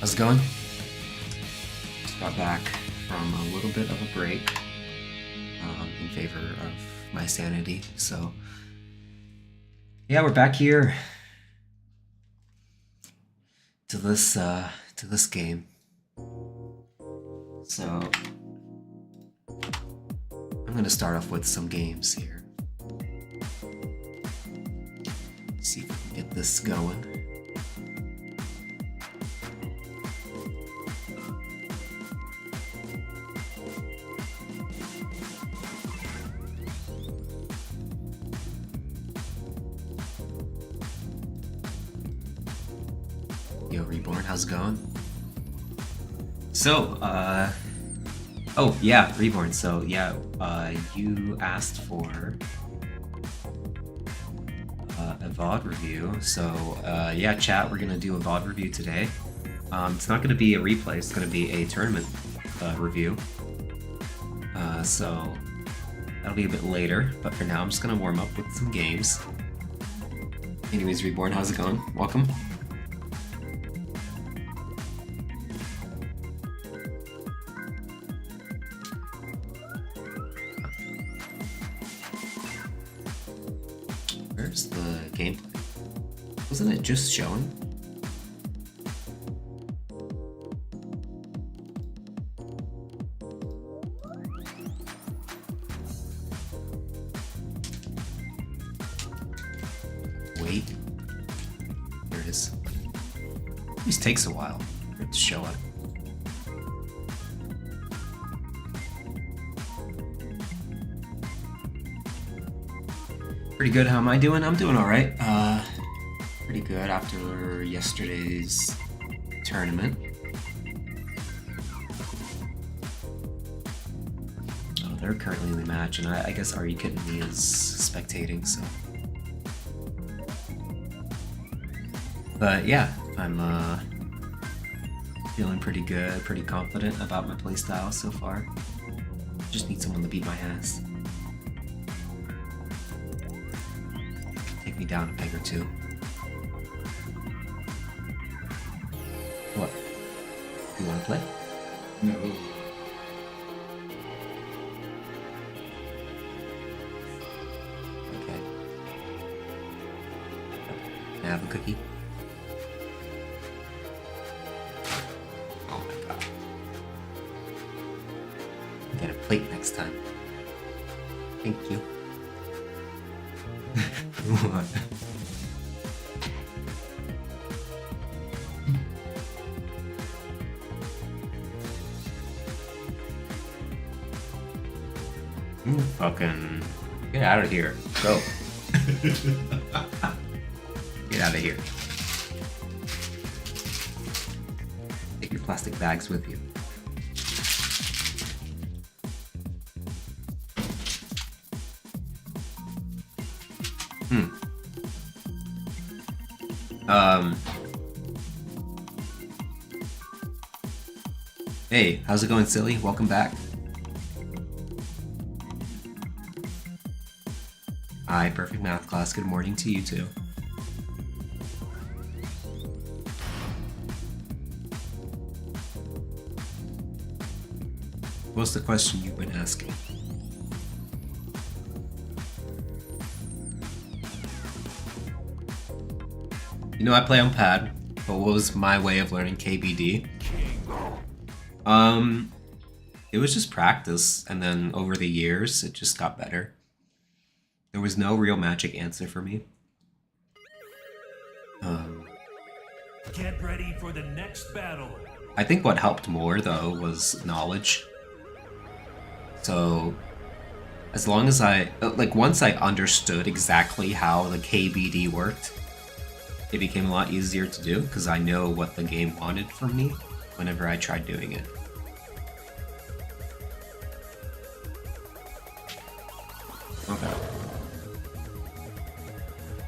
How's it going? Just got back from a little bit of a break in favor of my sanity, so yeah, we're back here to this game. So I'm gonna start off with some games here. See if we can get this going. Yo, Reborn, how's it going? So, oh yeah, Reborn. So yeah, you asked for a VOD review. So yeah, chat, we're gonna do a VOD review today. It's not gonna be a replay. It's gonna be a tournament review. So that'll be a bit later. But for now, I'm just gonna warm up with some games. Anyways, Reborn, how's it going? Welcome. Where's the gameplay? Wasn't it just showing? Wait. There it is. It always takes a while for it to show up. Pretty good. How am I doing? I'm doing all right. Pretty good after yesterday's tournament. Oh, they're currently in the match, and I guess Are You Kidding Me is spectating, so. But yeah, I'm feeling pretty good, pretty confident about my playstyle so far. Just need someone to beat my ass. Me down a peg or two. What? You want to play? No. Okay. Can I have a cookie? Oh my god. Get a plate next time. Thank you. What? Fucking get out of here. Go. Get out of here. Take your plastic bags with you. Hey, how's it going, silly? Welcome back. Hi, perfect math class. Good morning to you too. What's the question you've been asking? You know, I play on pad, but what was my way of learning KBD? It was just practice, and then over the years, it just got better. There was no real magic answer for me. Get ready for the next battle. I think what helped more, though, was knowledge. So, as long as once I understood exactly how the KBD worked, it became a lot easier to do, because I know what the game wanted from me whenever I tried doing it. Okay.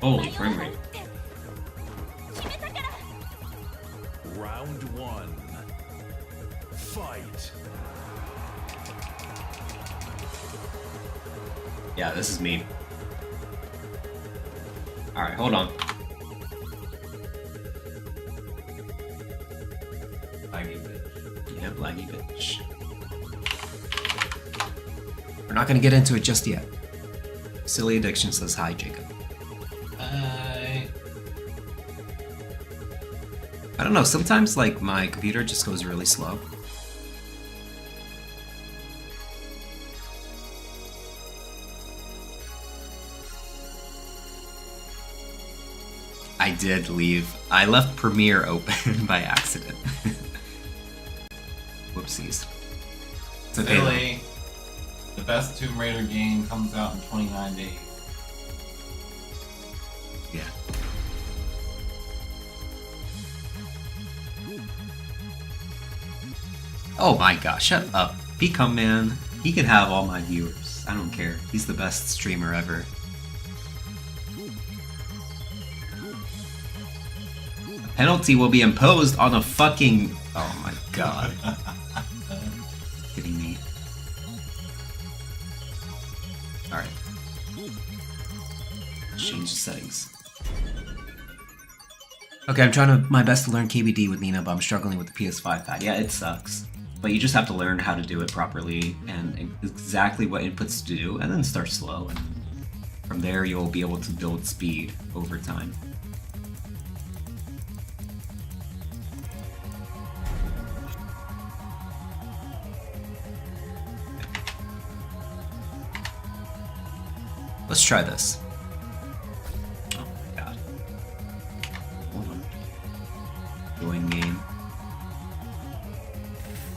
Holy frame rate. Round one. Fight. Yeah, this is me. Alright, hold on. Yeah, laggy bitch. We're not gonna get into it just yet. Silly Addiction says hi, Jacob. Hi. I don't know, sometimes like my computer just goes really slow. I did leave. I left Premiere open by accident. Whoopsies. It's okay. Silly. The best Tomb Raider game comes out in 29 days. Yeah. Oh my gosh, shut up. Become man. He can have all my viewers. I don't care. He's the best streamer ever. A penalty will be imposed on a fucking... Oh my god. Kidding me. Alright. Change the settings. Okay, I'm trying my best to learn KBD with Nina, but I'm struggling with the PS5 pad. Yeah, it sucks. But you just have to learn how to do it properly and exactly what inputs to do, and then start slow. And from there, you'll be able to build speed over time. Let's try this. Oh my god. Hold on. Join game.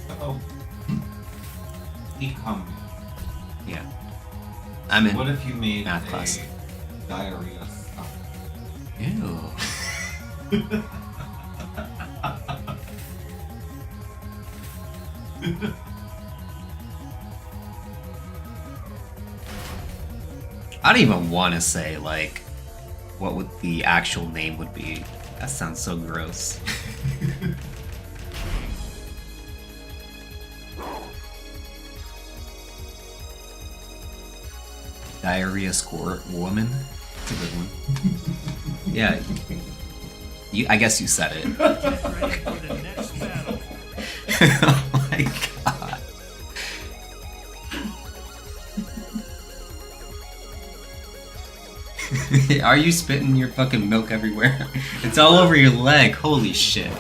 Uh-oh. Become. Yeah. I'm in What if you made math a class. diarrhea stuff? Ew. I don't even want to say, like, what would the actual name would be. That sounds so gross. Diarrhea score woman? That's a good one. Yeah. I guess you said it. Get ready for the next battle. Oh my god. Are you spitting your fucking milk everywhere? It's all over your leg. Holy shit.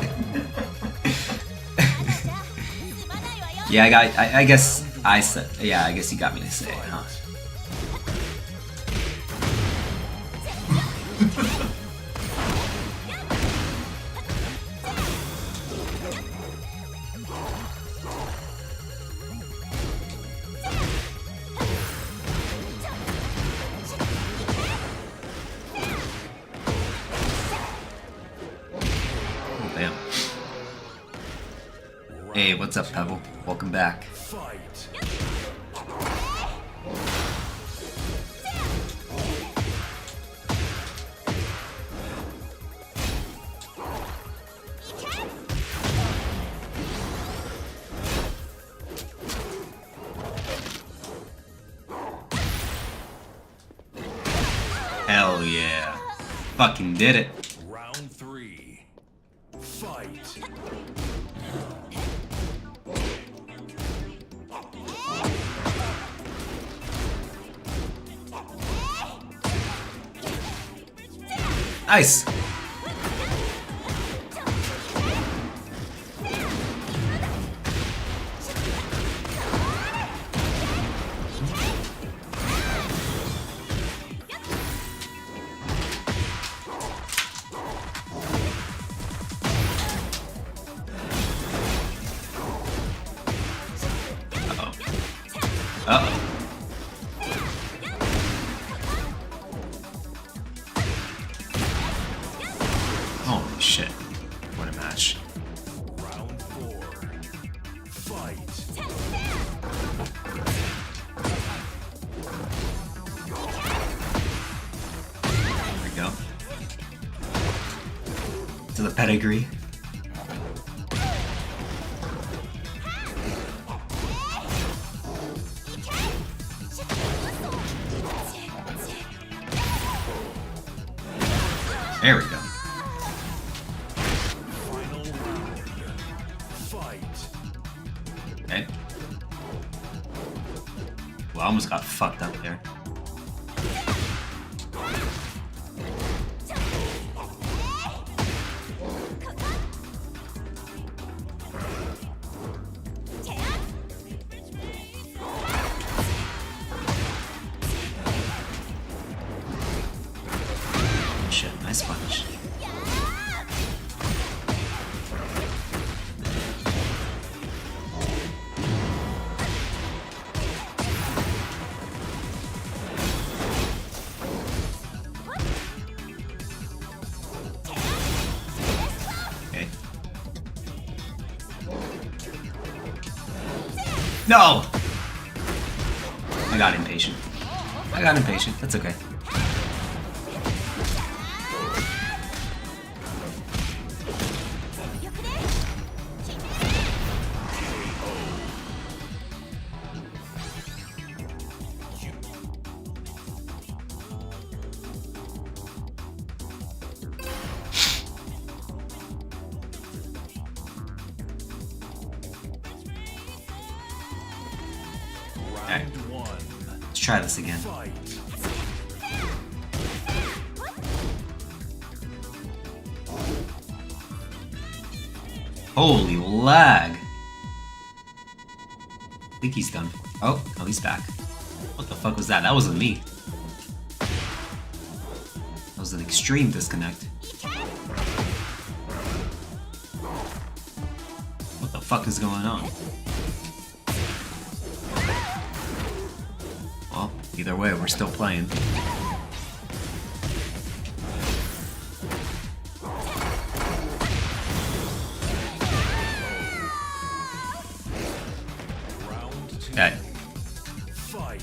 Yeah, I guess I said. Yeah, I guess you got me to say it, huh? Damn. Hey, what's up, Pebble? Welcome back. Fight. Hell yeah. Fucking did it. Round 3. Fight. Nice. Uh-oh. Uh-oh. Holy shit. What a match. Round 4. Fight. There we go. To the pedigree. There we go. Final round. Fight. Okay. Well, I almost got fucked up there. Shit, nice punch. Okay. No! I got impatient. That's okay. Alright, let's try this again. Holy lag! I think he's done. Oh, he's back. What the fuck was that? That wasn't me. That was an extreme disconnect. What the fuck is going on? Well, either way, we're still playing. Okay. Fight.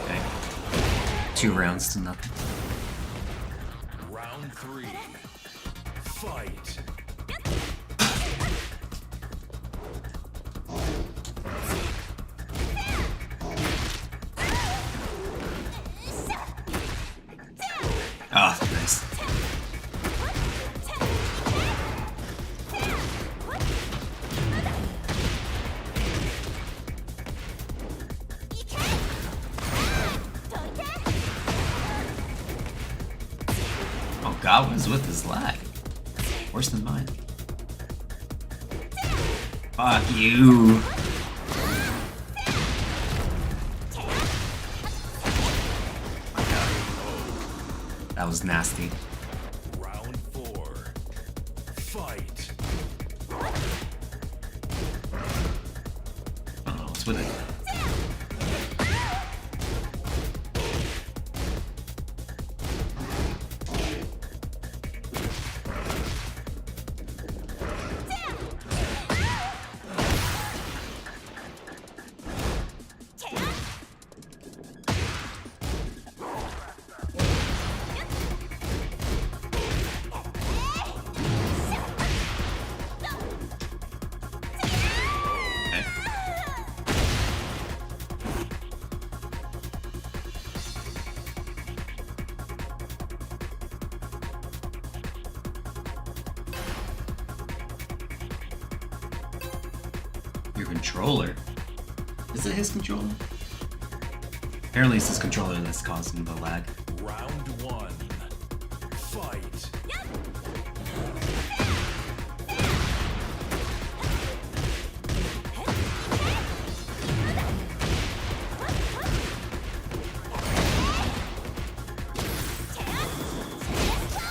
Okay. 2 rounds to nothing. Round 3. Fight. Ah, nice. Oh god, what is with this lag? Worse than mine. Fuck you. That was nasty. Round 4. Fight. I don't know what's with it. Okay. Your controller? Is it his controller? Apparently it's his controller that's causing the lag. Round 1. Fight.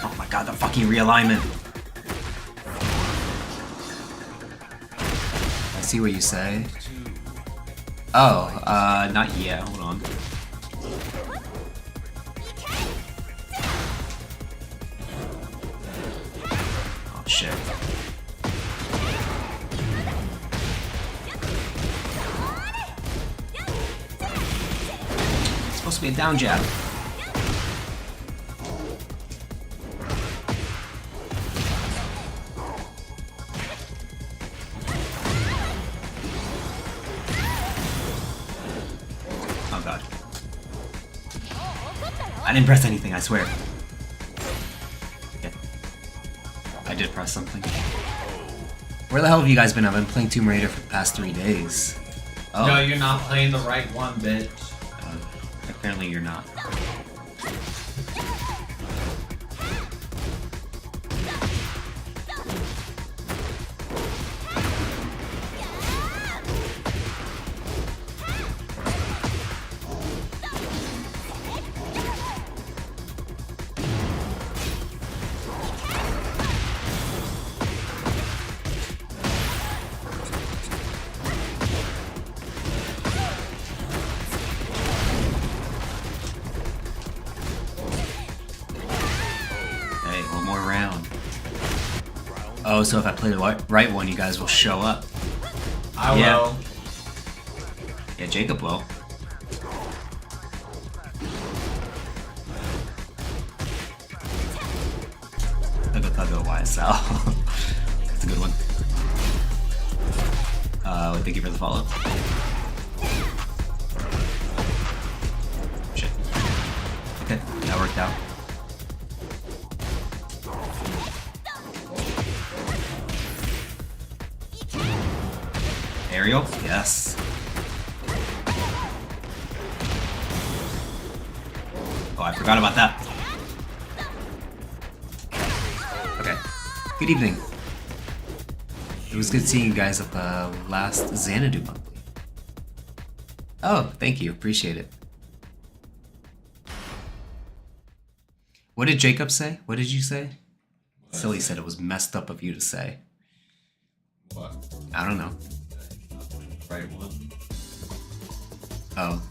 Oh my god, the fucking realignment! I see what you say. Oh, not yet, hold on. shit. It's supposed to be a down jab. Oh god. I didn't press anything, I swear. Okay. I did press something. Where the hell have you guys been? I've been playing Tomb Raider for the past 3 days. Oh. No, you're not playing the right one, bitch. Apparently you're not. Oh, so if I play the right one, you guys will show up. I will. Yeah, Jacob will. Thuggo YSL. That's a good one. Thank you for the follow. Shit. Okay, that worked out. Aerial? Yes. Oh, I forgot about that. Okay. Good evening. It was good seeing you guys at the last Xanadu monthly. Oh, thank you. Appreciate it. What did Jacob say? What did you say? Silly said it was messed up of you to say. What? I don't know. Right one. Oh.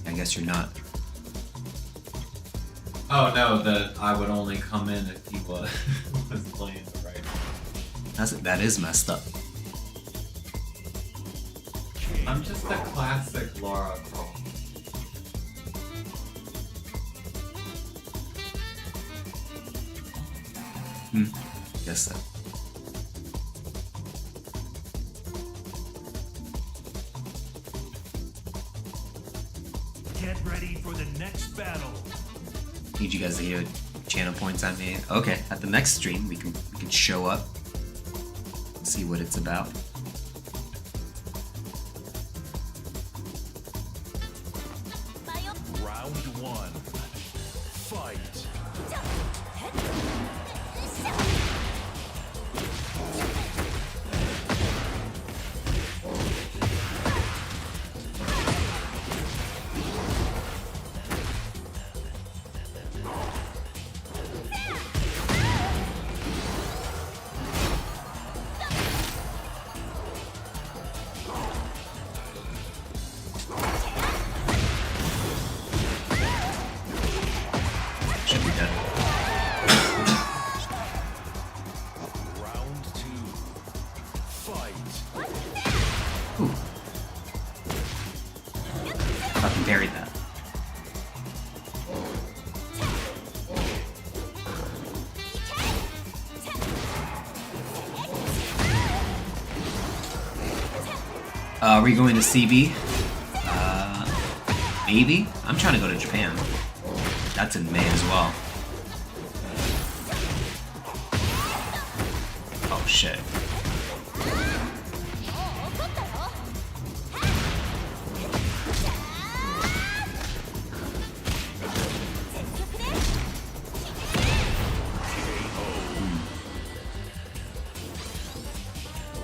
I guess you're not. Oh no, that I would only come in if he was playing the right one. That is messed up. I'm just a classic Lara Croft. Guess so. Get ready for the next battle. Need you guys to hear channel points I made. Okay, at the next stream we can show up, see what it's about. Round one. Fight. Should be dead. Round two. Fight. Ooh. Fucking buried that. Are we going to CB? Maybe? I'm trying to go to Japan. That's in May as well. Oh shit.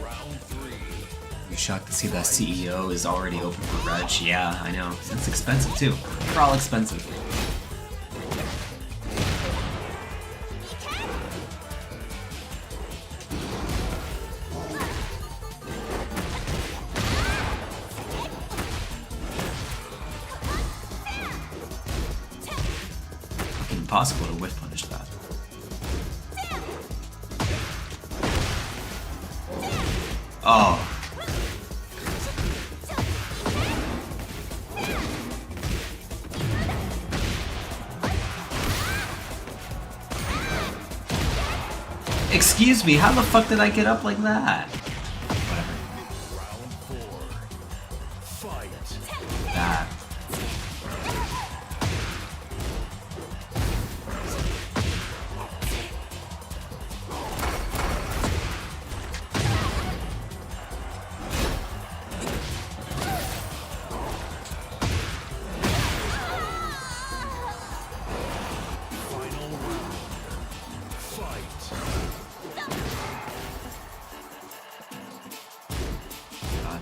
Round three. I'm shocked to see that CEO is already open for Reg. Yeah, I know. It's expensive too. They're all expensive. Fucking impossible to whiff punish that. Oh. Excuse me, how the fuck did I get up like that? Whatever. Round 4. Fight. That. Final round. Fight. God.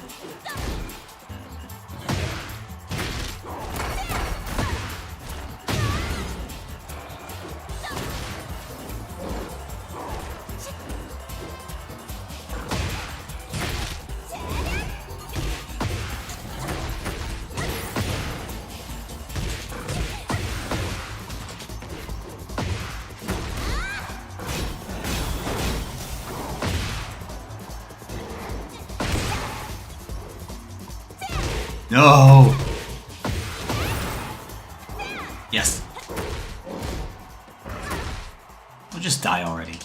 No! Yes. I'll just die already.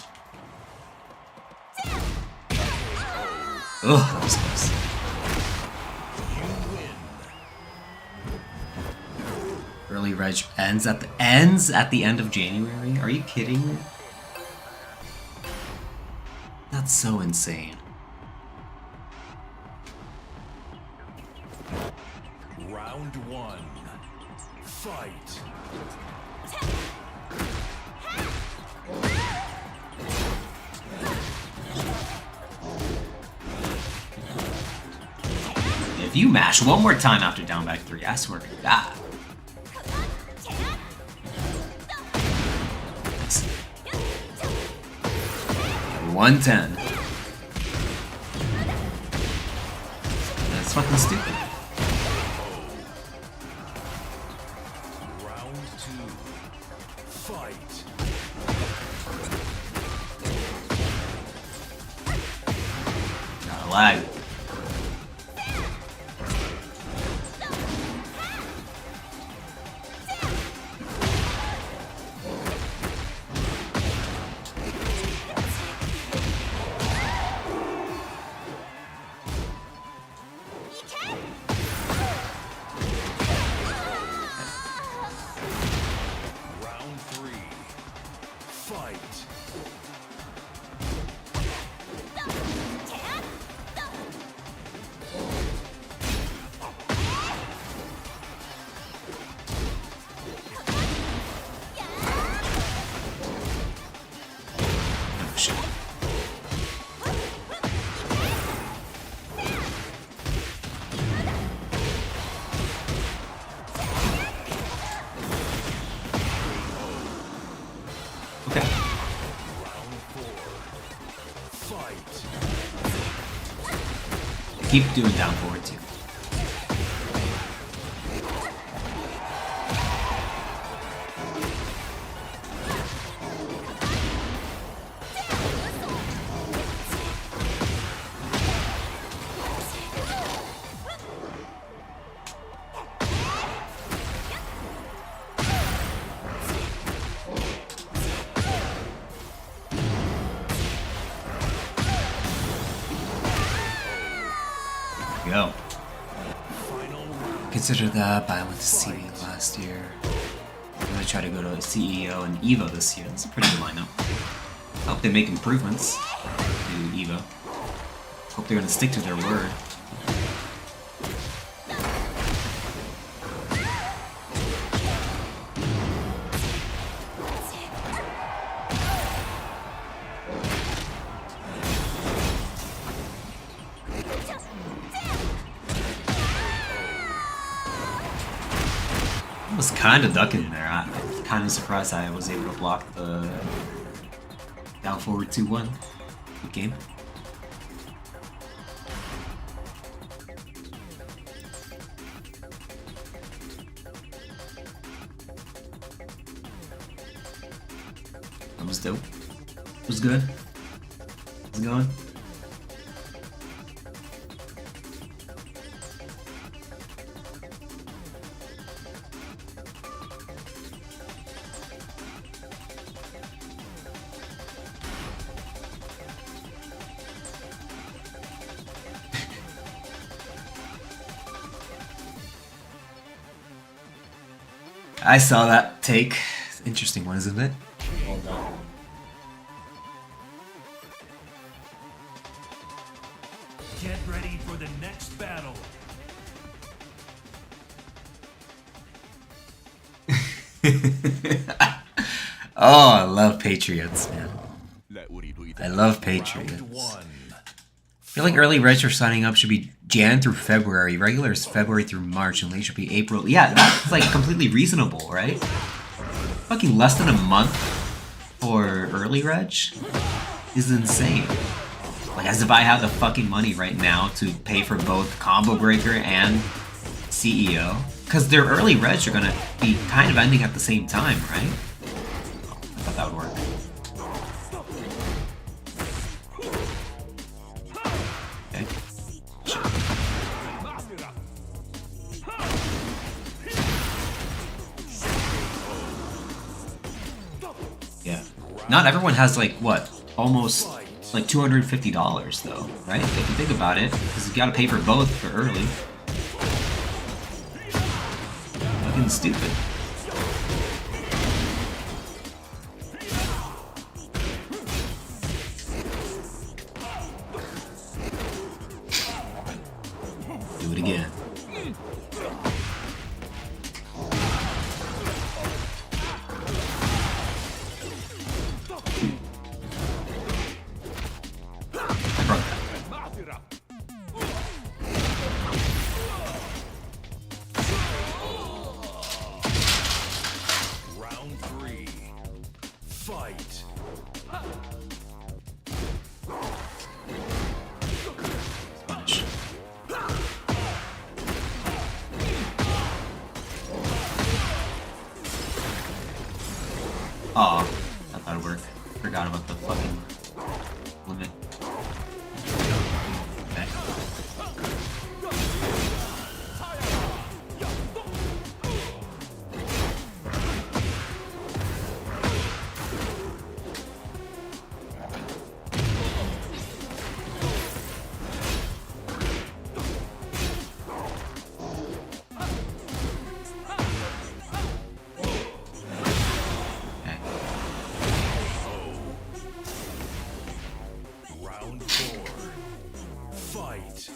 Ugh, that was close. You win. Early reg ends at the end of January? Are you kidding me? That's so insane. Round 1. Fight. If you mash one more time after down back 3, I swear to God. Nice. 110. That's fucking stupid. Round 2. Fight. Gotta lag. Round 3. Fight. Oh, shit. Okay. Round 4. Fight. Keep doing down forward too. Go. Final round. Consider that, but I went to CE last year. I'm gonna try to go to CEO and EVO this year. That's a pretty good lineup. I hope they make improvements to EVO. Hope they're gonna stick to their word. I was kind of ducking there. I'm kind of surprised I was able to block the down forward 2-1. Good game. That was dope. It was good. How's it going? I saw that take. Interesting one, isn't it? Well done. Get ready for the next battle. Oh, I love Patriots, man. I love Patriots. Round one. I feel like early reg for signing up should be Jan through February. Regular is February through March, and late should be April. Yeah, that's like completely reasonable, right? Fucking less than a month for early reg is insane. Like, as if I have the fucking money right now to pay for both Combo Breaker and CEO. Because their early reg are gonna be kind of ending at the same time, right? I thought that would work. Okay. Shit. Yeah. Not everyone has, like, what? Almost, like, $250 though, right? If you think about it, because you gotta pay for both for early. Fucking stupid. Do it again. I broke that. Round three. Fight. Punch. Aw, that thought would work. Forgot about the fucking limit. Okay. Okay. Round four. Fight.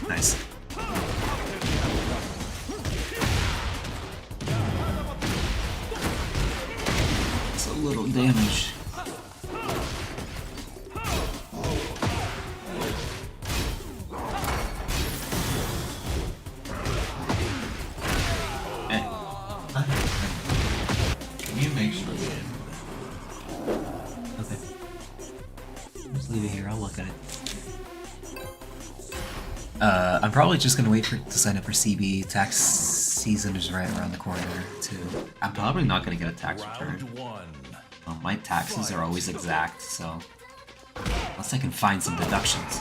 Nice. It's a little damage. Eh. Can you make sure Okay. Just leave it here, I'll look at it. I'm probably just gonna wait to sign up for CB. Tax season is right around the corner, too. I'm probably not gonna get a tax return. Round one. My taxes are always exact, so... Unless I can find some deductions.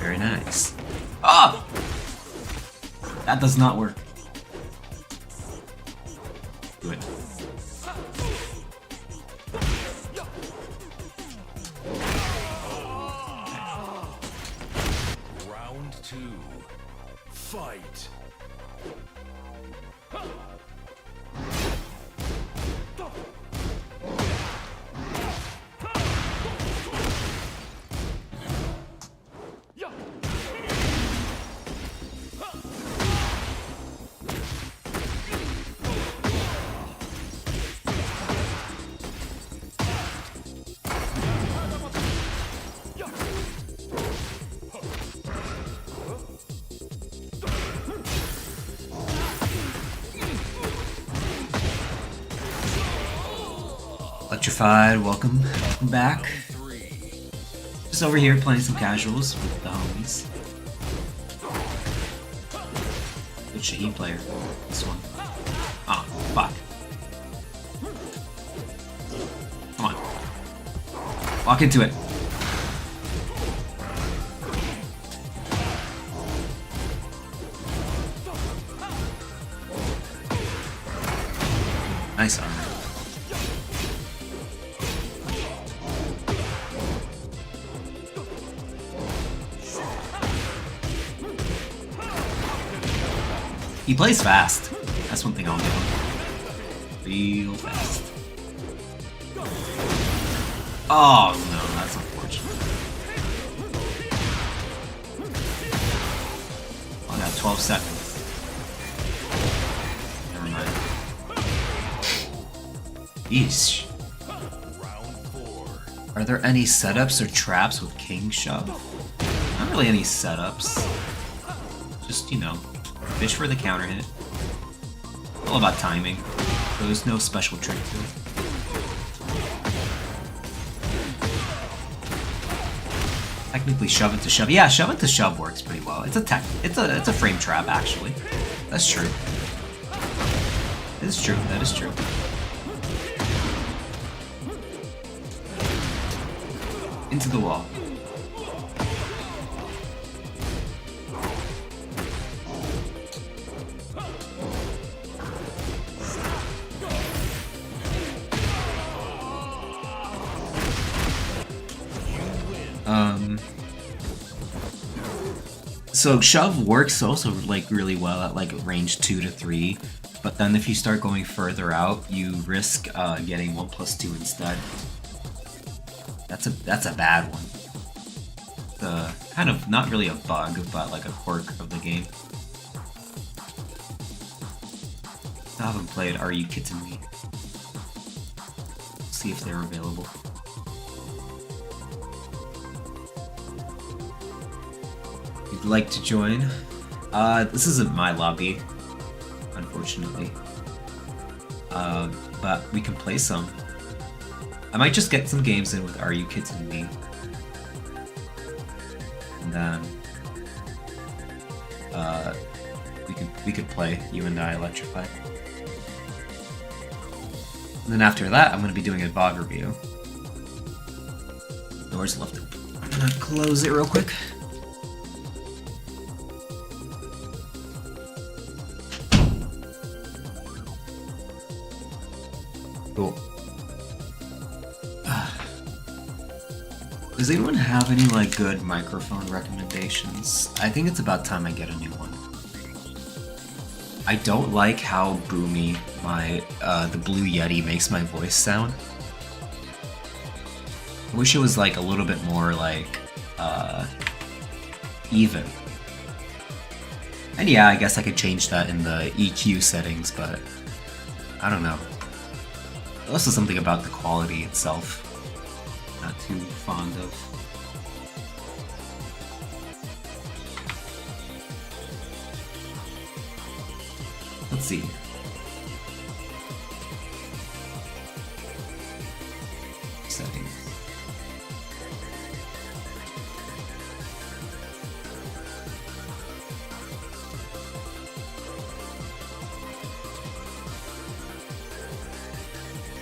Very nice. Ah! That does not work. Do it. Round two. Fight. Electrified, welcome back. Just over here playing some casuals with the homies. Good Shaheen player. This one. Ah, fuck. Come on. Walk into it. Nice armor. He plays fast. That's one thing I'll give him. Real fast. Oh no, that's unfortunate. I got 12 seconds. Never mind. Yeesh. Are there any setups or traps with King Shove? Not really any setups. Just, you know, fish for the counter hit. All about timing. There's no special trick to it. Technically shove it to shove. Yeah, shove it to shove works pretty well. It's a frame trap actually. That's true. That is true. That is true. Into the wall. So shove works also like really well at like range 2 to 3, but then if you start going further out, you risk getting 1+2 instead. That's a bad one. Kind of not really a bug, but like a quirk of the game. I haven't played Are You Kidding Me? See if they're available. If you'd like to join, this isn't my lobby, unfortunately. But we can play some. I might just get some games in with Are You Kidding Me? And then we could play, you and I, Electrified. And then after that, I'm gonna be doing a VOD review. Doors left open. I'm gonna close it real quick. Cool. Does anyone have any like good microphone recommendations? I think it's about time I get a new one. I don't like how boomy the Blue Yeti makes my voice sound. I wish it was like a little bit more like even. And yeah, I guess I could change that in the EQ settings, but I don't know. Also something about the quality itself. Not too fond of. Let's see. Settings.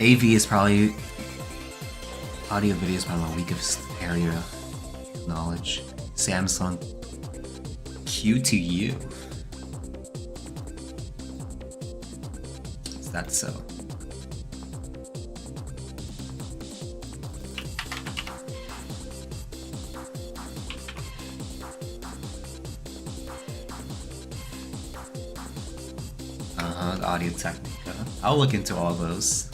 AV is probably audio video is probably my weakest area of knowledge. Samsung Q2U. Is that so? The Audio Technica. I'll look into all those.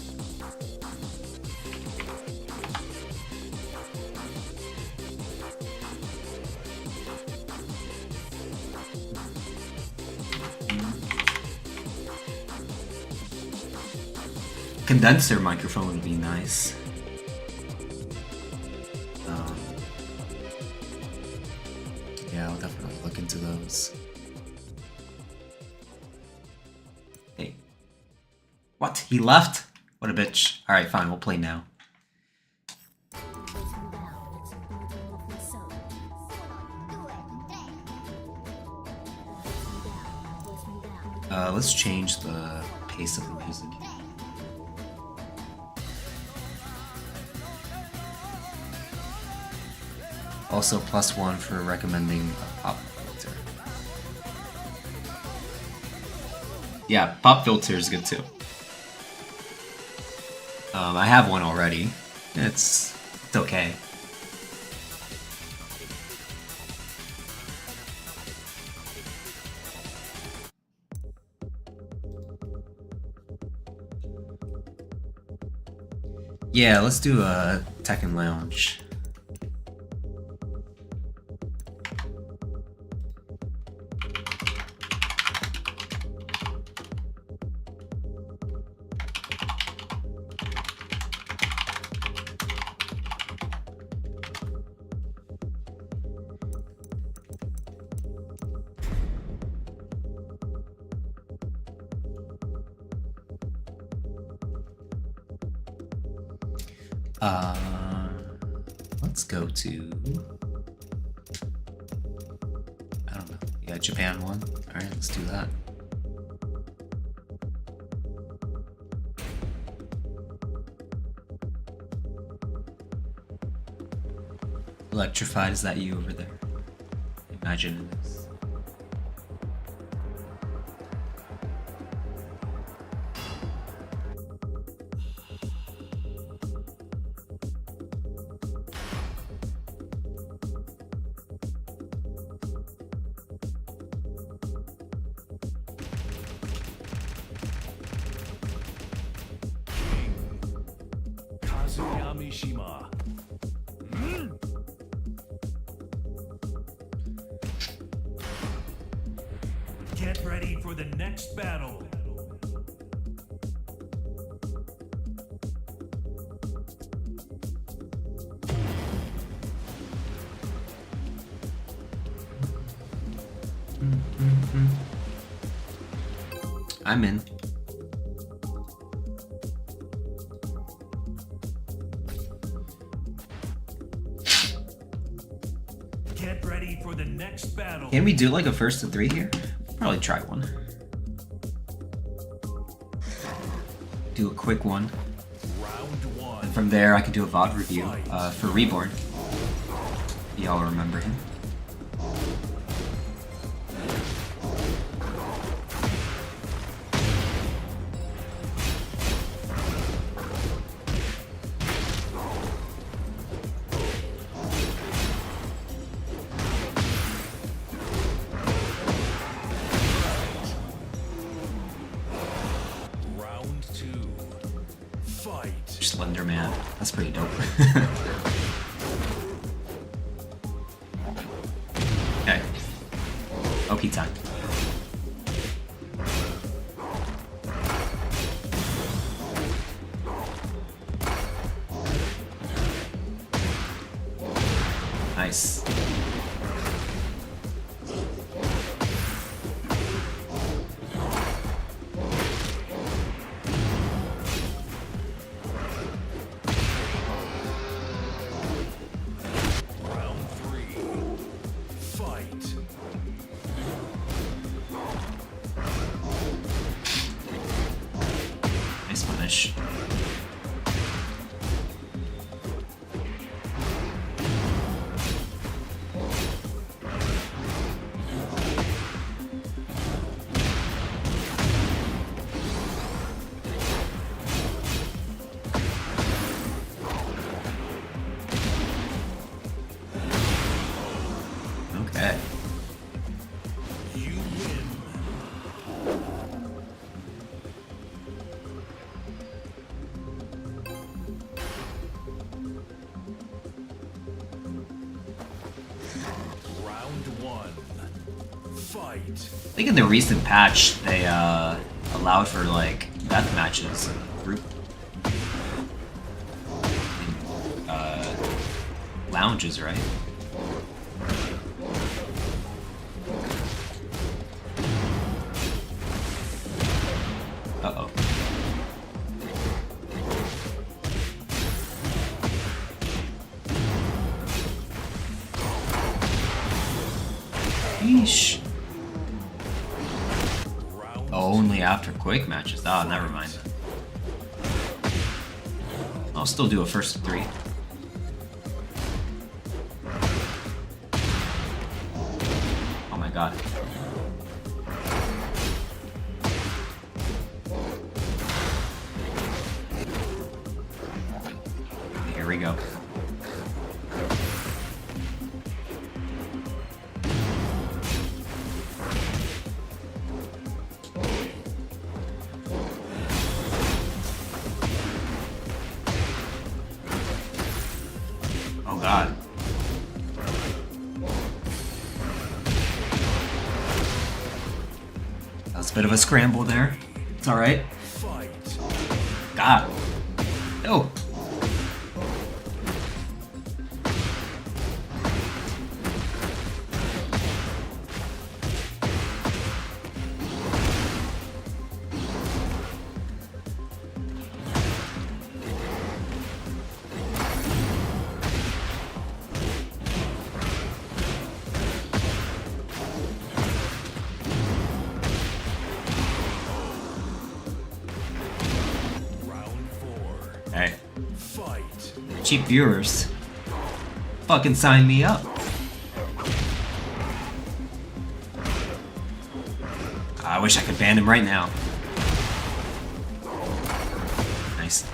Condenser microphone would be nice. Yeah, I'll definitely look into those. Hey. What? He left? What a bitch. Alright, fine, we'll play now. Let's change the pace of the music. Also, +1 for recommending a pop filter. Yeah, pop filter is good too. I have one already. It's okay. Yeah, let's do a Tekken Lounge. Let's go to, I don't know, yeah, Japan one. Alright, let's do that. Electrified, is that you over there? Imagine it is. Mishima. Get ready for the next battle. I'm in. Get ready for the next battle. Can we do like a first to 3 here? Probably try one. Do a quick one. Round 1. And from there I can do a VOD review for Reborn. Y'all remember him. Round 2. Fight. Slender Man. That's pretty dope. Okay. OP time. Nice. Round 3. Fight. Nice punish. Okay. You win. Round 1. Fight. I think in the recent patch they allowed for like death matches in group lounges, right? Uh-oh. Yeesh. Round Only after quick matches. Oh, never mind. I'll still do a first to 3. Oh my god. Here we go. Oh god. That was a bit of a scramble there. It's alright. Fight. God. No. Round 4. Hey. Fight. Cheap viewers. Fucking sign me up. I wish I could ban him right now. Nice.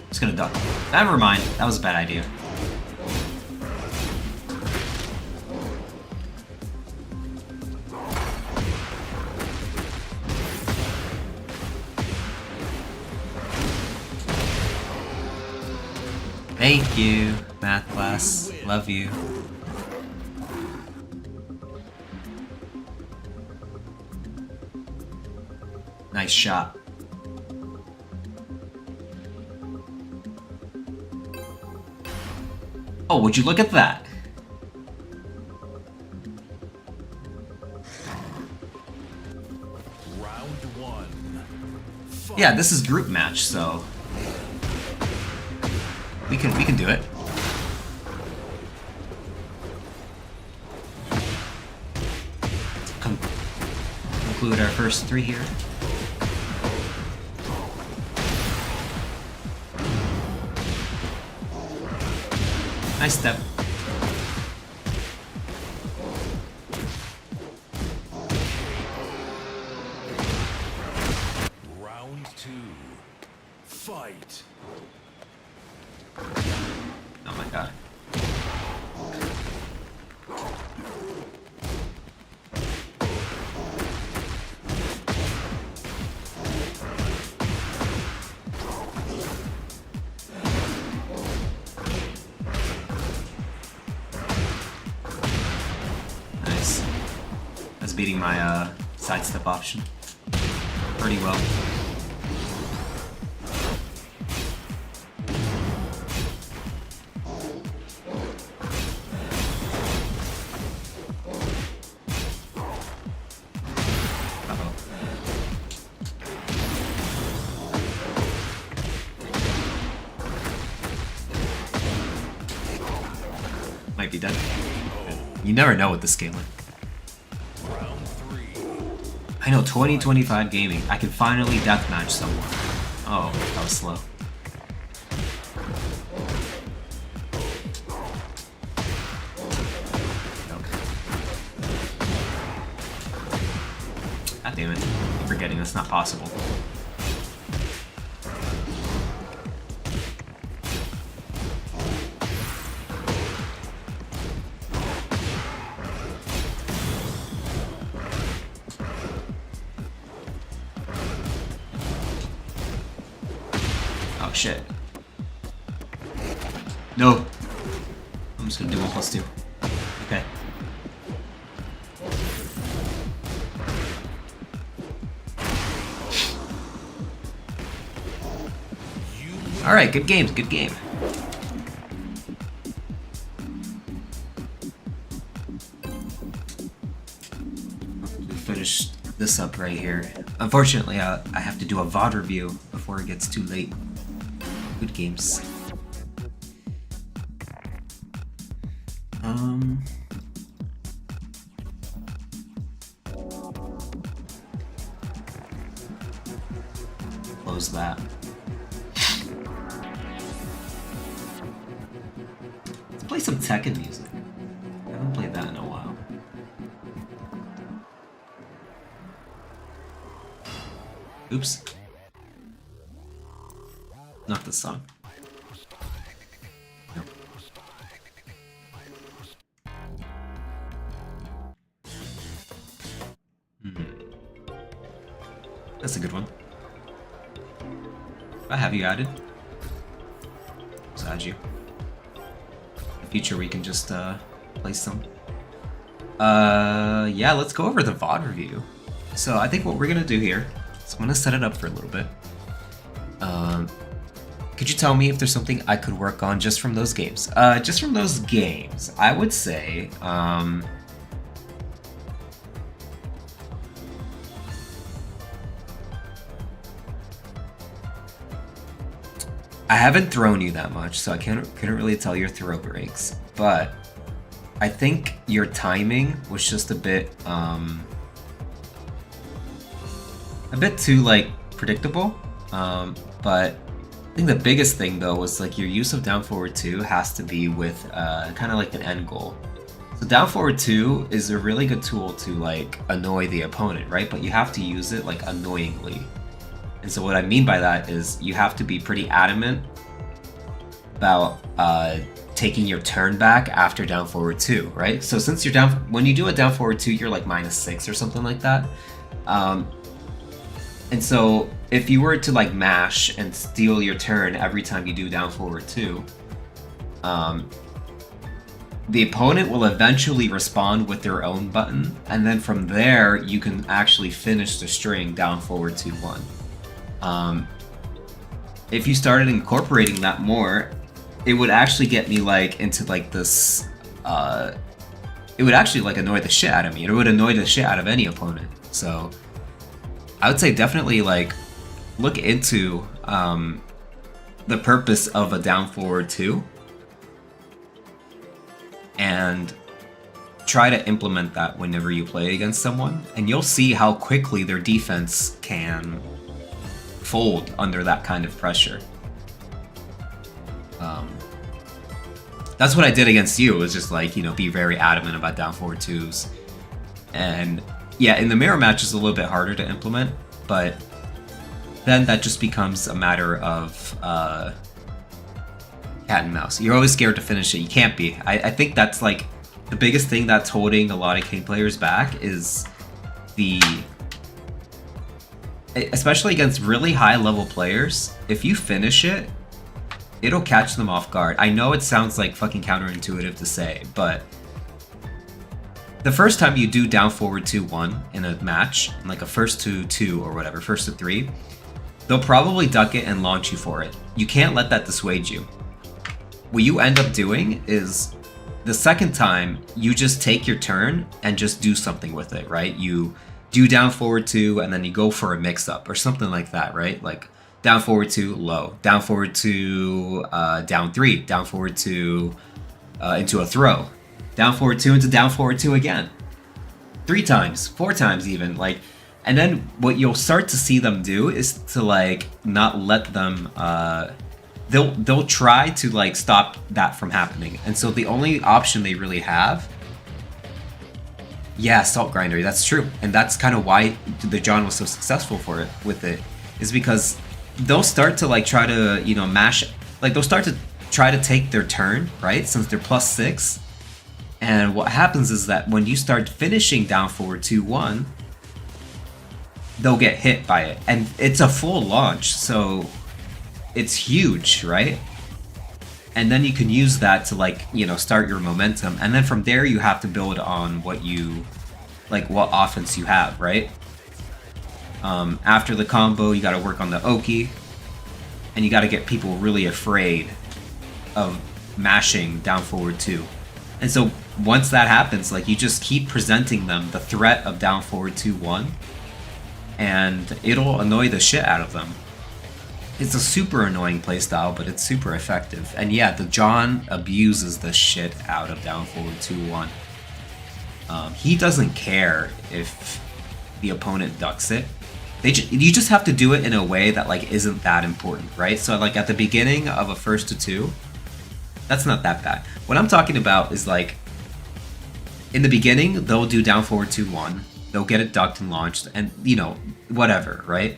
Just gonna duck. Never mind. That was a bad idea. Thank you, math class. Love you. Nice shot. Oh, would you look at that? Round 1. Fight. Yeah, this is group match, so we can do it. Conclude our first 3 here. Nice step. Round 2. Fight. Oh my god. Nice. That's beating my sidestep option pretty well. Uh-oh. Might be dead. You never know with the scaling. Round 3. I know, 2025 gaming. I can finally deathmatch someone. Oh, that was slow. God damn it. I'm forgetting that's not possible. Oh shit. No. I'm just gonna do 1+2. Okay. Alright, good games, good game. We finished this up right here. Unfortunately, I have to do a VOD review before it gets too late. Good games. close that. Let's play some Tekken music. I haven't played that in a while. Oops. Not this song. Nope. That's a good one. I have you added. Just add you. In the future we can just play some. Yeah, let's go over the VOD review. So I think what we're gonna do here is I'm gonna set it up for a little bit. Could you tell me if there's something I could work on just from those games? Just from those games, I would say, I haven't thrown you that much, so I couldn't really tell your throw breaks, but I think your timing was just a bit too like predictable. But I think the biggest thing though was like your use of down forward 2 has to be with kind of like an end goal. So down forward 2 is a really good tool to like annoy the opponent, right? But you have to use it like annoyingly. And so what I mean by that is you have to be pretty adamant about taking your turn back after down forward 2, right? So since you're down, when you do a down forward 2, you're like -6 or something like that. And so if you were to like mash and steal your turn every time you do down forward 2, the opponent will eventually respond with their own button, and then from there you can actually finish the string down forward 2 1. If you started incorporating that more, it would actually get me like into like this. It would actually like annoy the shit out of me. It would annoy the shit out of any opponent. So I would say definitely like look into the purpose of a down forward 2 and try to implement that whenever you play against someone, and you'll see how quickly their defense can fold under that kind of pressure. That's what I did against you. It was just like, you know, be very adamant about down forward 2s. And yeah, in the mirror match it's a little bit harder to implement, but then that just becomes a matter of cat and mouse. You're always scared to finish it. You can't be. I think that's like the biggest thing that's holding a lot of King players back is especially against really high level players, if you finish it, it'll catch them off guard. I know it sounds like fucking counterintuitive to say, but the first time you do down forward 2 1 in a match, like a first to 2 or whatever, first to 3, they'll probably duck it and launch you for it. You can't let that dissuade you. What you end up doing is the second time you just take your turn and just do something with it, right? You do down forward 2 and then you go for a mix up or something like that, right? Like down forward 2 low, down forward 2 down 3, down forward 2 into a throw, down forward 2 into down forward 2 again, 3 times, 4 times even, like. And then what you'll start to see them do is to like not let them they'll try to like stop that from happening. And so the only option they really have, yeah, Salt Grinder, that's true. And that's kind of why the John was so successful with it, is because they'll start to like try to, you know, mash, like they'll start to try to take their turn, right? Since they're +6. And what happens is that when you start finishing down forward 2 1, they'll get hit by it. And it's a full launch, so it's huge, right? And then you can use that to like, you know, start your momentum. And then from there you have to build on what you, like what offense you have, right? After the combo, you gotta work on the Oki. And you gotta get people really afraid of mashing down forward 2. And so once that happens, like you just keep presenting them the threat of down forward 2 1. And it'll annoy the shit out of them. It's a super annoying playstyle, but it's super effective. And yeah, the John abuses the shit out of down forward 2 1. He doesn't care if the opponent ducks it. you just have to do it in a way that like isn't that important, right? So like at the beginning of a first to two, that's not that bad. What I'm talking about is like in the beginning they'll do down forward 2-1, they'll get it ducked and launched, and you know whatever, right?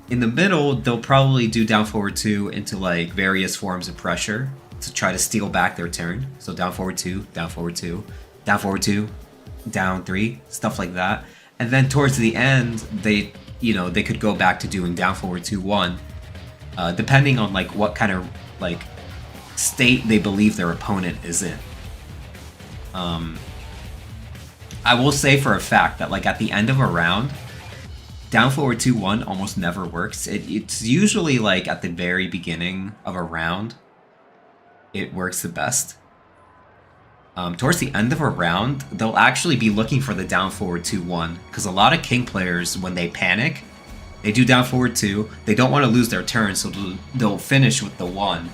In the middle they'll probably do down forward 2 into like various forms of pressure to try to steal back their turn. So down forward 2, down forward 2, down forward 2, down 3, stuff like that. And then towards the end, they could go back to doing down forward 2-1, depending on like what kind of like state they believe their opponent is in. I will say for a fact that like at the end of a round, down forward 2-1 almost never works. It's usually like at the very beginning of a round, it works the best. Towards the end of a round, they'll actually be looking for the down forward 2-1, because a lot of king players, when they panic, they do down forward 2. They don't want to lose their turn, so they'll finish with the 1.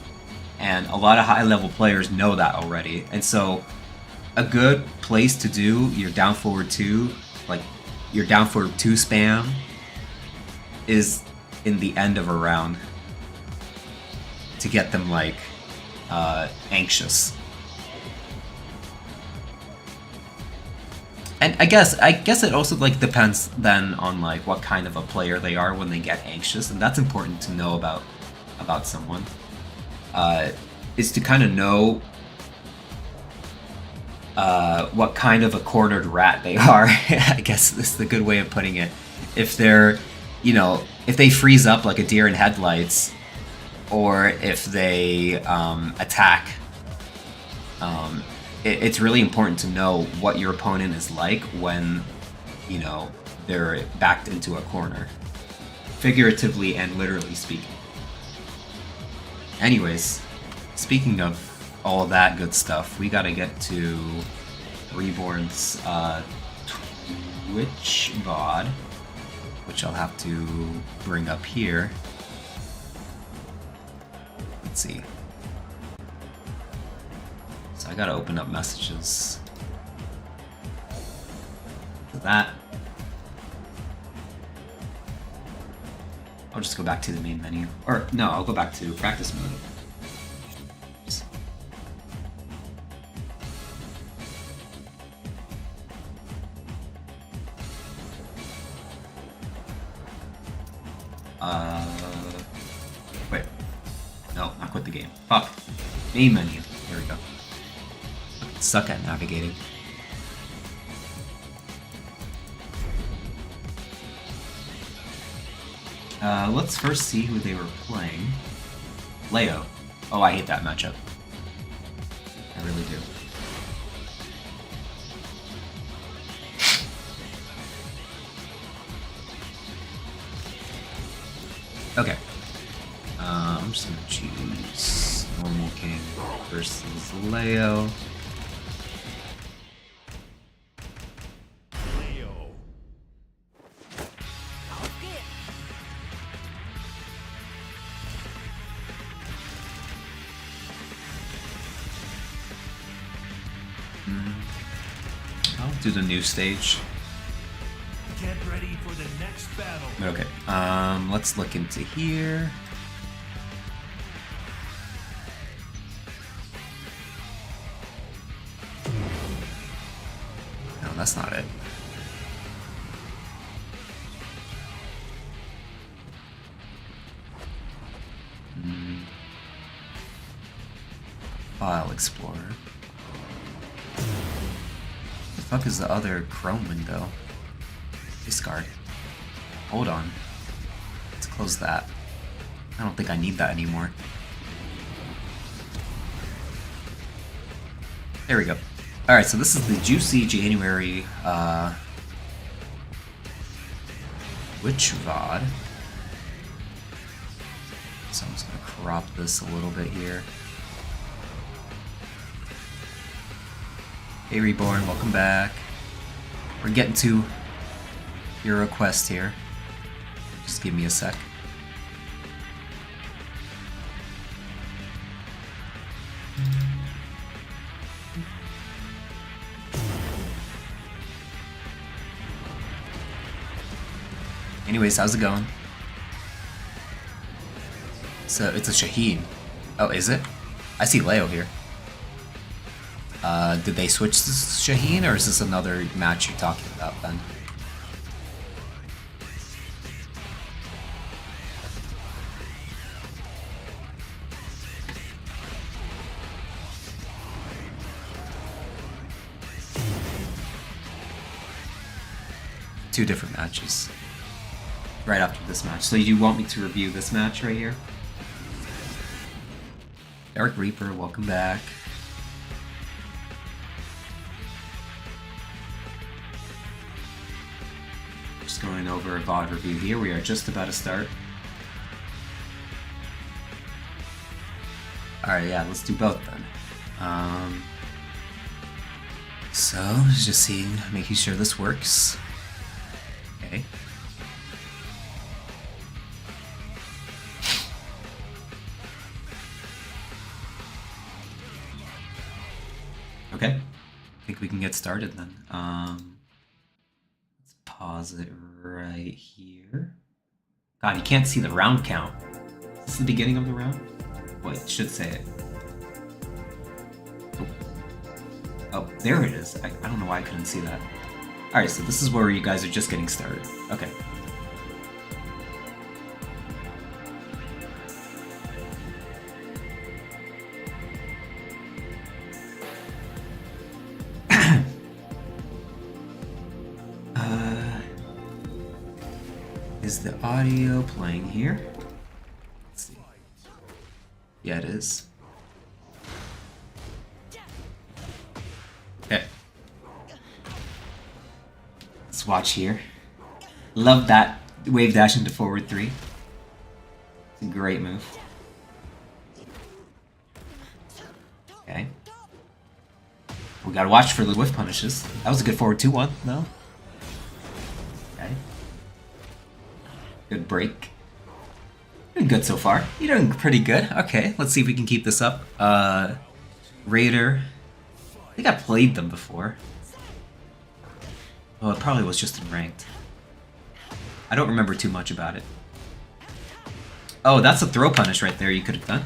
And a lot of high level players know that already. And so a good place to do your down forward 2, like your down forward 2 spam, is in the end of a round to get them like anxious. And I guess it also like depends then on like what kind of a player they are when they get anxious, and that's important to know about someone. Is to kind of know what kind of a cornered rat they are. I guess this is the good way of putting it. If they're, if they freeze up like a deer in headlights, or if they attack, it's really important to know what your opponent is like when, they're backed into a corner, figuratively and literally speaking. Anyways, speaking of all that good stuff, we gotta get to Reborn's Twitch VOD, which I'll have to bring up here. Let's see. So I gotta open up messages. For that, I'll just go back to the main menu. Or no, I'll go back to practice mode. Wait. No, I quit the game. Fuck. Main menu. There we go. I suck at navigating. Let's first see who they were playing. Leo. Oh, I hate that matchup. I really do. Okay. I'm just gonna choose normal king versus Leo. I'll do the new stage. Get ready for the next battle. Okay, let's look into here. No, that's not it. File Explorer. The fuck is the other Chrome window? Discard. Hold on. Let's close that. I don't think I need that anymore. There we go. Alright, so this is the juicy January Witch VOD. So I'm just gonna crop this a little bit here. Hey Reborn, welcome back. We're getting to your request here. Just give me a sec. Anyways, how's it going? So it's a Shaheen. Oh, is it? I see Leo here. Did they switch to Shaheen, or is this another match you're talking about then? Two different matches. Right after this match. So you want me to review this match right here? Dark Reaper, welcome back. Just going over a VOD review here. We are just about to start. Alright, yeah, let's do both then. So, just making sure this works. Okay. Okay. I think we can get started then. Let's pause it right here. God, you can't see the round count. Is this the beginning of the round? Well, it should say it. Oh, there it is. I don't know why I couldn't see that. Alright, so this is where you guys are just getting started. Okay. Is the audio playing here? Let's see. Yeah, it is. Okay. Let's watch here. Love that wave dash into forward 3. It's a great move. Okay. We gotta watch for the whiff punishes. That was a good forward 2-1, no? Okay. Good break. Doing good so far. You're doing pretty good. Okay, let's see if we can keep this up. Raider. I think I played them before. Well, it probably was just in ranked. I don't remember too much about it. Oh, that's a throw punish right there you could have done.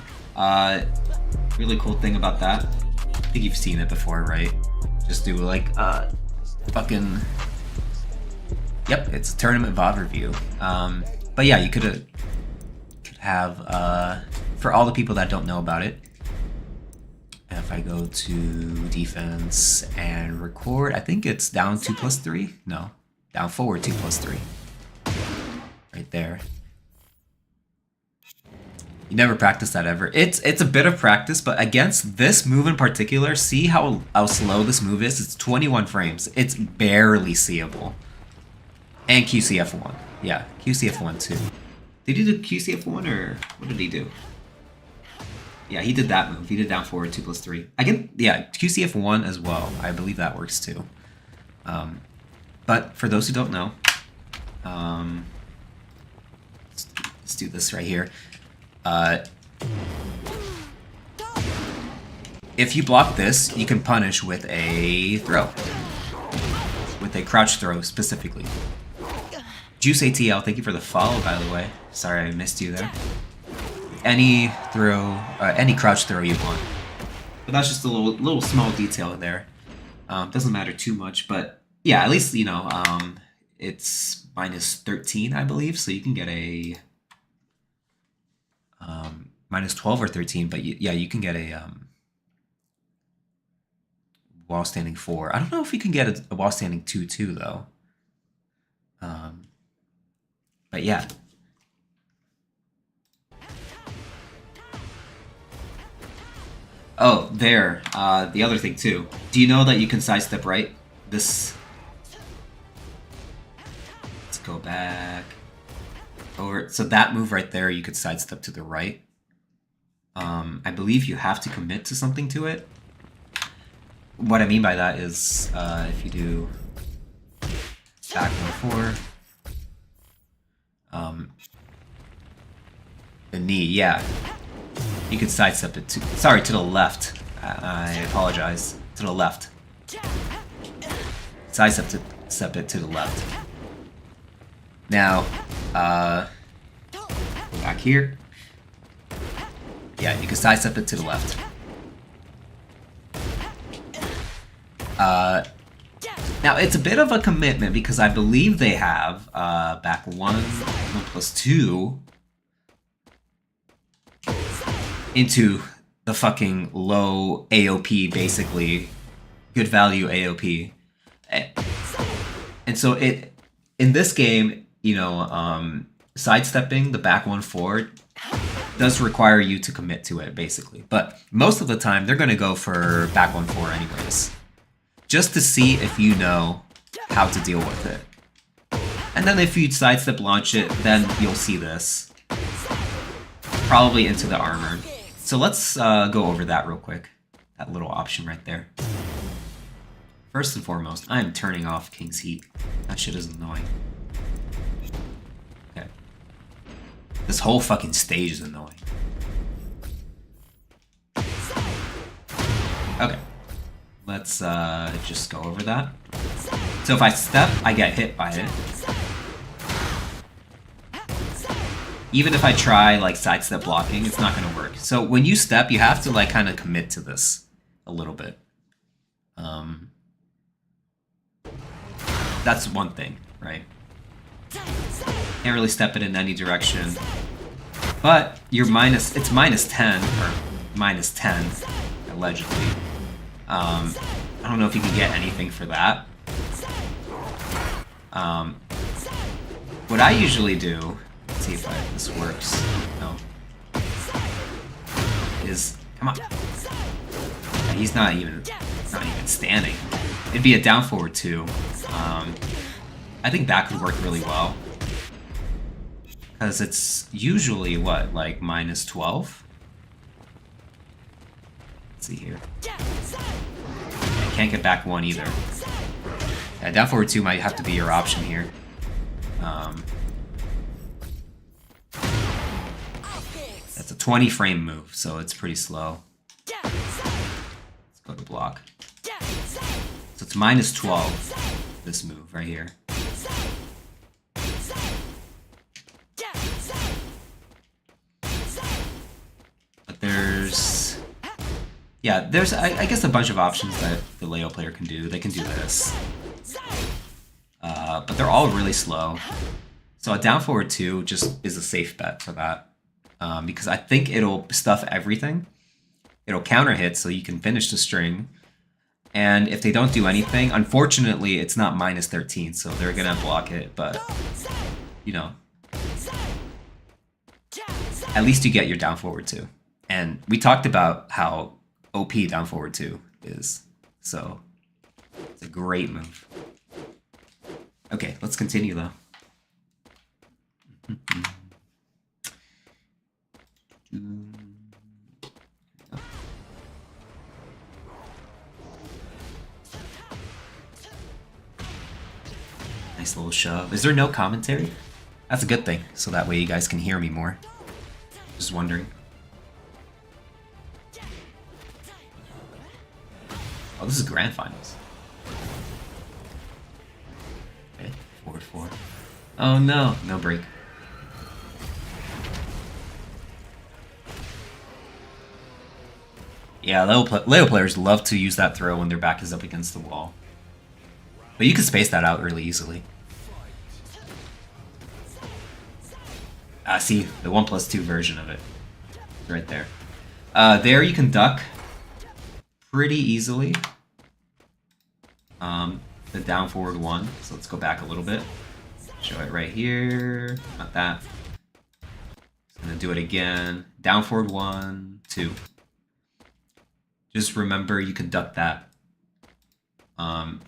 Really cool thing about that. I think you've seen it before, right? Just do like, fucking... Yep, it's a tournament VOD review. But yeah, you could have, for all the people that don't know about it, if I go to defense and record, I think it's down 2+3. No, down forward 2+3. Right there. You never practice that ever. It's a bit of practice, but against this move in particular, see how slow this move is? It's 21 frames. It's barely seeable. And QCF1. Yeah, QCF1 too. Did he do QCF1 or what did he do? Yeah, he did that move. He did down forward 2+3. I can, yeah, QCF1 as well. I believe that works too. But for those who don't know, let's do this right here. If you block this, you can punish with a throw. With a crouch throw specifically. Juice ATL, thank you for the follow, by the way. Sorry I missed you there. Any throw, any crouch throw you want. But that's just a little small detail there. Doesn't matter too much, but yeah, at least, you know, it's -13, I believe, so you can get a -12 or 13, but yeah, you can get a wall standing 4. I don't know if you can get a wall standing 2 though. But yeah. Oh, there. The other thing too. Do you know that you can sidestep right? This. Let's go back. Over. So that move right there, you could sidestep to the right. I believe you have to commit to something to it. What I mean by that is, if you do back 1-4, the knee, yeah. You could sidestep it to, sorry, to the left. I apologize. To the left. Sidestep it to the left. Now, Go back here. Yeah, you can sidestep it to the left. Now, it's a bit of a commitment because I believe they have back 1+2 into the fucking low AOP, basically. Good value AOP. And so in this game, you know, sidestepping the back 1 forward does require you to commit to it, basically. But most of the time, they're going to go for back 1 4 anyways. Just to see if you know how to deal with it. And then if you sidestep launch it, then you'll see this. Probably into the armor. So let's go over that real quick. That little option right there. First and foremost, I am turning off King's Heat. That shit is annoying. Okay. This whole fucking stage is annoying. Okay. Let's just go over that. So if I step, I get hit by it. Even if I try like sidestep blocking, it's not gonna work. So when you step, you have to like kind of commit to this a little bit. That's one thing, right? Can't really step it in any direction. But you're it's minus 10 or minus 10 allegedly. I don't know if you can get anything for that. What I usually do, let's see if this works. No. Is come on. Yeah, he's not even standing. It'd be a down forward 2. I think that could work really well. Because it's usually what, like minus 12? Let's see here. I can't get back 1 either. Yeah, down forward 2 might have to be your option here. That's a 20 frame move, so it's pretty slow. Let's go to block. So it's minus 12, this move right here. But there's... yeah, there's, I guess, a bunch of options that the Leo player can do. They can do this. But they're all really slow. So a down forward 2 just is a safe bet for that. Because I think it'll stuff everything. It'll counter hit so you can finish the string. And if they don't do anything, unfortunately, it's not minus 13, so they're gonna block it, but, you know. At least you get your down forward 2. And we talked about how OP down forward 2 is, so it's a great move. Okay, let's continue though. Nice little shove. Is there no commentary? That's a good thing, so that way you guys can hear me more. Just wondering. Oh, this is grand finals. Okay, forward 4. Oh no, no break. Yeah, Leo players love to use that throw when their back is up against the wall. But you can space that out really easily. See, the 1+2 version of it. Right there. There you can duck pretty easily. The down forward 1. So let's go back a little bit. Show it right here. Not that. And then do it again. Down forward 1, 2. Just remember you can duck that.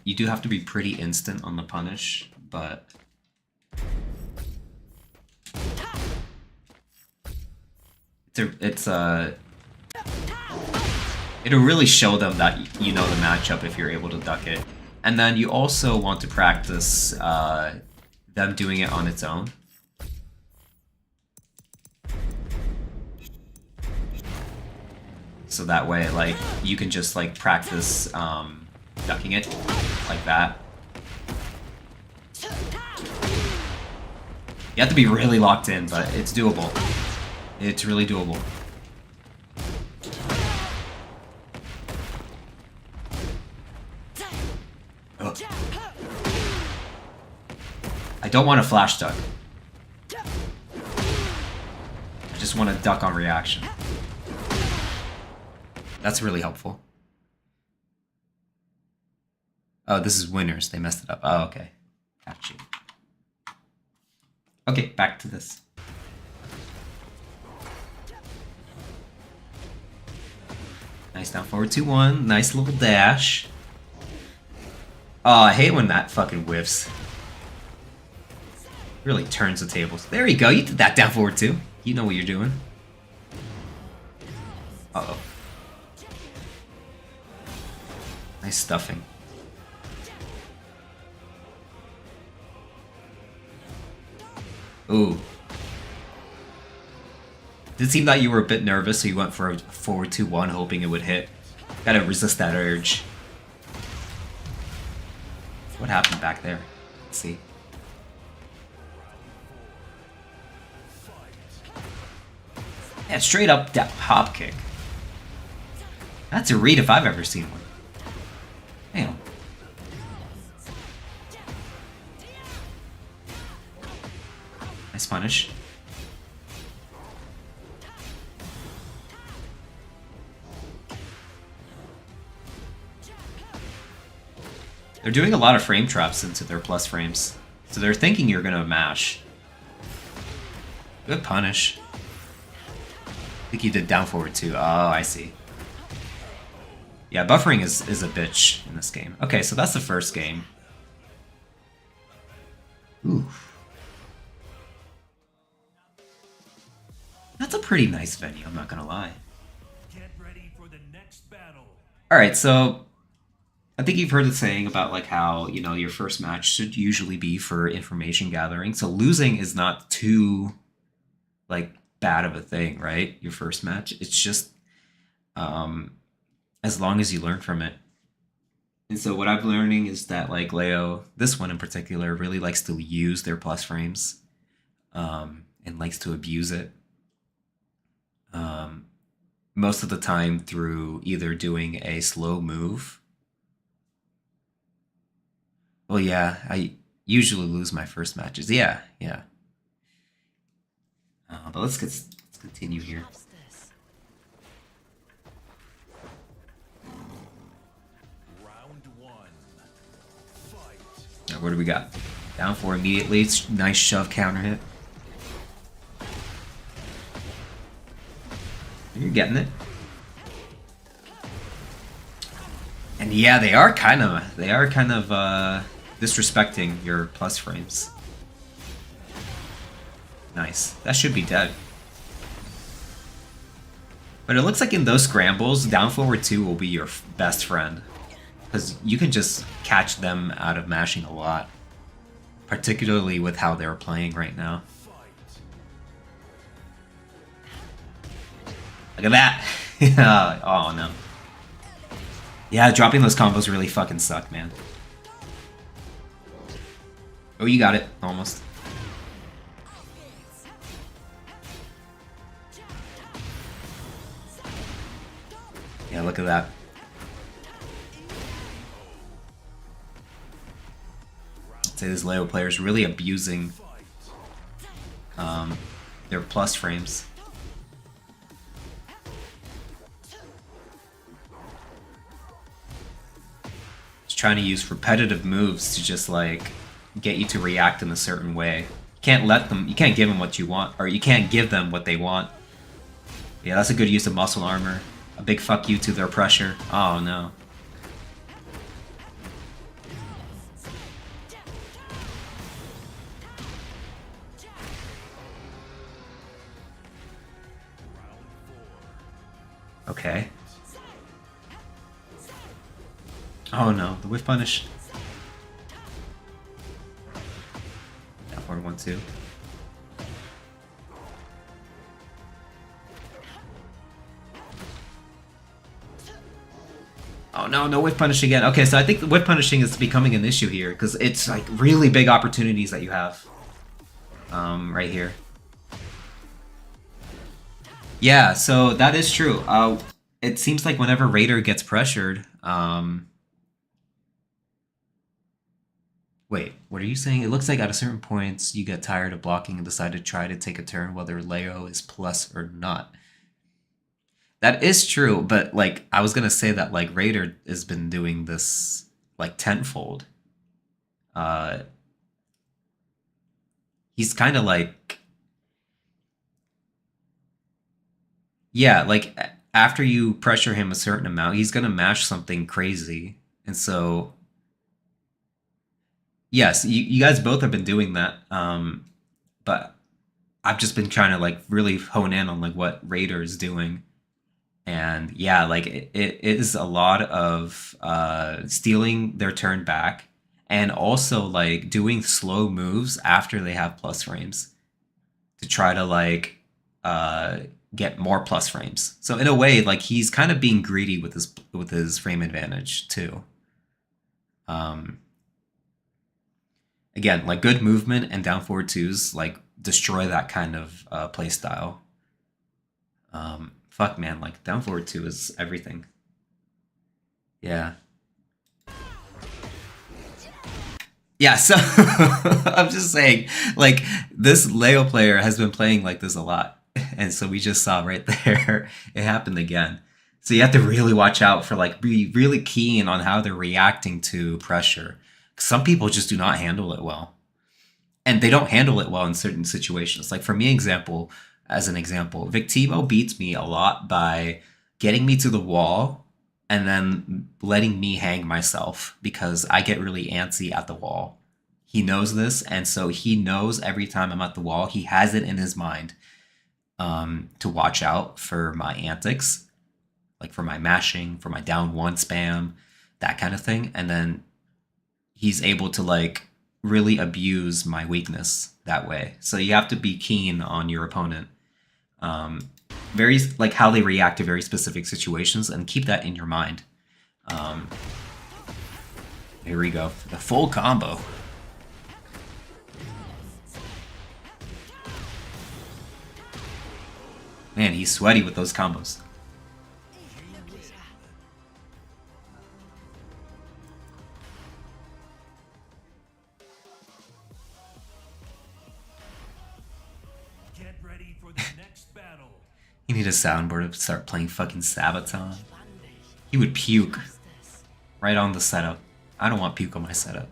You do have to be pretty instant on the punish, but it'll really show them that you know the matchup if you're able to duck it. And then you also want to practice them doing it on its own. So that way, like, you can just like practice ducking it like that. You have to be really locked in, but it's doable. It's really doable. Ugh. I don't want to flash duck. I just want to duck on reaction. That's really helpful. Oh, this is winners. They messed it up. Oh, okay. Got you. Okay, back to this. Nice down forward 2-1. Nice little dash. Oh, I hate when that fucking whiffs. Really turns the tables. There you go. You did that down forward 2. You know what you're doing. Uh-oh. Nice stuffing. Ooh. Did seem that you were a bit nervous, so you went for a forward 2-1, hoping it would hit. Gotta resist that urge. What happened back there? Let's see. Yeah, straight up hop kick. That's a read if I've ever seen one. Damn. Nice punish. They're doing a lot of frame traps into their plus frames. So they're thinking you're gonna mash. Good punish. I think you did down forward too. Oh, I see. Yeah, buffering is a bitch in this game. Okay, so that's the first game. Ooh. That's a pretty nice venue, I'm not gonna lie. Get ready for the next battle. Alright, so I think you've heard the saying about like how, you know, your first match should usually be for information gathering. So losing is not too like bad of a thing, right? Your first match. It's just as long as you learn from it. And so what I'm learning is that like Leo, this one in particular, really likes to use their plus frames and likes to abuse it. Most of the time through either doing a slow move. Well, yeah, I usually lose my first matches. Yeah. But let's continue here. Round 1. Fight. Now, what do we got? Down 4 immediately. It's nice shove counter hit. You're getting it. And yeah, they are kind of disrespecting your plus frames. Nice. That should be dead. But it looks like in those scrambles, down forward 2 will be your best friend. Because you can just catch them out of mashing a lot. Particularly with how they're playing right now. Look at that! Oh no. Yeah, dropping those combos really fucking suck, man. Oh, you got it. Almost. Yeah, look at that. I'd say this Leo player is really abusing their plus frames. Trying to use repetitive moves to just like get you to react in a certain way. You can't give them what you want, or you can't give them what they want. Yeah, that's a good use of muscle armor. A big fuck you to their pressure. Oh no. Okay. Oh no, the whiff punish. Down forward 1-2. Oh no, no whiff punish again. Okay, so I think the whiff punishing is becoming an issue here because it's like really big opportunities that you have. right here. Yeah, so that is true. It seems like whenever Raider gets pressured, wait, what are you saying? It looks like at a certain points you get tired of blocking and decide to try to take a turn whether Leo is plus or not. That is true, but like I was gonna say that like Raider has been doing this like tenfold. Uh, he's kind of like, yeah, like after you pressure him a certain amount, he's gonna mash something crazy, and so yes, you guys both have been doing that. But I've just been trying to like really hone in on like what Raider is doing. And yeah, like it is a lot of stealing their turn back and also like doing slow moves after they have plus frames to try to like get more plus frames. So in a way, like he's kind of being greedy with his frame advantage too. Again, like good movement and down forward twos like destroy that kind of play style. Fuck man, like down forward two is everything. Yeah. Yeah, so I'm just saying, like, this Leo player has been playing like this a lot. And so we just saw right there, it happened again. So you have to really watch out for like, be really keen on how they're reacting to pressure. Some people just do not handle it well. And they don't handle it well in certain situations. Like for me, as an example, Victimo beats me a lot by getting me to the wall and then letting me hang myself because I get really antsy at the wall. He knows this, and so he knows every time I'm at the wall, he has it in his mind to watch out for my antics, like for my mashing, for my down one spam, that kind of thing. And then he's able to like really abuse my weakness that way. So you have to be keen on your opponent. Very like how they react to very specific situations and keep that in your mind. Here we go. The full combo. Man, he's sweaty with those combos. Get ready for the next battle. You need a soundboard to start playing fucking Sabaton. He would puke right on the setup. I don't want puke on my setup.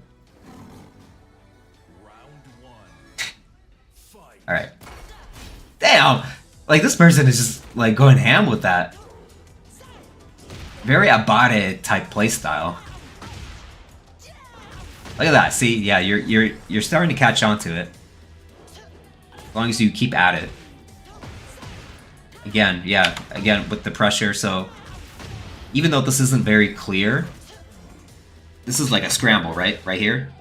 Round one. Fight. Alright. Damn! Like, this person is just, like, going ham with that. Very Abate type playstyle. Look at that. See, yeah, you're starting to catch on to it. As long as you keep at it. Again, yeah, again, with the pressure, so... Even though this isn't very clear, this is like a scramble, right? Right here.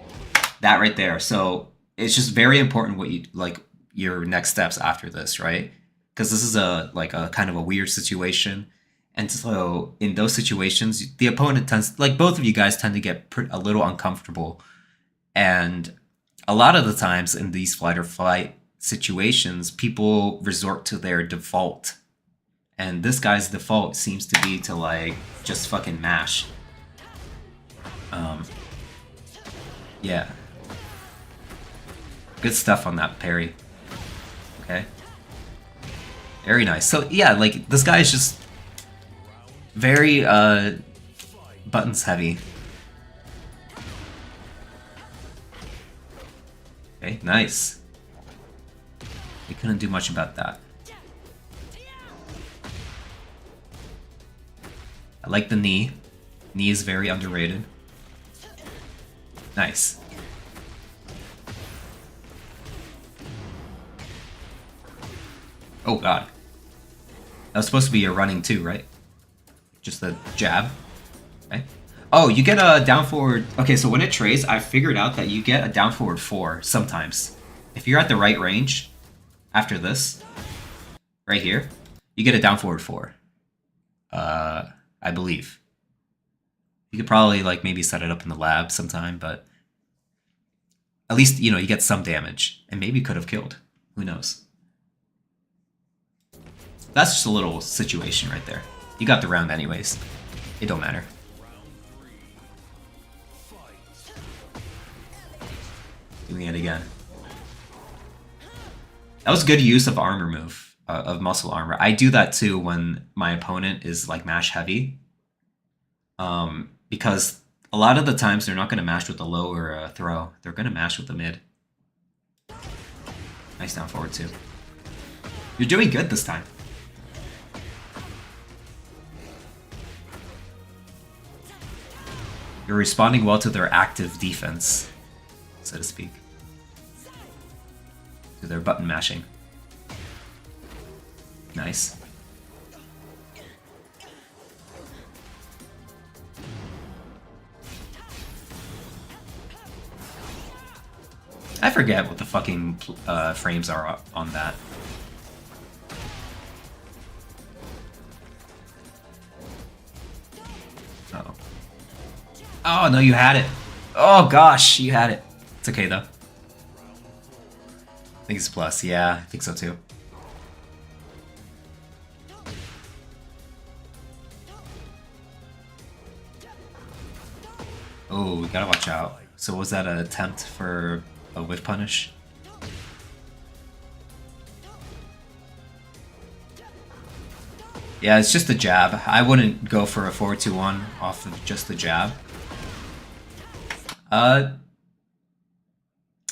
That right there. So it's just very important what you like your next steps after this, right? Because this is a kind of a weird situation. And so in those situations, the opponent tends, like both of you guys tend to get a little uncomfortable. And a lot of the times in these flight or fight situations, people resort to their default. And this guy's default seems to be to like just fucking mash. Yeah. Good stuff on that parry. Okay. Very nice. So yeah, like this guy is just very buttons heavy. Okay, nice. They couldn't do much about that. I like the knee. Knee is very underrated. Nice. Oh god. That was supposed to be a running too, right? Just the jab. Okay. Oh, you get a down forward. Okay, so when it trades, I figured out that you get a down forward 4 sometimes. If you're at the right range after this, right here, you get a down forward 4. I believe. You could probably like maybe set it up in the lab sometime, but At least, you know, you get some damage. And maybe could have killed. Who knows? That's just a little situation right there. You got the round anyways. It don't matter. Doing it again. That was good use of armor move, of muscle armor. I do that too when my opponent is like mash heavy. Because a lot of the times they're not going to mash with the low or a throw. They're going to mash with the mid. Nice down forward too. You're doing good this time. You're responding well to their active defense, so to speak. To their button mashing. Nice. I forget what the fucking frames are on that. Uh-oh. Oh, no, you had it. Oh, gosh, you had it. It's okay, though. I think it's plus. Yeah, I think so, too. Oh, we gotta watch out. So was that an attempt for a whiff punish? Yeah, it's just a jab. I wouldn't go for a 4-2-1 off of just the jab.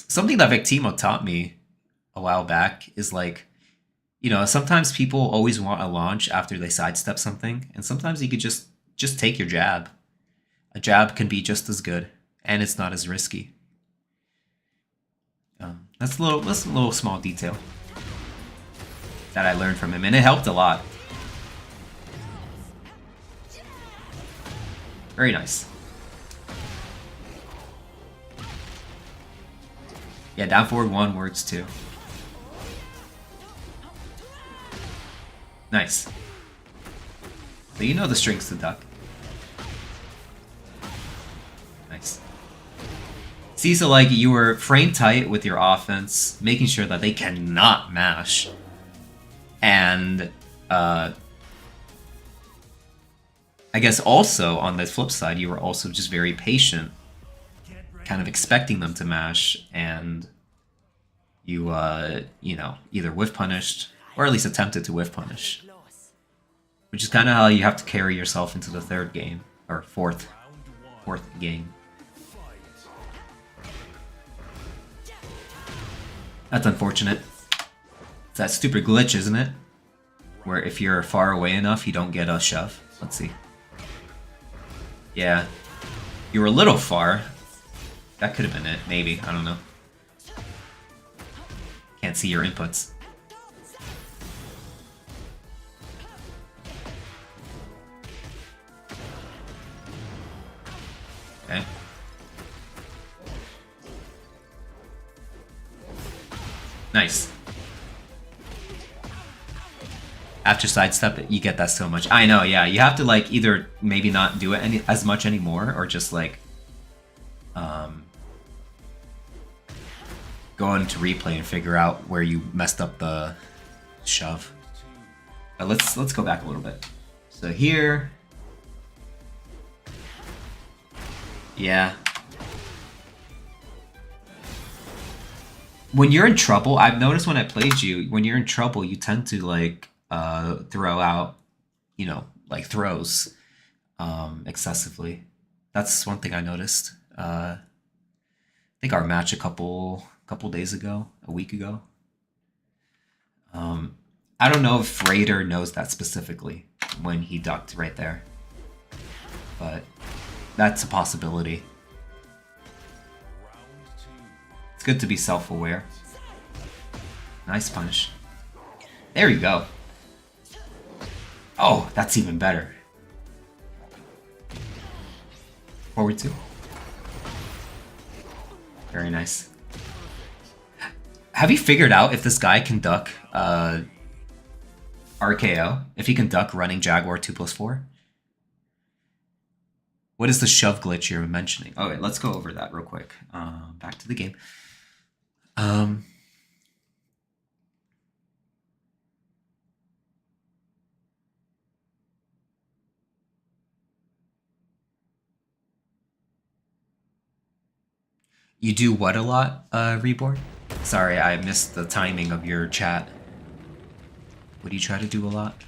Something that Victimo taught me a while back is like, you know, sometimes people always want a launch after they sidestep something, and sometimes you could just take your jab. A jab can be just as good, and it's not as risky. That's a little small detail that I learned from him, and it helped a lot. Very nice. Yeah, down forward 1 works too. Nice. So you know the strings to duck. Nice. See, so like you were frame tight with your offense, making sure that they cannot mash. And I guess also on the flip side, you were also just very patient, kind of expecting them to mash, and you you know, either whiff punished or at least attempted to whiff punish, which is kind of how you have to carry yourself into the third game or fourth game. That's unfortunate. It's that stupid glitch, isn't it? Where if you're far away enough, you don't get a shove. Let's see. Yeah. You were a little far. That could have been it, maybe. I don't know. Can't see your inputs. Okay. Nice. After sidestep, you get that so much. I know, yeah. You have to like either maybe not do it as much anymore, or just like go into replay and figure out where you messed up the shove. But let's go back a little bit. So here, yeah. When you're in trouble, I've noticed when I played you, when you're in trouble, you tend to like throw out, you know, like throws excessively. That's one thing I noticed. I think our match a couple days ago, a week ago. I don't know if Raider knows that specifically when he ducked right there, but that's a possibility. It's good to be self-aware. Nice punish. There you go. Oh, that's even better. Forward 2. Very nice. Have you figured out if this guy can duck RKO? If he can duck running Jaguar 2+4? What is the shove glitch you're mentioning? Okay, let's go over that real quick. Back to the game. You do what a lot, Reborn? Sorry, I missed the timing of your chat. What do you try to do a lot?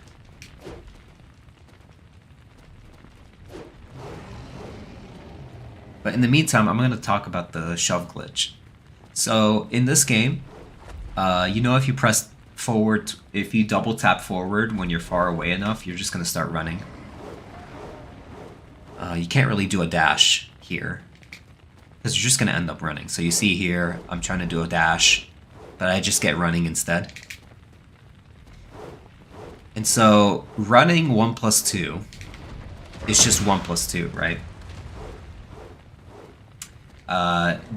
But in the meantime, I'm going to talk about the shove glitch. So in this game, you know, if you press forward, if you double tap forward when you're far away enough, you're just going to start running. You can't really do a dash here, because you're just going to end up running. So you see here, I'm trying to do a dash, but I just get running instead. And so running 1 plus 2 is just 1 plus 2, right?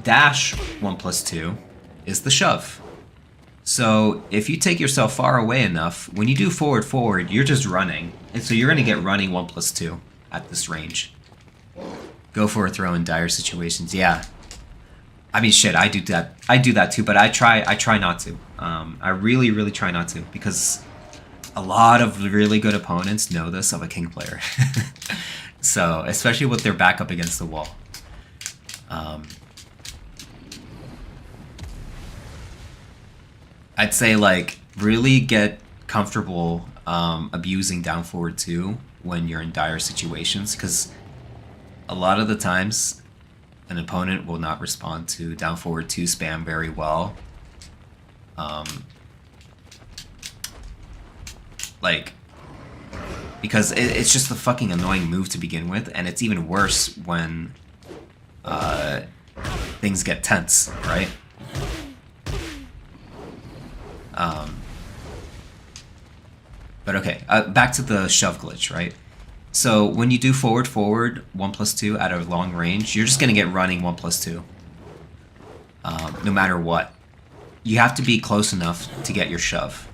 Dash 1 plus 2 is the shove. So if you take yourself far away enough, when you do forward, you're just running. And so you're going to get running 1 plus 2 at this range. Go for a throw in dire situations. Yeah. I mean, shit, I do that. I do that too, but I try not to. I really try not to, because a lot of really good opponents know this of a king player. So, especially with their back up against the wall. I'd say, like, really get comfortable abusing down forward 2 when you're in dire situations, because a lot of the times an opponent will not respond to down forward 2 spam very well. Like, because it's just a fucking annoying move to begin with, and it's even worse when things get tense, right? But okay, back to the shove glitch, right? So when you do forward 1 plus 2 at a long range, you're just gonna get running 1 plus 2. No matter what. You have to be close enough to get your shove.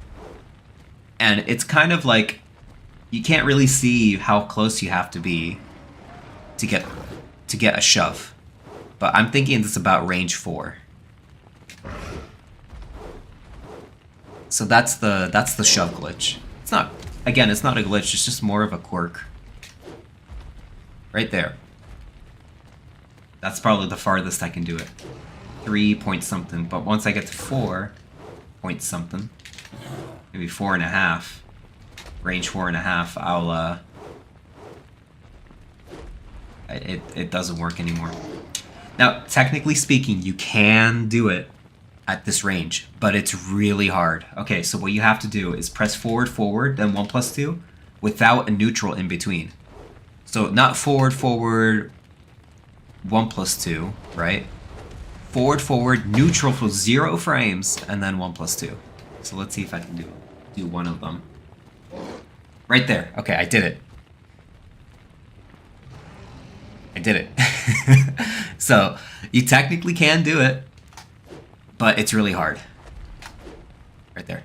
And it's kind of like, you can't really see how close you have to be to get a shove. But I'm thinking it's about range 4. So that's the shove glitch. It's not, again, it's not a glitch, it's just more of a quirk. Right there. That's probably the farthest I can do it. 3 point something, but once I get to 4 point something, maybe 4.5, range 4.5, I'll it doesn't work anymore. Now, technically speaking, you can do it at this range, but it's really hard. Okay, so what you have to do is press forward, then 1 plus 2, without a neutral in between. So not forward, 1 plus 2, right? Forward, neutral for 0 frames, and then 1 plus 2. So let's see if I can do one of them. Right there. Okay, I did it. I did it. So you technically can do it, but it's really hard. Right there.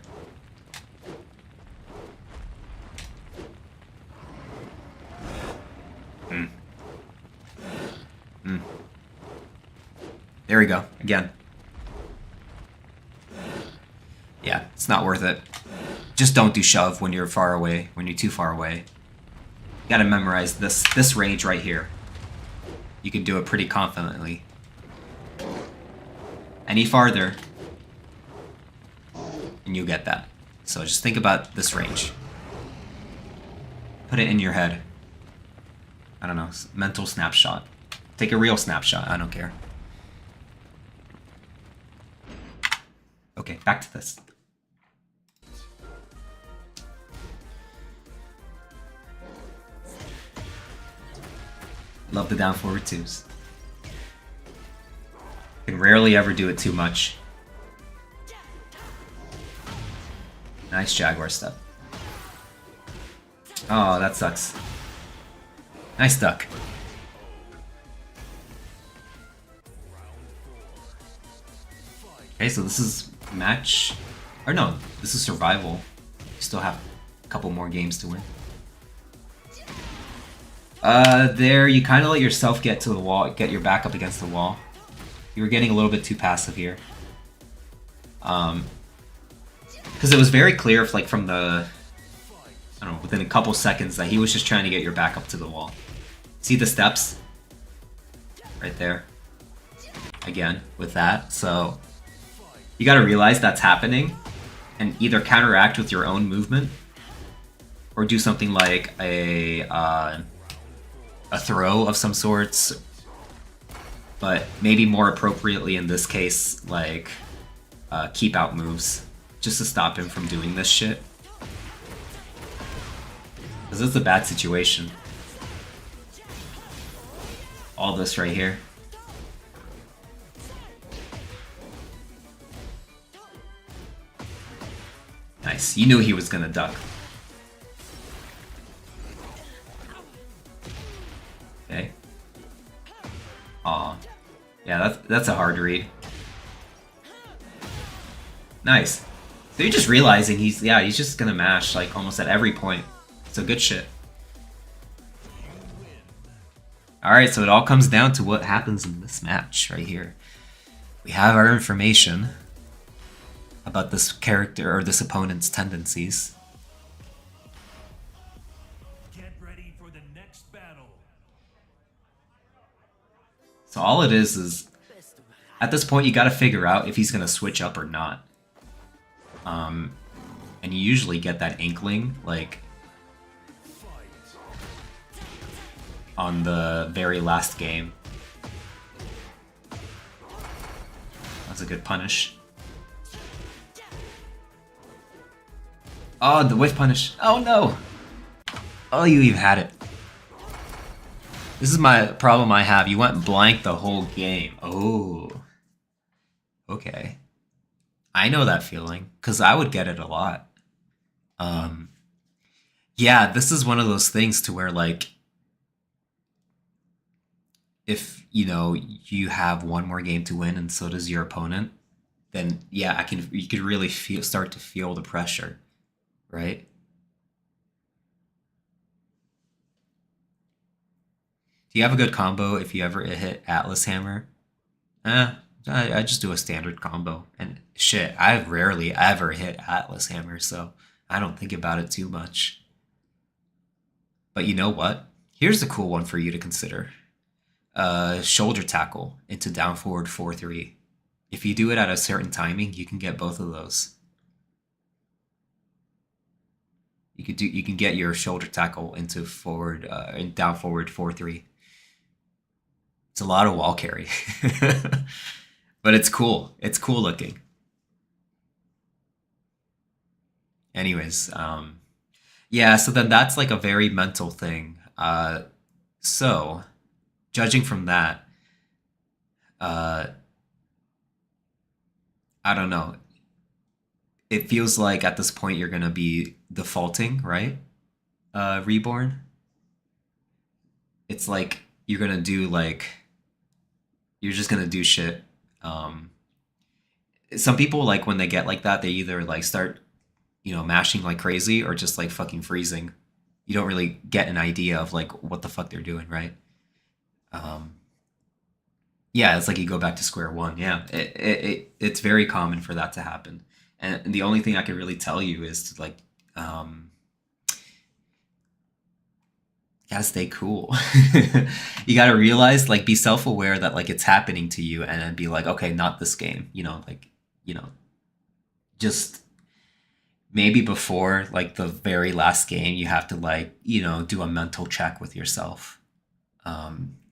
There we go, again. Yeah, it's not worth it. Just don't do shove when you're far away, when you're too far away. You gotta memorize this range right here. You can do it pretty confidently. Any farther, and you get that. So just think about this range. Put it in your head. I don't know, mental snapshot. Take a real snapshot, I don't care. Okay, back to this. Love the down forward 2s. Can rarely ever do it too much. Nice Jaguar step. Oh, that sucks. Nice duck. Okay, so this is match, or no, this is survival. You still have a couple more games to win. There, you kind of let yourself get to the wall, get your back up against the wall. You were getting a little bit too passive here. Because it was very clear, if, like, from the, I don't know, within a couple seconds that he was just trying to get your back up to the wall. See the steps? Right there. Again, with that. So, you gotta realize that's happening, and either counteract with your own movement, or do something like a throw of some sorts, but maybe more appropriately in this case, like keep out moves, just to stop him from doing this shit. Because this is a bad situation. All this right here. Nice. You knew he was gonna duck. Okay. Aw. Yeah, that's a hard read. Nice. So you're just realizing he's just gonna mash like almost at every point. So good shit. Alright, so it all comes down to what happens in this match right here. We have our information about this character or this opponent's tendencies. Get ready for the next battle. So all it is at this point you gotta figure out if he's gonna switch up or not. And you usually get that inkling, like, on the very last game. That's a good punish. Oh, the whiff punish. Oh no! Oh, you've had it. This is my problem I have. You went blank the whole game. Oh. Okay. I know that feeling, because I would get it a lot. Yeah, this is one of those things to where, like, if, you know, you have one more game to win and so does your opponent, then yeah, you could really start to feel the pressure, right? Do you have a good combo if you ever hit Atlas Hammer? I just do a standard combo. And shit, I've rarely ever hit Atlas Hammer, so I don't think about it too much. But you know what? Here's a cool one for you to consider. Shoulder tackle into down forward 4-3. If you do it at a certain timing, you can get both of those. You can get your shoulder tackle into forward down forward 4-3. It's a lot of wall carry. But it's cool. It's cool looking. Anyways, yeah, so then that's like a very mental thing. So, judging from that, I don't know. It feels like at this point you're gonna be defaulting, right? Reborn. It's like you're gonna do like you're just gonna do shit. Some people, like, when they get like that, they either like start, you know, mashing like crazy or just like fucking freezing. You don't really get an idea of like what the fuck they're doing, right? Yeah, it's like you go back to square one. Yeah, it's very common for that to happen. And the only thing I can really tell you is to, like, gotta stay cool. You gotta realize, like, be self-aware that, like, it's happening to you, and then be like, okay, not this game. You know, like, you know, just maybe before, like, the very last game, you have to, like, you know, do a mental check with yourself.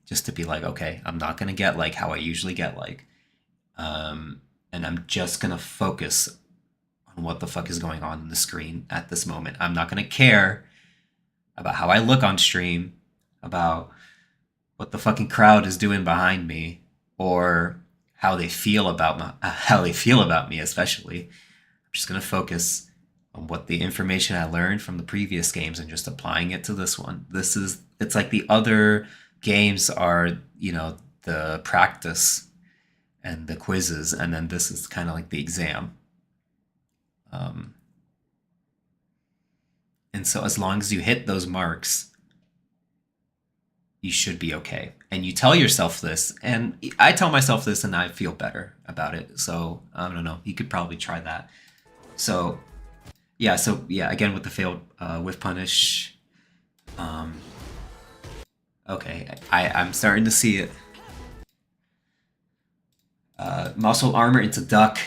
Just to be like, okay, I'm not gonna get, like, how I usually get, like, and I'm just gonna focus on what the fuck is going on the screen at this moment. I'm not gonna care about how I look on stream, about what the fucking crowd is doing behind me, or how they feel about me, especially. I'm just gonna focus on what the information I learned from the previous games and just applying it to this one. It's like the other games are, you know, the practice and the quizzes, and then this is kind of like the exam. And so as long as you hit those marks, you should be okay. And you tell yourself this, and I tell myself this, and I feel better about it. So I don't know. You could probably try that. So yeah. So yeah. Again with the failed whiff punish. Okay, I'm starting to see it. Muscle armor into duck.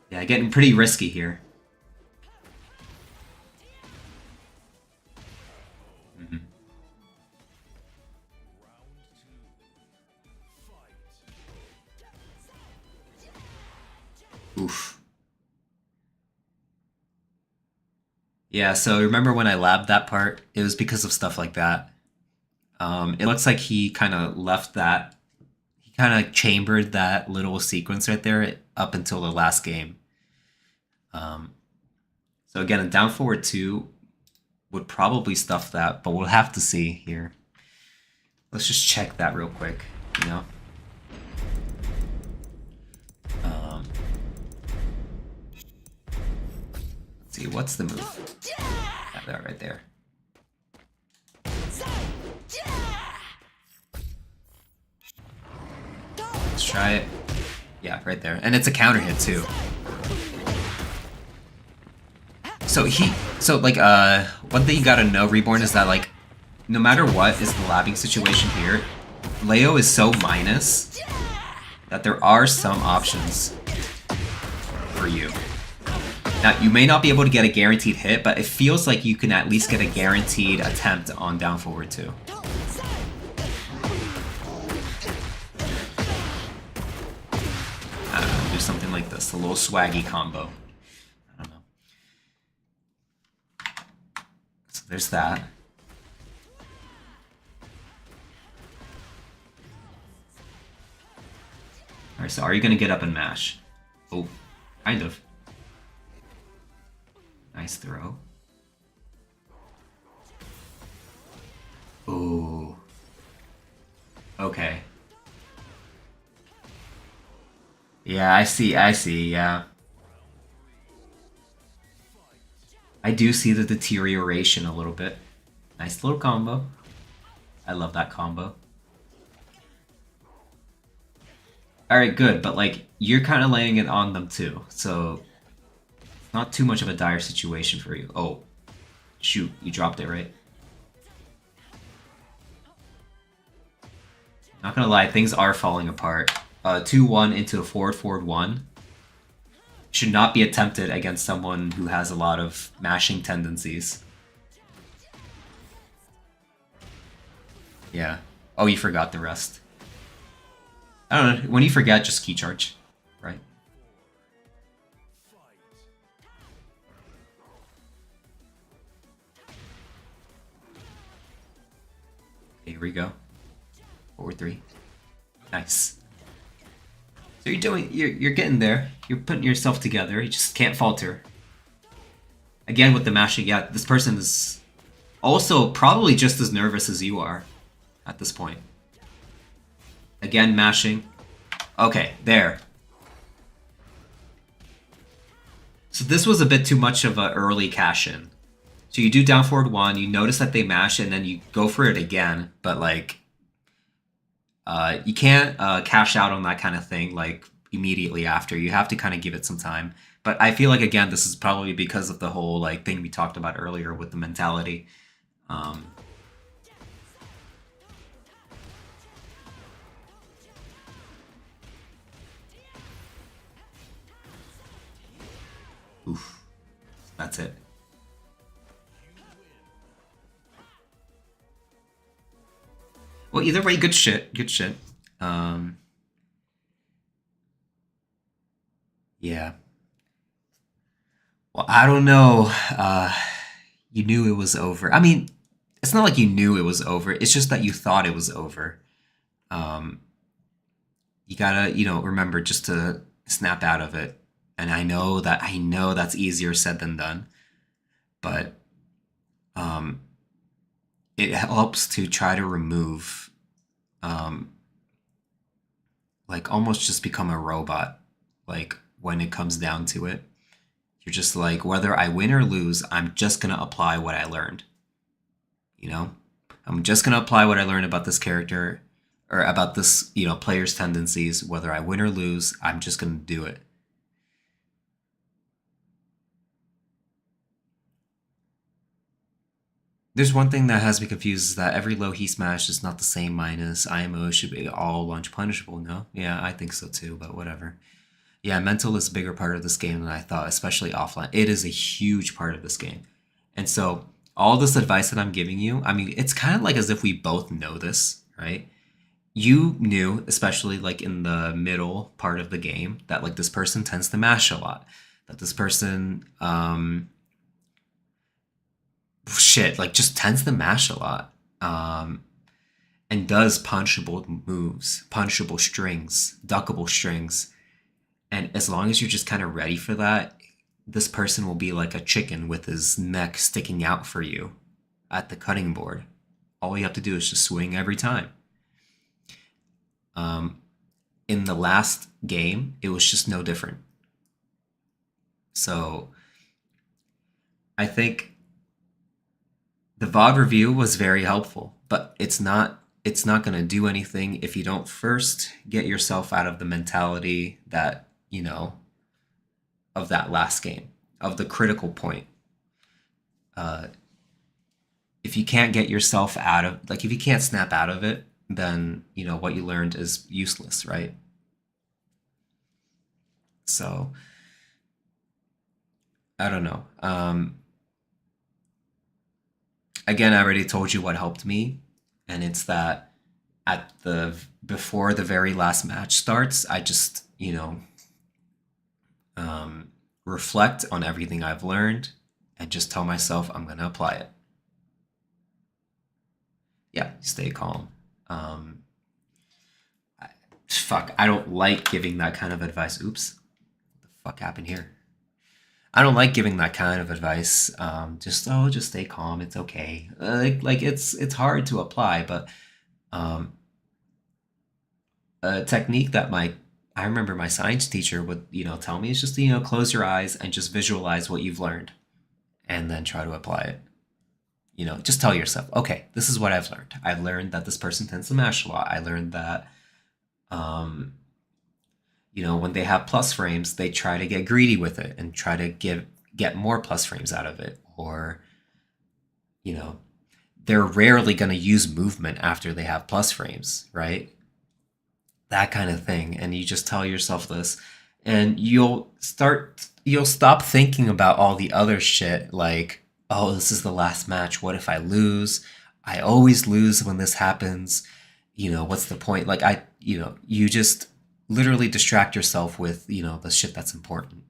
Yeah, getting pretty risky here. Oof. Yeah, so remember when I labbed that part? It was because of stuff like that. It looks like he kind of left that. He kind of chambered that little sequence right there up until the last game. So again, a down forward 2 would probably stuff that, but we'll have to see here. Let's just check that real quick, you know? Let's see, what's the move? Yeah, that right there. Let's try it. Yeah, right there. And it's a counter hit too. So one thing you gotta know, Reborn, is that like, no matter what is the labbing situation here, Leo is so minus that there are some options for you. Now, you may not be able to get a guaranteed hit, but it feels like you can at least get a guaranteed attempt on down forward 2. I don't know, do something like this, a little swaggy combo. I don't know. So there's that. Alright, so are you gonna get up and mash? Oh, kind of. Nice throw. Ooh. Okay. Yeah, I see, yeah. I do see the deterioration a little bit. Nice little combo. I love that combo. Alright, good, but like, you're kind of laying it on them too, so not too much of a dire situation for you. Oh, shoot, you dropped it, right? Not gonna lie, things are falling apart. 2-1 into a forward 1 should not be attempted against someone who has a lot of mashing tendencies. Yeah. Oh, you forgot the rest. I don't know, when you forget, just key charge, right? Okay, here we go. Forward 3. Nice. So you're getting there. You're putting yourself together. You just can't falter. Again, with the mashing, yeah, this person is also probably just as nervous as you are at this point. Again, mashing. Okay, there. So this was a bit too much of an early cash-in. So you do down forward 1, you notice that they mash, and then you go for it again, but like, you can't cash out on that kind of thing like immediately after. You have to kind of give it some time. But I feel like, again, this is probably because of the whole like thing we talked about earlier with the mentality. Oof. That's it. Well, either way, good shit. Good shit. Yeah. Well, I don't know. You knew it was over. I mean, it's not like you knew it was over. It's just that you thought it was over. You gotta, remember just to snap out of it. And I know that's easier said than done. But it helps to try to remove, like almost just become a robot. Like when it comes down to it, you're just like, whether I win or lose, I'm just gonna apply what I learned. You know, I'm just gonna apply what I learned about this character, or about this, you know, player's tendencies. Whether I win or lose, I'm just gonna do it. There's one thing that has me confused, is that every low he smash is not the same minus IMO should be all launch punishable, no? Yeah, I think so too, but whatever. Yeah, mental is a bigger part of this game than I thought, especially offline. It is a huge part of this game. And so all this advice that I'm giving you, I mean, it's kind of like as if we both know this, right? You knew, especially like in the middle part of the game, that like this person tends to mash a lot. That this person shit, like just tends to mash a lot. And does punchable moves, punchable strings, duckable strings. And as long as you're just kind of ready for that, this person will be like a chicken with his neck sticking out for you at the cutting board. All you have to do is just swing every time. In the last game, it was just no different. So I think the VOD review was very helpful, but it's not going to do anything if you don't first get yourself out of the mentality that, you know, of that last game, of the critical point. If you can't get yourself out of, like, if you can't snap out of it, then, you know, what you learned is useless, right? So, I don't know. Again, I already told you what helped me, and it's that before the very last match starts, I just, you know, reflect on everything I've learned and just tell myself I'm gonna apply it. Yeah, stay calm. I don't like giving that kind of advice. Oops, what the fuck happened here? I don't like giving that kind of advice. Just stay calm. It's okay. Like it's hard to apply, but a technique that I remember my science teacher would, you know, tell me is just, you know, close your eyes and just visualize what you've learned, and then try to apply it. You know, just tell yourself, okay, this is what I've learned. I've learned that this person tends to mash a lot. I learned that, you know, when they have plus frames, they try to get greedy with it and try to get more plus frames out of it. Or, you know, they're rarely going to use movement after they have plus frames, right? That kind of thing. And you just tell yourself this, and you'll stop thinking about all the other shit, like, oh, this is the last match. What if I lose? I always lose when this happens. You know, what's the point? Like, you just literally distract yourself with, you know, the shit that's important.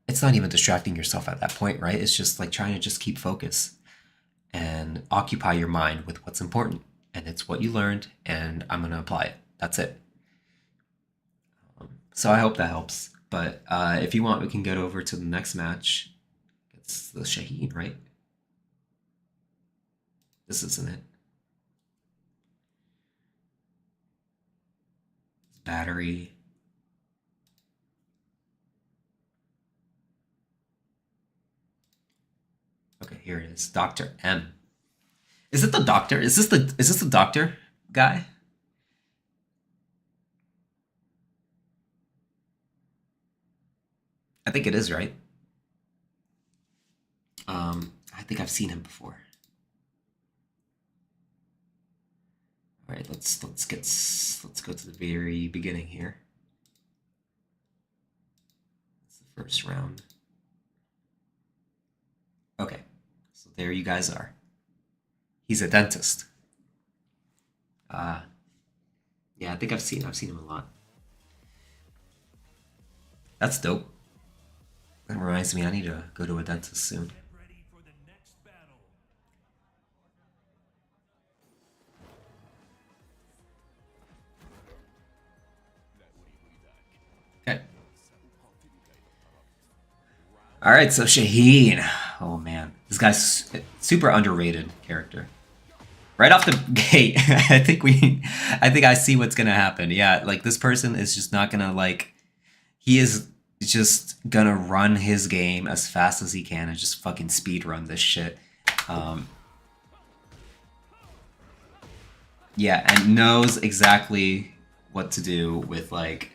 It's not even distracting yourself at that point, right? It's just like trying to just keep focus and occupy your mind with what's important. And it's what you learned, and I'm going to apply it. That's it. So I hope that helps. But if you want, we can get over to the next match. It's the Shaheen, right? This isn't it. Battery. Okay, here it is. Dr. M. Is it the doctor? Is this the doctor guy? I think it is, right? I think I've seen him before. All right, let's go to the very beginning here. It's the first round. Okay, so there you guys are. He's a dentist. Yeah, I think I've seen him a lot. That's dope. That reminds me, I need to go to a dentist soon. Get ready for the next battle. Okay. All right, so Shaheen. Oh man, this guy's super underrated character. Right off the gate, I think I see what's gonna happen. Yeah, like this person is just not gonna like. He is just gonna run his game as fast as he can and just fucking speed run this shit. Yeah, and knows exactly what to do with, like,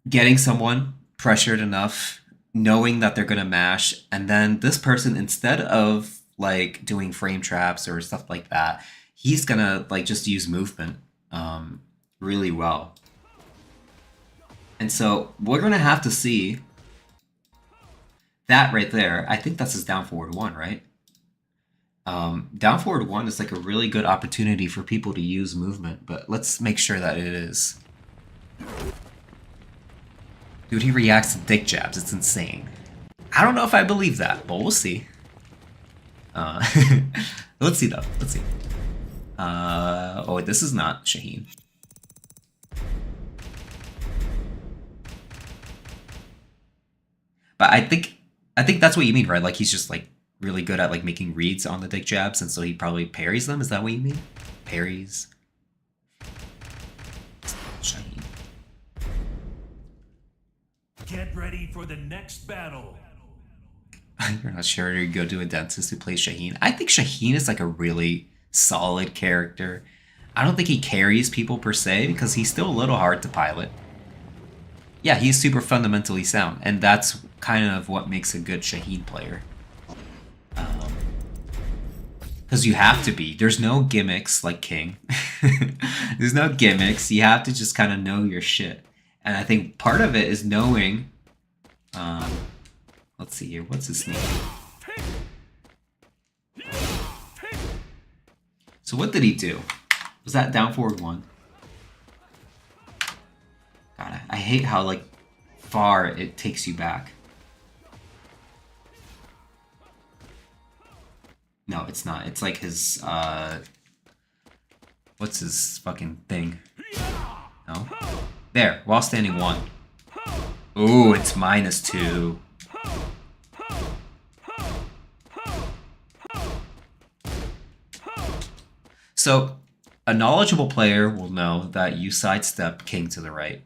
getting someone pressured enough, knowing that they're gonna mash, and then this person, instead of, like, doing frame traps or stuff like that, he's gonna, like, just use movement really well. And so we're gonna have to see that right there. I think that's his down forward 1, right? Down forward 1 is like a really good opportunity for people to use movement, but let's make sure that it is. Dude, he reacts to dick jabs. It's insane. I don't know if I believe that, but we'll see. Let's see though. Let's see. Oh, this is not Shaheen. But I think that's what you mean, right? Like he's just like really good at like making reads on the dick jabs, and so he probably parries them. Is that what you mean? Parries. Shaheen. Get ready for the next battle. You're not sure you go to a dentist who plays Shaheen. I think Shaheen is like a really solid character. I don't think he carries people per se because he's still a little hard to pilot. Yeah, he's super fundamentally sound, and that's kind of what makes a good Shaheen player. Because you have to be. There's no gimmicks like King. There's no gimmicks. You have to just kind of know your shit. And I think part of it is knowing... let's see here. What's his name? So what did he do? Was that down forward 1? God, I hate how, like, far it takes you back. No, it's not. It's like his, what's his fucking thing? No? There, while standing 1. Ooh, it's -2. So, a knowledgeable player will know that you sidestep King to the right.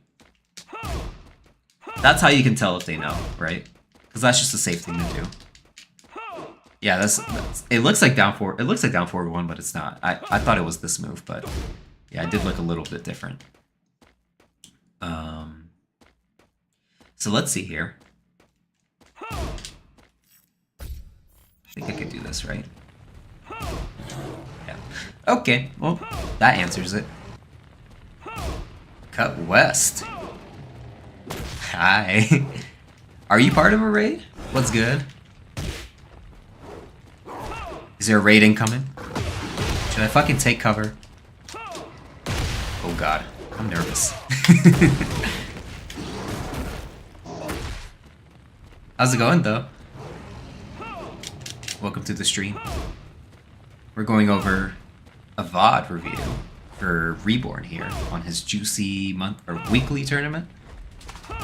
That's how you can tell if they know, right? Because that's just a safe thing to do. Yeah, that's it looks like down forward. It looks like down forward 1, but it's not. I thought it was this move, but yeah, it did look a little bit different. So let's see here. I think I could do this, right? Yeah. Okay, well, that answers it. Cut West. Hi. Are you part of a raid? What's good? Is there a raid incoming? Should I fucking take cover? Oh god, I'm nervous. How's it going though? Welcome to the stream. We're going over a VOD review for Reborn here on his juicy month or weekly tournament.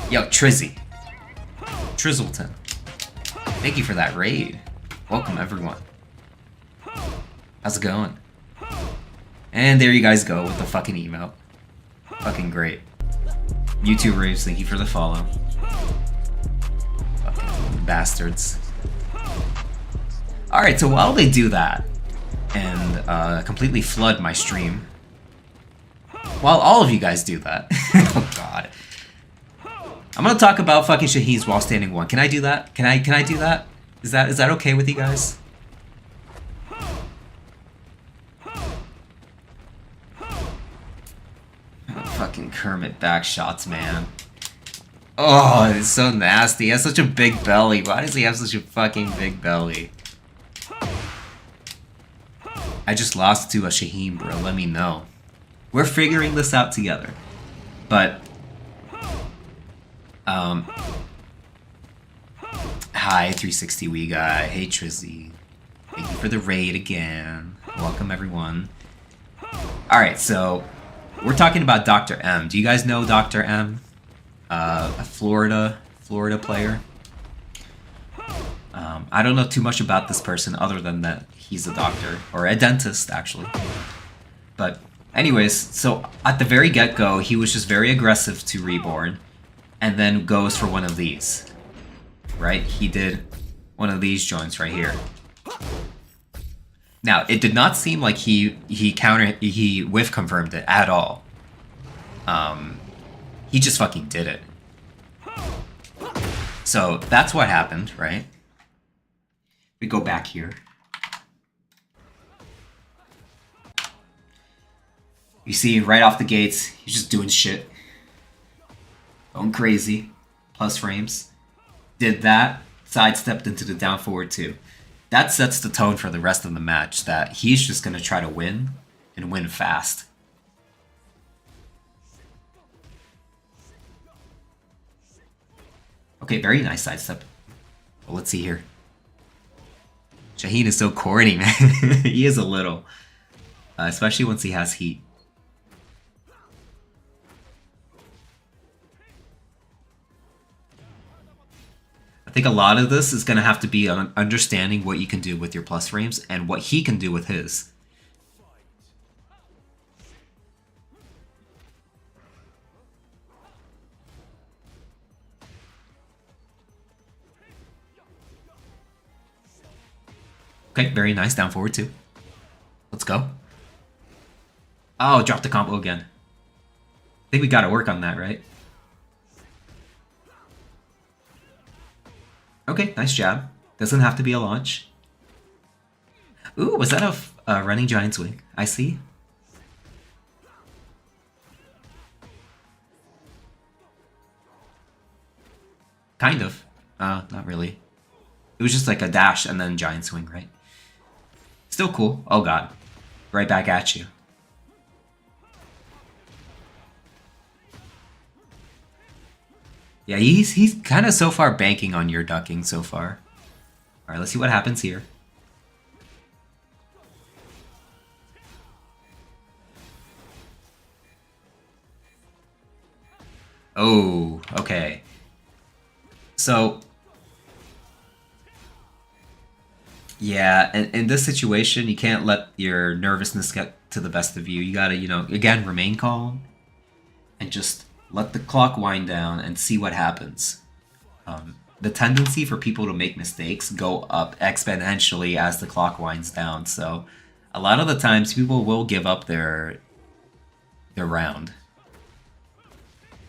Yo, Trizzy. Trizzleton. Thank you for that raid. Welcome everyone. How's it going? And there you guys go with the fucking emote. Fucking great. YouTube Raves, thank you for the follow. Fucking bastards. Alright, so while they do that, and completely flood my stream, while all of you guys do that, oh god. I'm gonna talk about fucking Shaheen's while standing 1. Can I do that? Can I do that? Is that okay with you guys? Fucking Kermit back shots, man. Oh, it's so nasty. He has such a big belly. Why does he have such a fucking big belly? I just lost to a Shaheen, bro. Let me know. We're figuring this out together. But, hi, 360 Wee Guy. Hey, Trizzy. Thank you for the raid again. Welcome, everyone. Alright, so we're talking about Dr. M. Do you guys know Dr. M? A Florida player. I don't know too much about this person other than that he's a doctor, or a dentist, actually. But anyways, so at the very get-go, he was just very aggressive to Reborn, and then goes for one of these. Right? He did one of these joints right here. Now, it did not seem like he whiff confirmed it at all. He just fucking did it. So that's what happened, right? We go back here. You see, right off the gates, he's just doing shit. Going crazy. Plus frames. Did that, sidestepped into the down forward 2. That sets the tone for the rest of the match, that he's just going to try to win, and win fast. Okay, very nice sidestep. Well, let's see here. Shaheen is so corny, man. He is a little. Especially once he has heat. I think a lot of this is going to have to be on understanding what you can do with your plus frames and what he can do with his. Okay, very nice. Down forward 2. Let's go. Oh, drop the combo again. I think we got to work on that, right? Okay, nice jab. Doesn't have to be a launch. Ooh, was that a running giant swing? I see. Kind of. Not really. It was just like a dash and then giant swing, right? Still cool. Oh god. Right back at you. Yeah, he's kind of so far banking on your ducking so far. Alright, let's see what happens here. Oh, okay. So... yeah, in this situation, you can't let your nervousness get to the best of you. You gotta, you know, again, remain calm. And just let the clock wind down and see what happens. The tendency for people to make mistakes go up exponentially as the clock winds down. So a lot of the times people will give up their round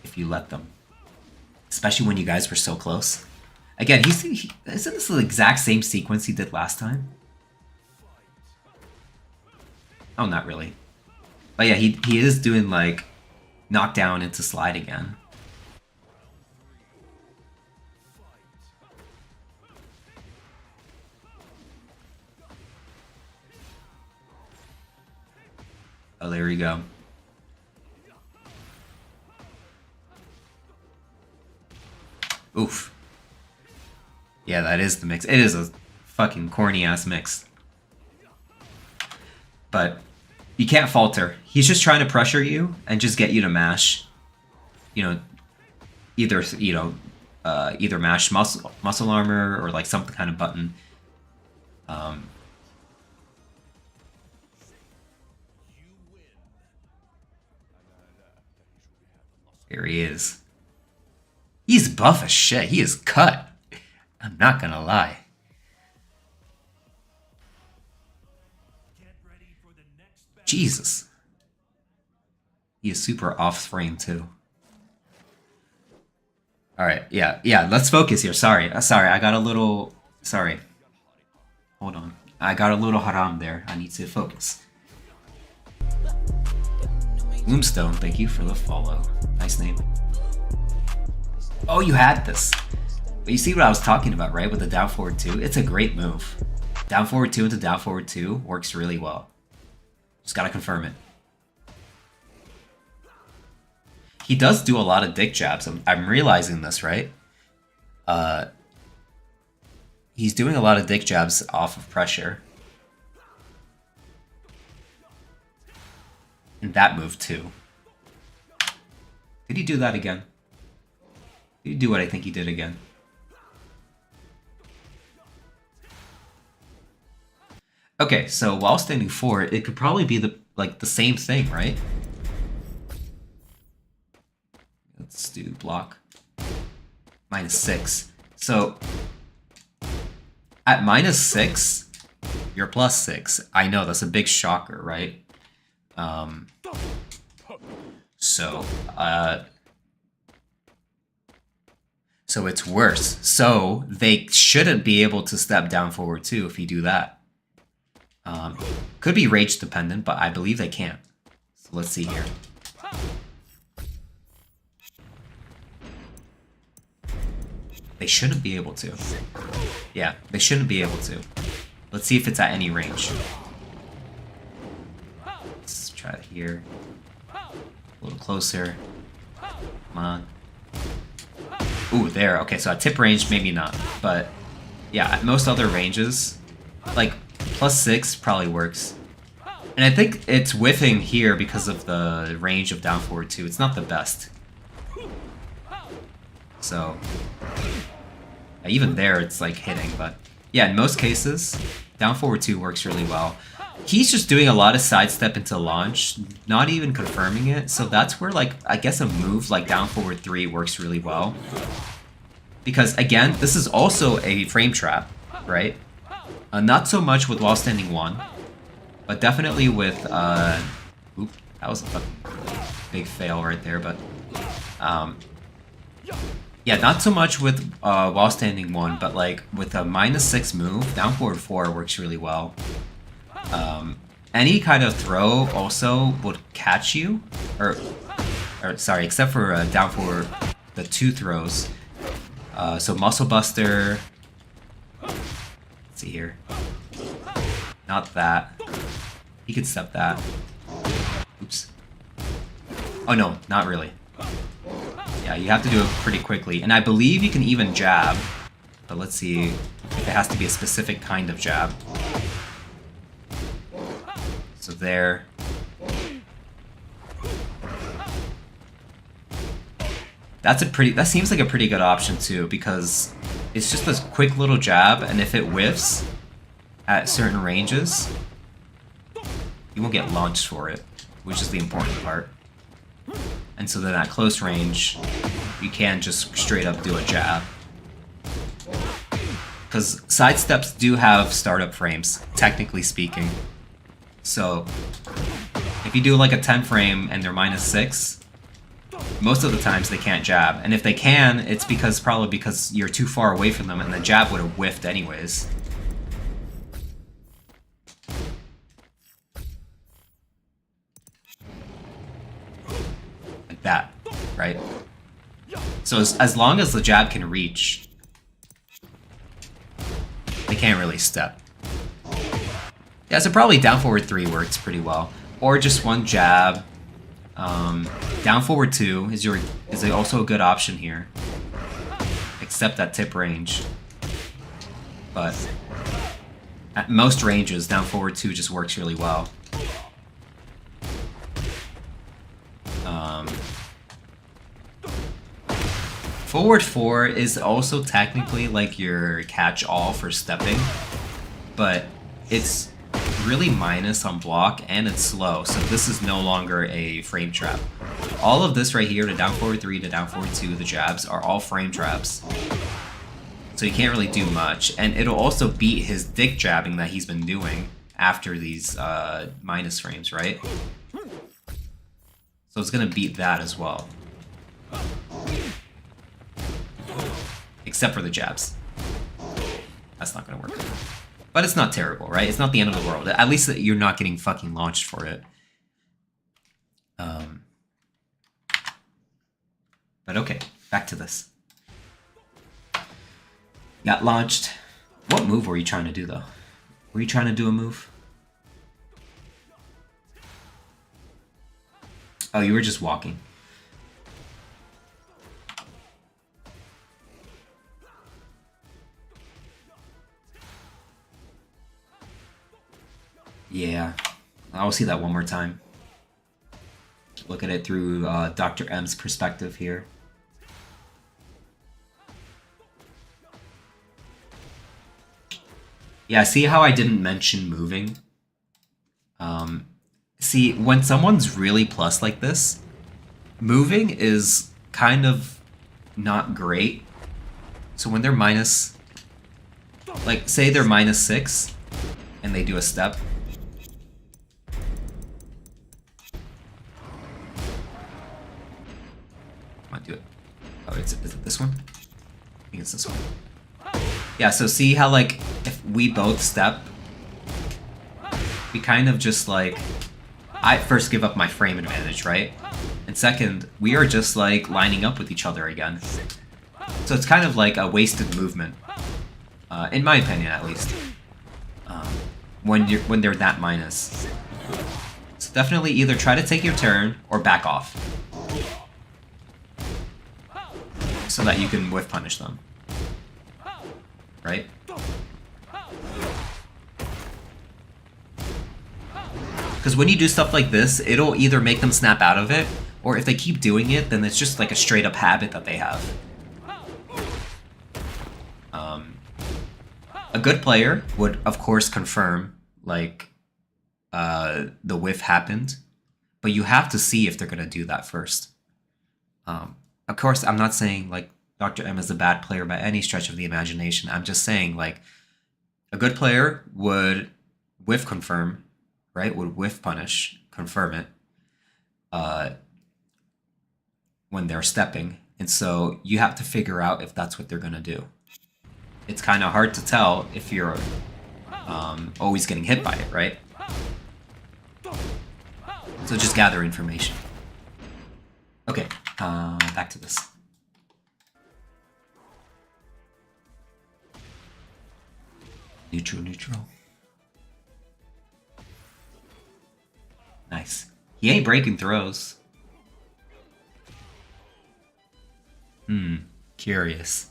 if you let them. Especially when you guys were so close. Again, isn't this the exact same sequence he did last time? Oh, not really. But yeah, he is doing like knockdown into slide again. Oh, there we go. Oof. Yeah, that is the mix. It is a fucking corny-ass mix. But you can't falter. He's just trying to pressure you and just get you to mash. You know, either mash muscle armor or like some kind of button. Here he is. He's buff as shit. He is cut. I'm not gonna lie. Jesus. He is super off frame too. Alright, yeah, let's focus here. Sorry, I got a little... Sorry. Hold on. I got a little haram there. I need to focus. Moonstone, thank you for the follow. Nice name. Oh, you had this. But you see what I was talking about, right? With the down forward 2? It's a great move. Down forward 2 into down forward 2 works really well. Just gotta confirm it. He does do a lot of dick jabs. I'm realizing this, right? He's doing a lot of dick jabs off of pressure. And that move too. Did he do that again? Did he do what I think he did again? Okay, so while standing forward, it could probably be the same thing, right? Let's do block. -6. So at -6, You're +6. I know, that's a big shocker, right? So it's worse. So they shouldn't be able to step down forward 2 if you do that. Could be rage dependent, but I believe they can't. So let's see here. They shouldn't be able to. Yeah, they shouldn't be able to. Let's see if it's at any range. Let's try it here. A little closer. Come on. Ooh, there. Okay, so at tip range, maybe not. But yeah, at most other ranges, like +6 probably works. And I think it's whiffing here because of the range of down forward 2. It's not the best. So even there, it's like hitting. But yeah, in most cases, down forward 2 works really well. He's just doing a lot of sidestep into launch, not even confirming it. So that's where, like, I guess a move like down forward 3 works really well. Because again, this is also a frame trap, right? Not so much with while standing 1, but definitely with oop, that was a fucking big fail right there. But yeah, not so much with while standing 1, but like with a -6 move, down forward 4 works really well. Any kind of throw also would catch you, or sorry, except for down forward, the 2 throws. So Muscle Buster. Let's see here. Not that. He could step that. Oops. Oh no, not really. Yeah, you have to do it pretty quickly. And I believe you can even jab. But let's see if it has to be a specific kind of jab. So there. That seems like a pretty good option too, because it's just this quick little jab, and if it whiffs at certain ranges, you won't get launched for it, which is the important part. And so then at close range, you can just straight up do a jab. Because sidesteps do have startup frames, technically speaking. So if you do like a 10 frame and they're -6, most of the times they can't jab. And if they can, it's probably because you're too far away from them and the jab would have whiffed anyways. Like that, right? So as long as the jab can reach, they can't really step. Yeah, so probably down forward 3 works pretty well. Or just one jab. Down forward 2 is also a good option here. Except at tip range. But at most ranges, down forward 2 just works really well. Forward 4 is also technically like your catch-all for stepping, but it's really minus on block and it's slow, so this is no longer a frame trap. All of this right here, to down forward 3 to down forward 2, the jabs are all frame traps. So you can't really do much, and it'll also beat his dick jabbing that he's been doing after these minus frames, right? So it's gonna beat that as well. Except for the jabs. That's not gonna work. But it's not terrible, right? It's not the end of the world. At least you're not getting fucking launched for it. But okay, back to this. Got launched. What move were you trying to do, though? Were you trying to do a move? Oh, you were just walking. Yeah, I'll see that one more time. Look at it through Dr. M's perspective here. Yeah, see how I didn't mention moving? See, when someone's really plus like this, moving is kind of not great. So when they're minus, like say they're -6, and they do a step. Come on, do it. Oh, is it this one? I think it's this one. Yeah, so see how, like, if we both step, we kind of just, like, I first give up my frame advantage, right? And second, we are just, like, lining up with each other again. So it's kind of like a wasted movement, in my opinion, at least. When they're that minus. So definitely either try to take your turn or back off, so that you can whiff punish them, right? Because when you do stuff like this, it'll either make them snap out of it, or if they keep doing it, then it's just like a straight up habit that they have. A good player would, of course, confirm, like, the whiff happened, but you have to see if they're going to do that first. Of course, I'm not saying, like, Dr. M is a bad player by any stretch of the imagination. I'm just saying, like, a good player would whiff confirm, right? Would whiff punish, confirm it, when they're stepping. And so you have to figure out if that's what they're going to do. It's kind of hard to tell if you're always getting hit by it, right? So just gather information. Okay, back to this. Neutral, neutral. Nice. He ain't breaking throws. Curious.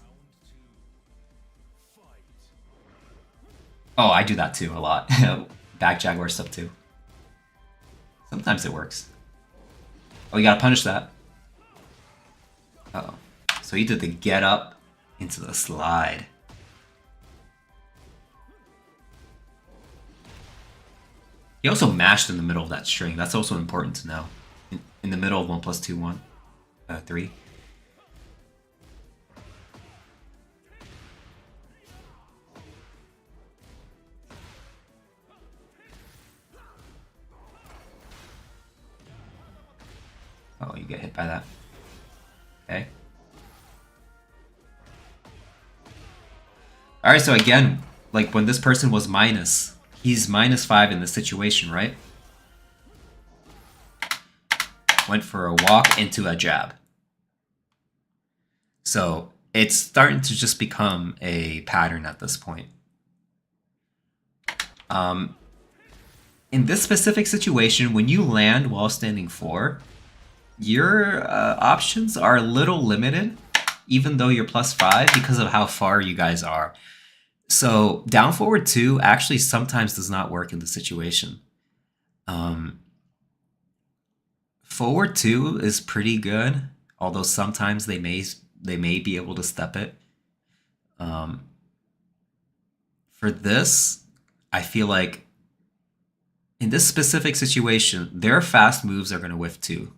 Oh, I do that too a lot. Back Jaguar stuff too. Sometimes it works. Oh, you gotta punish that. Uh-oh. So he did the get up into the slide. He also mashed in the middle of that string. That's also important to know. In the middle of 1 + 2, 1. 3. Oh, you get hit by that. Okay. Alright, so again, like when this person was minus, he's -5 in this situation, right? Went for a walk into a jab. So it's starting to just become a pattern at this point. In this specific situation, when you land while standing 4, your options are a little limited, even though you're +5, because of how far you guys are. So down forward 2 actually sometimes does not work in the situation. Forward 2 is pretty good, although sometimes they may be able to step it. For this, I feel like in this specific situation, their fast moves are going to whiff too.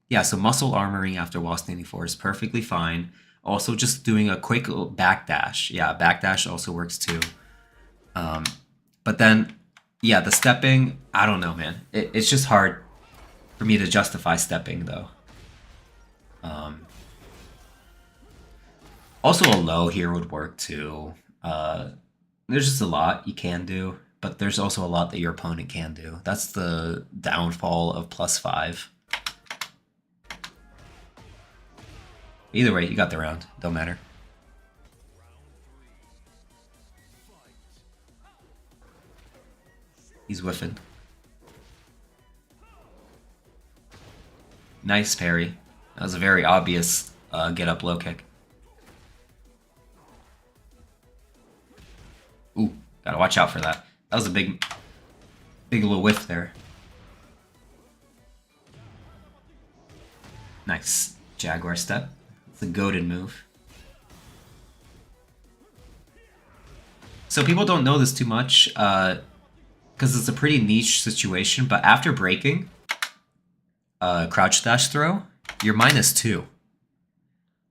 Yeah, so muscle armoring after while standing 4 is perfectly fine. Also, just doing a quick backdash. Yeah, backdash also works too. But then, yeah, the stepping, I don't know, man. It's just hard for me to justify stepping, though. Also, a low here would work too. There's just a lot you can do, but there's also a lot that your opponent can do. That's the downfall of +5. Either way, you got the round. Don't matter. He's whiffing. Nice parry. That was a very obvious get up low kick. Ooh, gotta watch out for that. That was a big little whiff there. Nice. Jaguar step. It's a goated move. So people don't know this too much, because it's a pretty niche situation, but after breaking crouch dash throw, you're -2.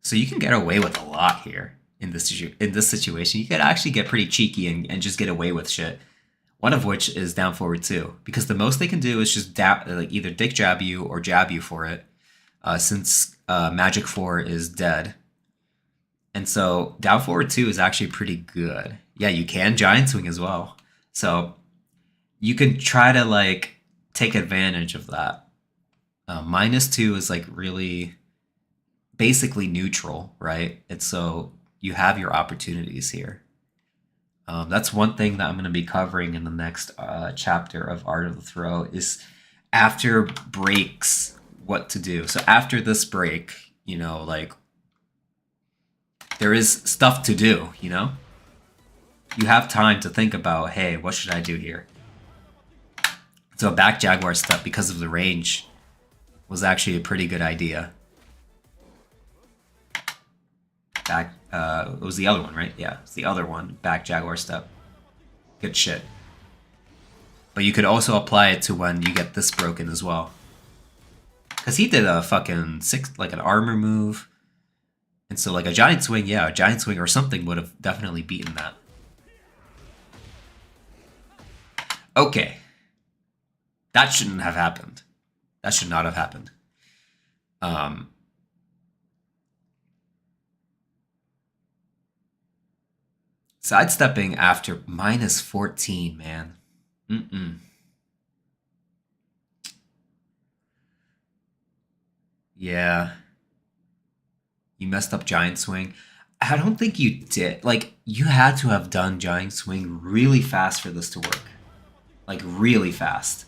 So you can get away with a lot here. in this situation, you could actually get pretty cheeky and just get away with shit. One of which is down forward 2, because the most they can do is just like either dick jab you or jab you for it, since Magic 4 is dead. And so down forward 2 is actually pretty good. Yeah, you can giant swing as well. So you can try to like take advantage of that. -2 is like really basically neutral, right? And so you have your opportunities here. That's one thing that I'm going to be covering in the next chapter of Art of the Throw is after breaks, what to do. So after this break, you know, like there is stuff to do, you know? You have time to think about, hey, what should I do here? So a back Jaguar step, because of the range, was actually a pretty good idea. Back, it was the other one, right? Yeah, it's the other one. Back Jaguar step. Good shit. But you could also apply it to when you get this broken as well. Because he did a fucking like an armor move. And so like a giant swing, yeah, a giant swing or something would have definitely beaten that. Okay. That shouldn't have happened. That should not have happened. Sidestepping after -14, man. Yeah. You messed up giant swing. I don't think you did. Like, you had to have done giant swing really fast for this to work. Like, really fast.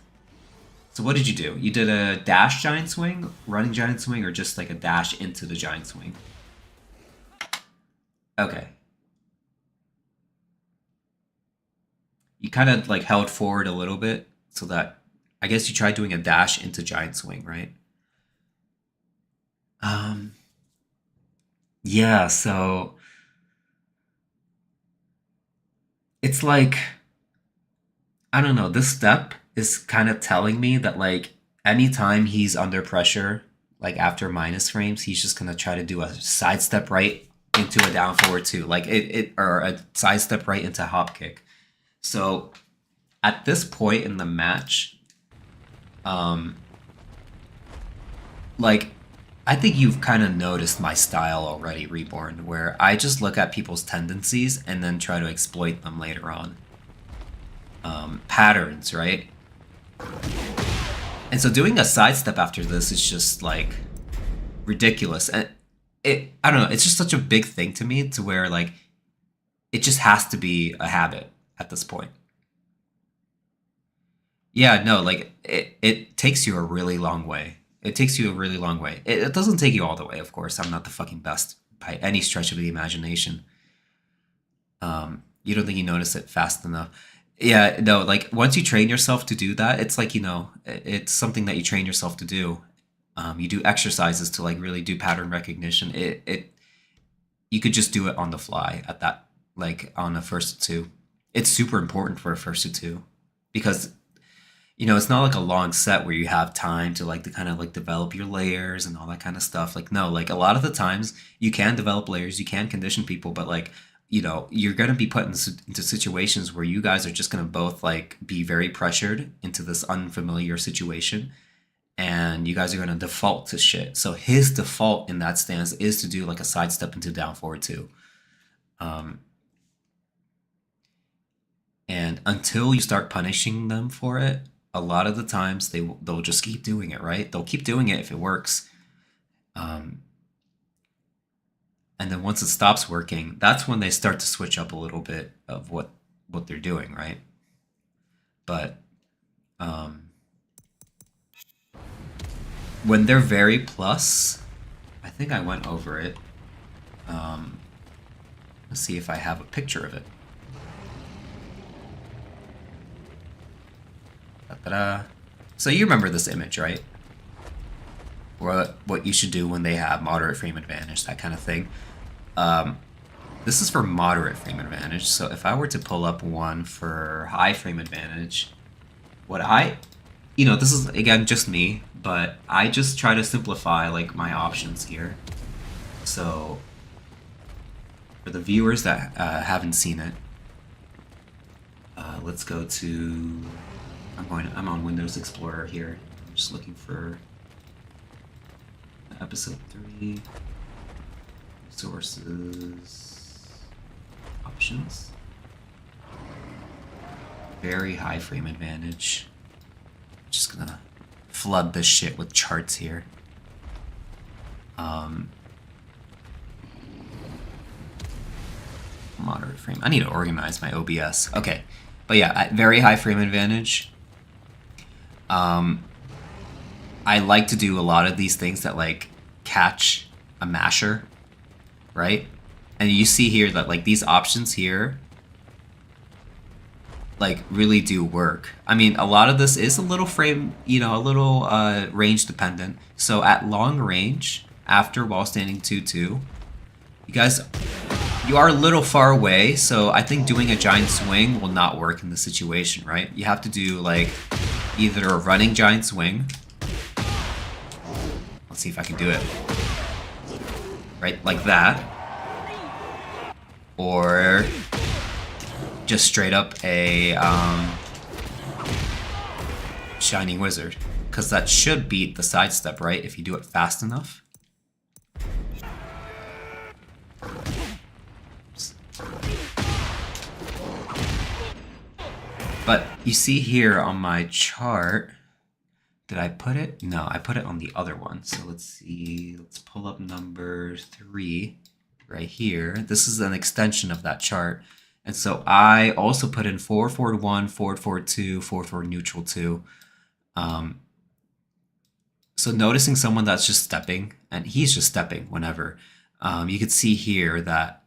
So what did you do? You did a dash giant swing, running giant swing, or just like a dash into the giant swing? Okay. You kind of like held forward a little bit so that I guess you tried doing a dash into giant swing, right? Yeah, so it's like, I don't know, this step is kind of telling me that like anytime he's under pressure, like after minus frames, he's just gonna try to do a sidestep right into a down forward 2, like or a sidestep right into hop kick. So at this point in the match, like I think you've kind of noticed my style already, Reborn, where I just look at people's tendencies and then try to exploit them later on. Patterns, right? And so doing a sidestep after this is just like ridiculous. And I don't know, it's just such a big thing to me to where like it just has to be a habit at this point. Yeah, no, like it takes you a really long way. It takes you a really long way. It doesn't take you all the way, of course. I'm not the fucking best by any stretch of the imagination. You don't think you notice it fast enough. Yeah, no, like once you train yourself to do that, it's like, you know, it's something that you train yourself to do. You do exercises to like really do pattern recognition. You could just do it on the fly at that, like on a first to two. It's super important for a first to two because, you know, it's not like a long set where you have time to like to kind of like develop your layers and all that kind of stuff. Like, no, like a lot of the times you can develop layers, you can condition people, but like, you know, you're going to be put into situations where you guys are just going to both like be very pressured into this unfamiliar situation and you guys are going to default to shit. So his default in that stance is to do like a sidestep into down forward 2. And until you start punishing them for it, a lot of the times they'll just keep doing it, right? They'll keep doing it if it works. And then once it stops working, that's when they start to switch up a little bit of what they're doing, right? But when they're very plus, I think I went over it. Let's see if I have a picture of it. Ta-da. So you remember this image, right? What you should do when they have moderate frame advantage, that kind of thing. This is for moderate frame advantage, so if I were to pull up one for high frame advantage, you know, this is, again, just me, but I just try to simplify, like, my options here. So, For the viewers that haven't seen it, let's go to. I'm on Windows Explorer here. I'm just looking for episode 3 sources options. Very high frame advantage. Just gonna flood this shit with charts here. Moderate frame. I need to organize my OBS. Okay, but yeah, very high frame advantage. I like to do a lot of these things that like catch a masher, right? And you see here that like these options here like really do work. I mean, a lot of this is a little frame, you know, a little range dependent. So at long range, after while standing 2-2, you guys, you are a little far away, so I think doing a giant swing will not work in this situation, right? You have to do like either a running giant swing. Let's see if I can do it. Right, like that. Or just straight up a Shining Wizard. Because that should beat the sidestep, right? If you do it fast enough. But you see here on my chart, did I put it? No, I put it on the other one. So let's see, let's pull up number 3 right here. This is an extension of that chart. And so I also put in forward forward 1, forward forward 2, forward forward neutral 2. So noticing someone that's just stepping, and he's just stepping whenever, you could see here that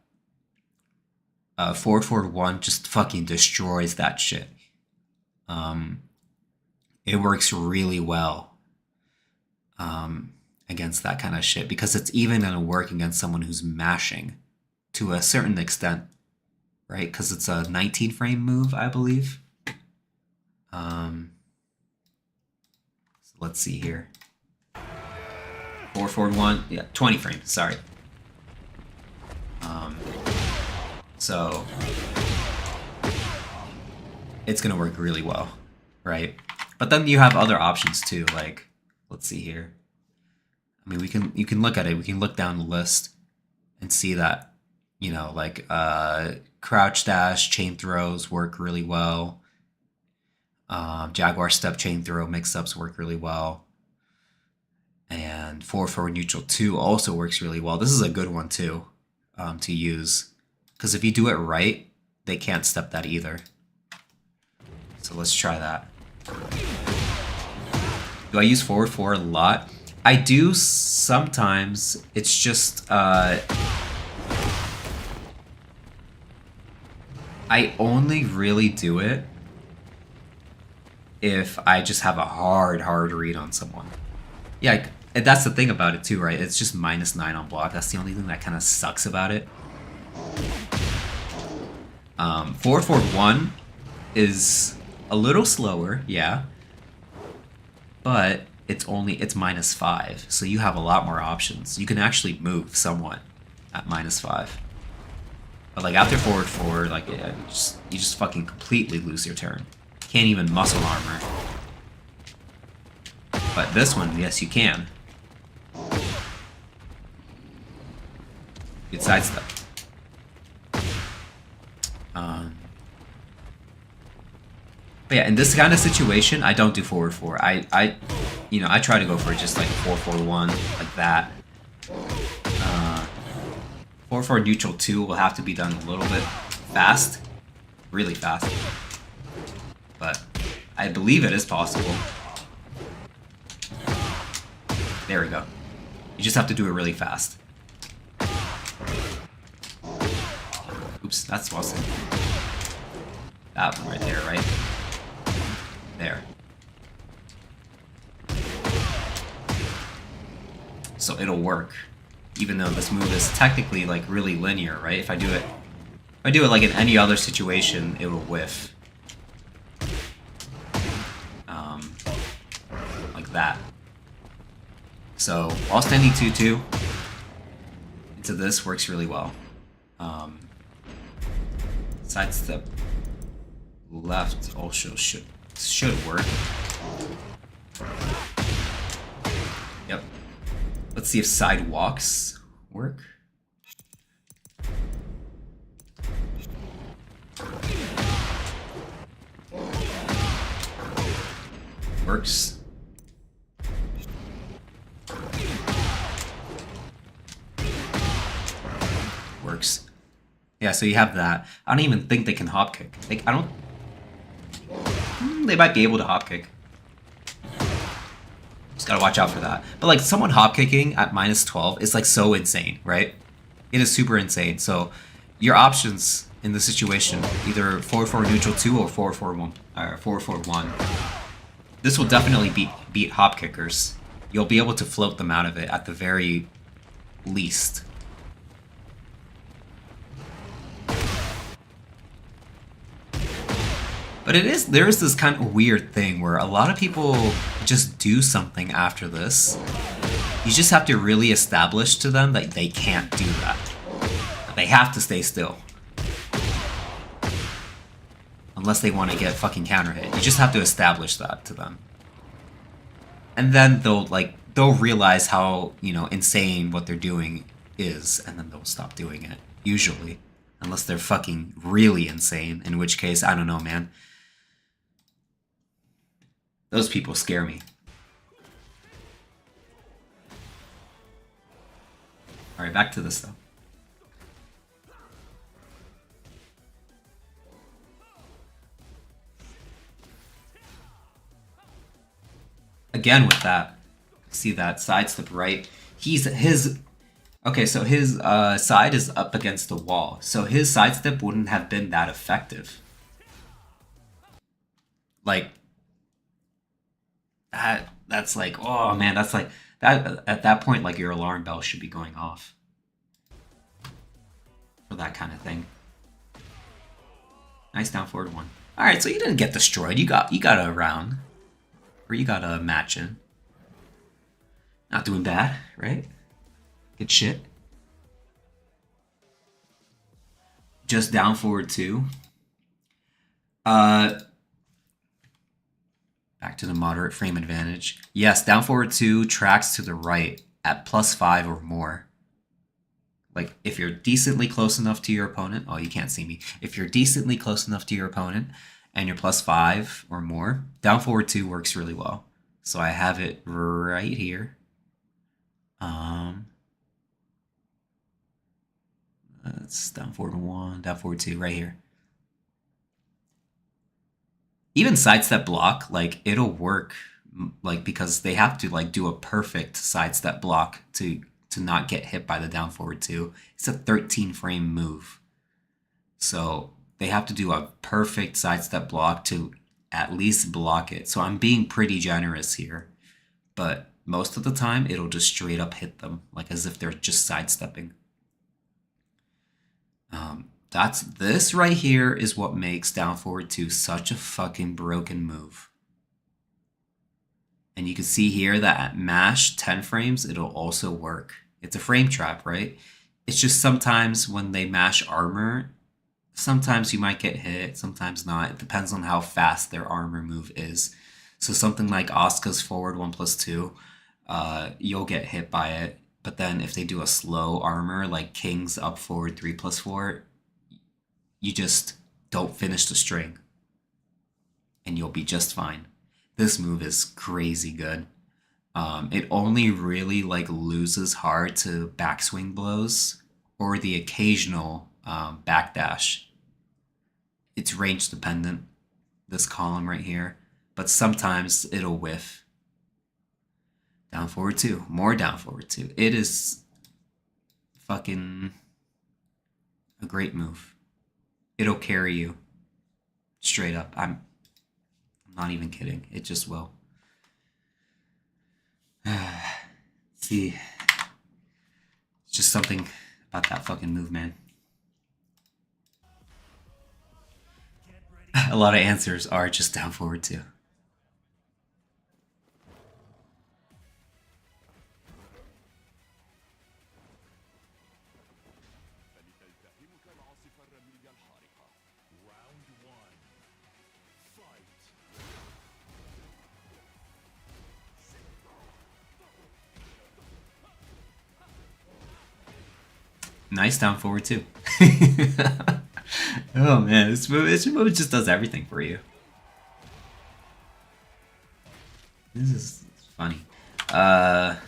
forward forward 1 just fucking destroys that shit. It works really well against that kind of shit because it's even gonna work against someone who's mashing to a certain extent, right? Because it's a 19 frame move, I believe. So let's see here. 4 forward 1, yeah, 20 frames. Sorry. So it's gonna work really well, right? But then you have other options too, like, let's see here. I mean, you can look at it, we can look down the list and see that, you know, like crouch dash, chain throws work really well. Jaguar step chain throw mix-ups work really well. And 4 forward neutral 2 also works really well. This is a good one too, to use. Because if you do it right, they can't step that either. So let's try that. Do I use forward 4 a lot? I do sometimes. It's just I only really do it if I just have a hard read on someone. Yeah, and that's the thing about it too, right? It's just -9 on block. That's the only thing that kind of sucks about it. Forward forward 1 is a little slower, yeah, but it's -5, so you have a lot more options. You can actually move somewhat at -5, but like after forward 4, like yeah, you just fucking completely lose your turn. Can't even muscle armor. But this one, yes, you can. Good sidestep. But yeah, in this kind of situation, I don't do forward 4. I try to go for just like 4 4 1 like that. 4 4 neutral 2 will have to be done a little bit fast, really fast. But I believe it is possible. There we go. You just have to do it really fast. Oops, that's awesome. That one right there, right? There. So it'll work, even though this move is technically like really linear, right? If I do it like in any other situation, it will whiff. Like that. So while standing 2-2 into this works really well. Sidestep left also should work. Yep. Let's see if sidewalks work. Works. Works. Yeah, so you have that. I don't even think they can hop kick. Like, I don't. They might be able to hop kick. Just gotta watch out for that. But like, someone hop kicking at -12 is like so insane, right? It is super insane. So your options in this situation, either 4-4 neutral 2 or 4-4-1 or 4-4-1. This will definitely beat hop kickers. You'll be able to float them out of it at the very least. But there is this kind of weird thing where a lot of people just do something after this. You just have to really establish to them that they can't do that. They have to stay still. Unless they want to get fucking counter hit. You just have to establish that to them. And then they'll realize how, you know, insane what they're doing is, and then they'll stop doing it. Usually. Unless they're fucking really insane, in which case, I don't know, man. Those people scare me. Alright, back to this though. Again with that, see that sidestep right. Okay, so his side is up against the wall, so his sidestep wouldn't have been that effective. Like that's like, oh man, that's like that at that point, like your alarm bell should be going off for that kind of thing. Nice down forward one. All right, so you didn't get destroyed. You got a round. Or you got a match in. Not doing bad, right? Good shit. Just down forward 2. Back to the moderate frame advantage. Yes, down forward 2 tracks to the right at +5 or more. Like, if you're decently close enough to your opponent... Oh, you can't see me. If you're decently close enough to your opponent... and you're +5 or more, down forward 2 works really well. So I have it right here. That's down forward 1, down forward 2, right here. Even sidestep block, like, it'll work, like, because they have to like do a perfect sidestep block to not get hit by the down forward 2. It's a 13 frame move. So they have to do a perfect sidestep block to at least block it. So I'm being pretty generous here. But most of the time, it'll just straight up hit them, like as if they're just sidestepping. This right here is what makes down forward 2 such a fucking broken move. And you can see here that at mash 10 frames, it'll also work. It's a frame trap, right? It's just sometimes when they mash armor, sometimes you might get hit, sometimes not. It depends on how fast their armor move is. So something like Asuka's forward 1+2, you'll get hit by it. But then if they do a slow armor, like King's up forward 3+4, you just don't finish the string. And you'll be just fine. This move is crazy good. It only really like loses hard to backswing blows or the occasional backdash. It's range dependent, this column right here, but sometimes it'll whiff. Down forward 2, more down forward 2. It is fucking a great move. It'll carry you straight up. I'm not even kidding. It just will. See, it's just something about that fucking move, man. A lot of answers are just down forward 2. Nice down forward too. Oh man, this move just does everything for you. This is funny. That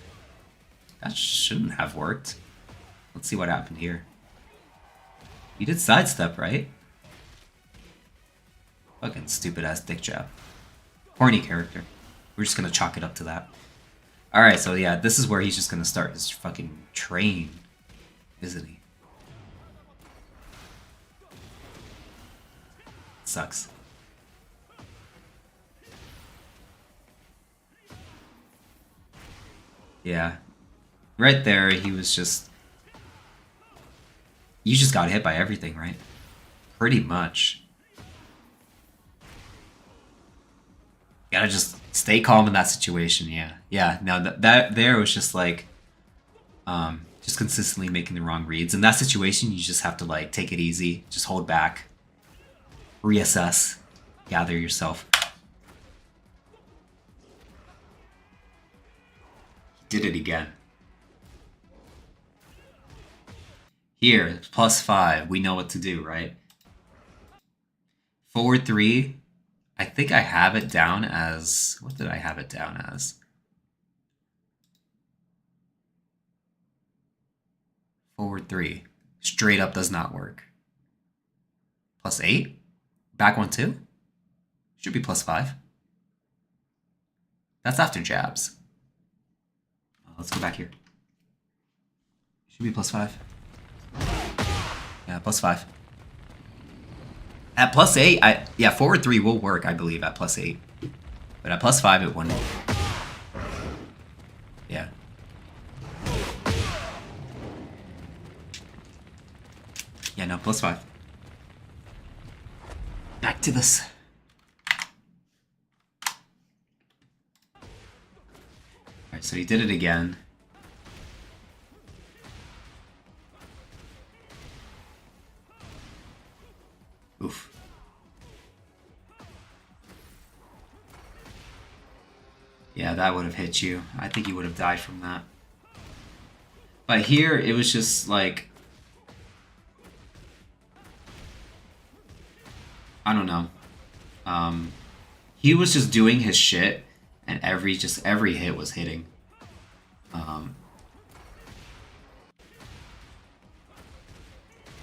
shouldn't have worked. Let's see what happened here. You did sidestep, right? Fucking stupid ass dick jab. Horny character. We're just gonna chalk it up to that. Alright, so yeah, this is where he's just gonna start his fucking train, isn't he? Sucks. Yeah. Right there, he was just... You just got hit by everything, right? Pretty much. Gotta just stay calm in that situation, yeah. Yeah, no, that there was just like... just consistently making the wrong reads. In that situation, you just have to like take it easy. Just hold back. Reassess. Gather yourself. Did it again. Here, +5. We know what to do, right? Forward 3. I think I have it down as... What did I have it down as? Forward 3. Straight up does not work. +8? Back 1 too? Should be +5. That's after jabs. Let's go back here. Should be +5. Yeah, +5. At +8, yeah, forward 3 will work, I believe, at +8. But at +5, it wouldn't. Yeah. Yeah, no, +5. Back to this. Alright, so he did it again. Oof. Yeah, that would have hit you. I think you would have died from that. But here, it was just like... I don't know. He was just doing his shit, and every hit was hitting.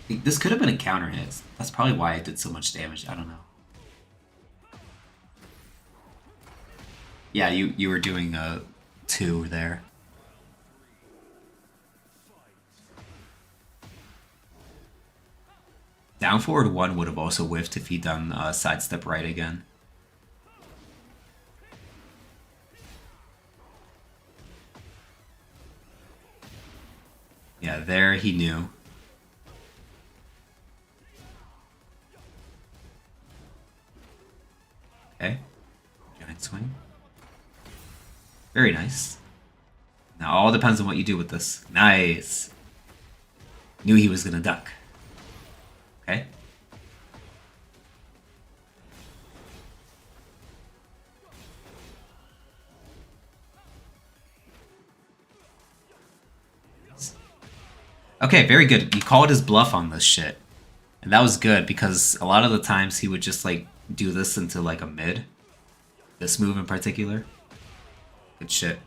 This could have been a counter hit. That's probably why it did so much damage. I don't know. Yeah, you were doing a 2 there. Down forward 1 would have also whiffed if he'd done sidestep right again. Yeah, there he knew. Okay. Giant swing. Very nice. Now all depends on what you do with this. Nice. Knew he was gonna duck. Okay. Okay, very good. You called his bluff on this shit. And that was good because a lot of the times he would just like do this into like a mid. This move in particular. Good shit.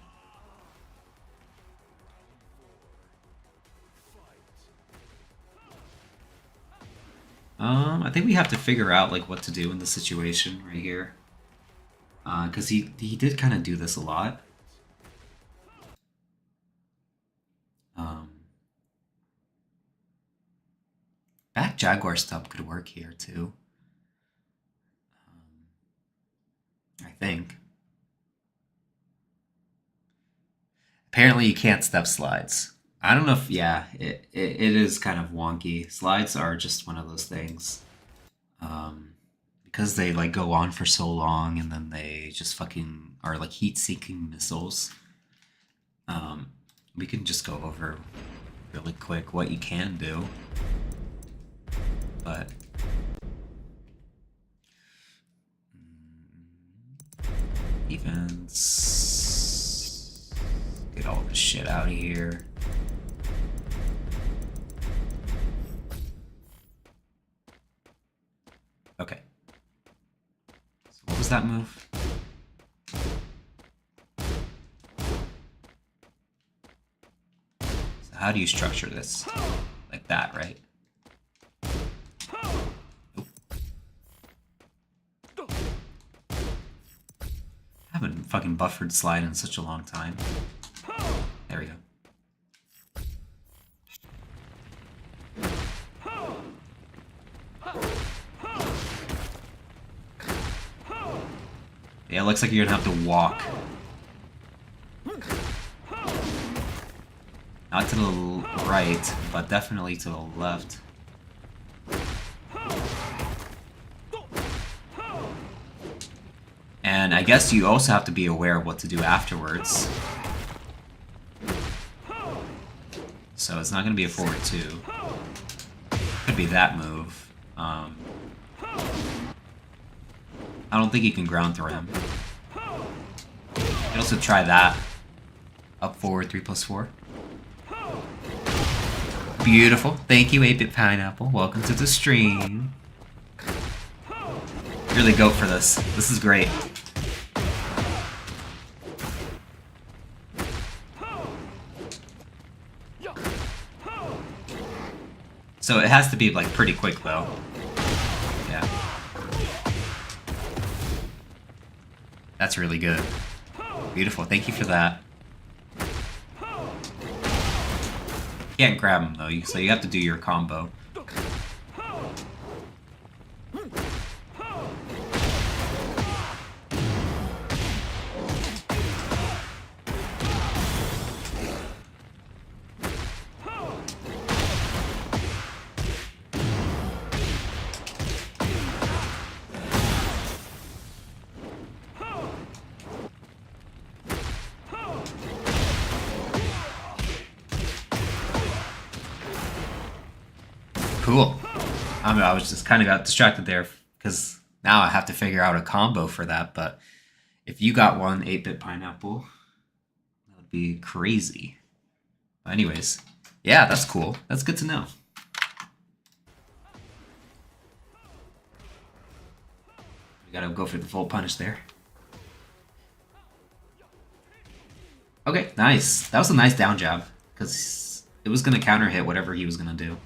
I think we have to figure out like what to do in the situation right here. Because he did kind of do this a lot. Back Jaguar stub could work here too. I think. Apparently you can't step slides. I don't know if, yeah, it is kind of wonky. Slides are just one of those things. Because they like go on for so long and then they just fucking are like heat-seeking missiles. We can just go over really quick what you can do. But defense. Get all this shit out of here. was that move? So how do you structure this? Like that, right? Nope. I haven't fucking buffered slide in such a long time. There we go. Yeah, it looks like you're gonna have to walk. Not to the right, but definitely to the left. And I guess you also have to be aware of what to do afterwards. So it's not gonna be a forward 2. Could be that move. I don't think you can ground throw him. You can also try that. Up forward 3+4. Beautiful. Thank you, 8-Bit Pineapple. Welcome to the stream. Really go for this. This is great. So it has to be like pretty quick though. Yeah. That's really good. Beautiful. Thank you for that. Can't grab him though, so you have to do your combo. Cool. I was just kind of got distracted there because now I have to figure out a combo for that. But if you got one 8-Bit Pineapple, that would be crazy. But anyways, yeah, that's cool. That's good to know. We gotta go for the full punish there. Okay, nice. That was a nice down jab because it was gonna counter hit whatever he was gonna do.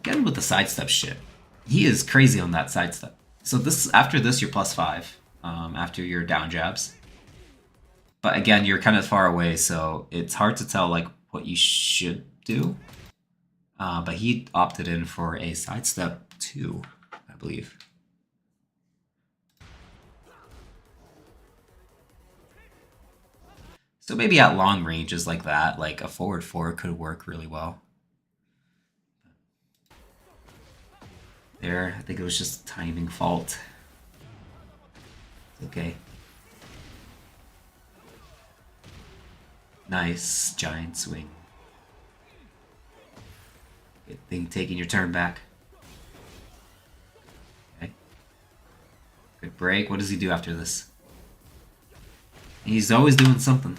Again with the sidestep shit. He is crazy on that sidestep. So this after this you're +5 after your down jabs. But again, you're kind of far away, so it's hard to tell like what you should do. But he opted in for a sidestep 2, I believe. So maybe at long ranges like that, like a forward 4 could work really well. There, I think it was just a timing fault. Okay. Nice giant swing. Good thing taking your turn back. Okay. Good break. What does he do after this? He's always doing something.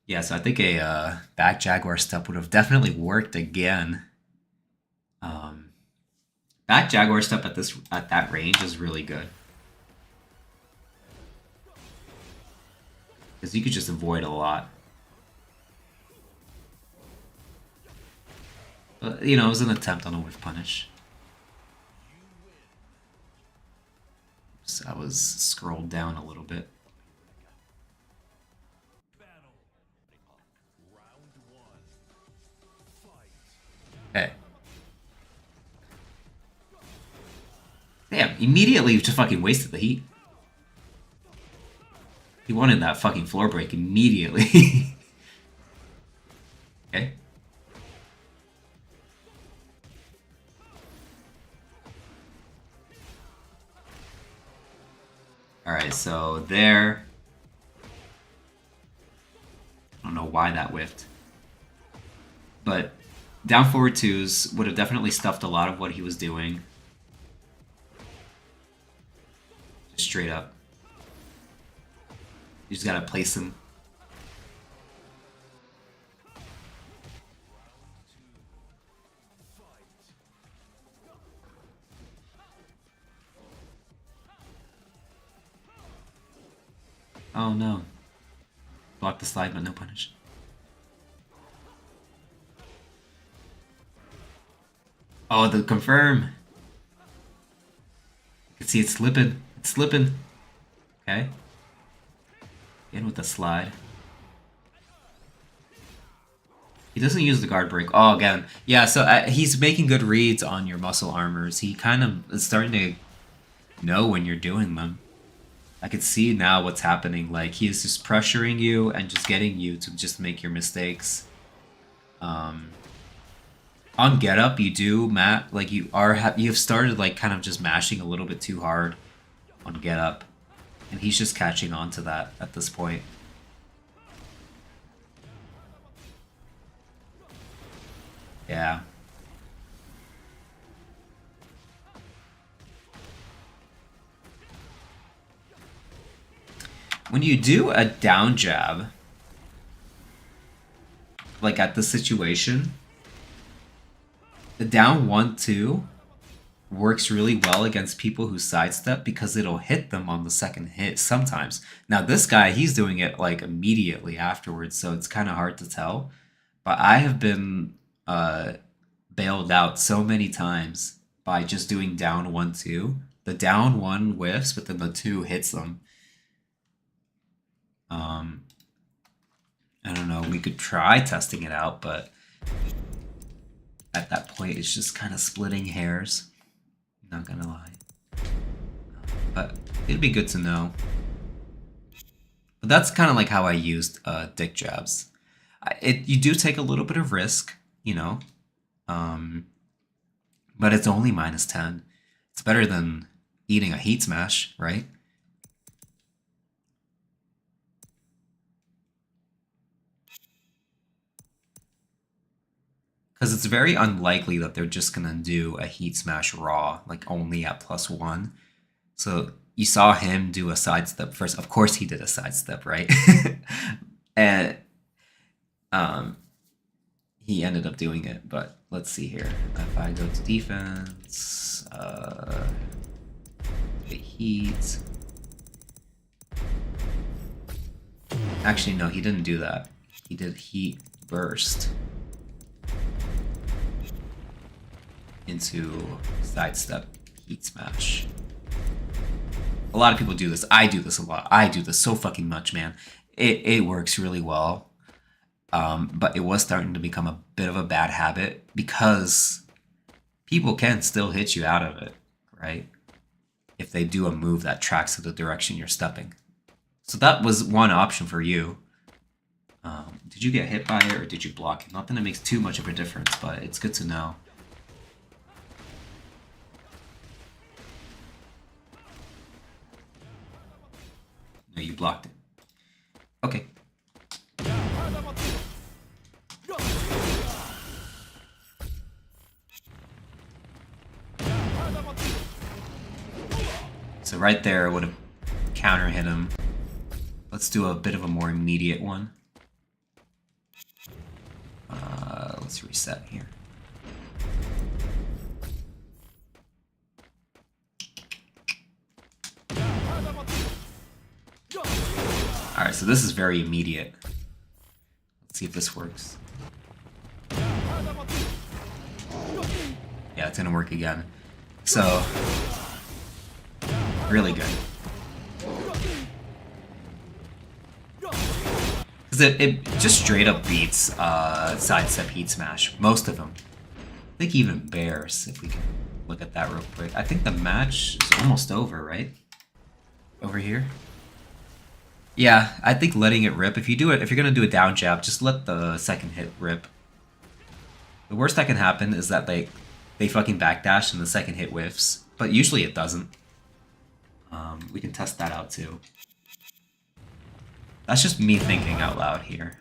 Yeah, so I think a back Jaguar step would have definitely worked again. Back Jaguar step at that range is really good. Because you could just avoid a lot. But, you know, it was an attempt on a whiff punish. So I was scrolled down a little bit. Okay. Damn, immediately you just fucking wasted the heat. He wanted that fucking floor break immediately. Okay. Alright, so there. I don't know why that whiffed. But down forward 2s would have definitely stuffed a lot of what he was doing. straight up. You just gotta place him. Oh no. Block the slide, but no punish. Oh, the confirm. You can see it slipping. It's slipping. Okay. In with the slide. He doesn't use the guard break. Oh, again. Yeah, so he's making good reads on your muscle armors. He kind of is starting to know when you're doing them. I could see now what's happening. Like, he is just pressuring you and just getting you to just make your mistakes. On get up, you do, Matt. Like, you've started like kind of just mashing a little bit too hard on get up, and he's just catching on to that at this point. Yeah. When you do a down jab, like at the situation, the down 1-2 works really well against people who sidestep because it'll hit them on the second hit sometimes. Now this guy, he's doing it like immediately afterwards, so it's kind of hard to tell. But I have been bailed out so many times by just doing down 1-2. The down 1 whiffs, but then the 2 hits them. I don't know, we could try testing it out, but at that point it's just kind of splitting hairs. Not gonna lie. But it'd be good to know. But that's kind of like how I used dick jabs. You do take a little bit of risk, you know. But it's only -10. It's better than eating a heat smash, right? Because it's very unlikely that they're just going to do a heat smash raw, like only at +1. So you saw him do a sidestep first. Of course he did a sidestep, right? And he ended up doing it, but let's see here. If I go to defense, the heat. Actually, no, he didn't do that. He did heat burst into sidestep heat smash. A lot of people do this. I do this a lot. I do this so fucking much, man. It works really well. But it was starting to become a bit of a bad habit because people can still hit you out of it, right? If they do a move that tracks to the direction you're stepping. So that was one option for you. Did you get hit by it or did you block it? Not that it makes too much of a difference, but it's good to know. No, you blocked it. Okay. So right there, I would have counter hit him. Let's do a bit of a more immediate one. Let's reset here. Alright, so this is very immediate. Let's see if this works. Yeah, it's gonna work again. So, really good. Because it just straight up beats sidestep heat smash. Most of them. I think even bears, if we can look at that real quick. I think the match is almost over, right? Over here. Yeah, I think letting it rip. If you're gonna do a down jab, just let the second hit rip. The worst that can happen is that they fucking backdash and the second hit whiffs, but usually it doesn't. We can test that out too. That's just me thinking out loud here.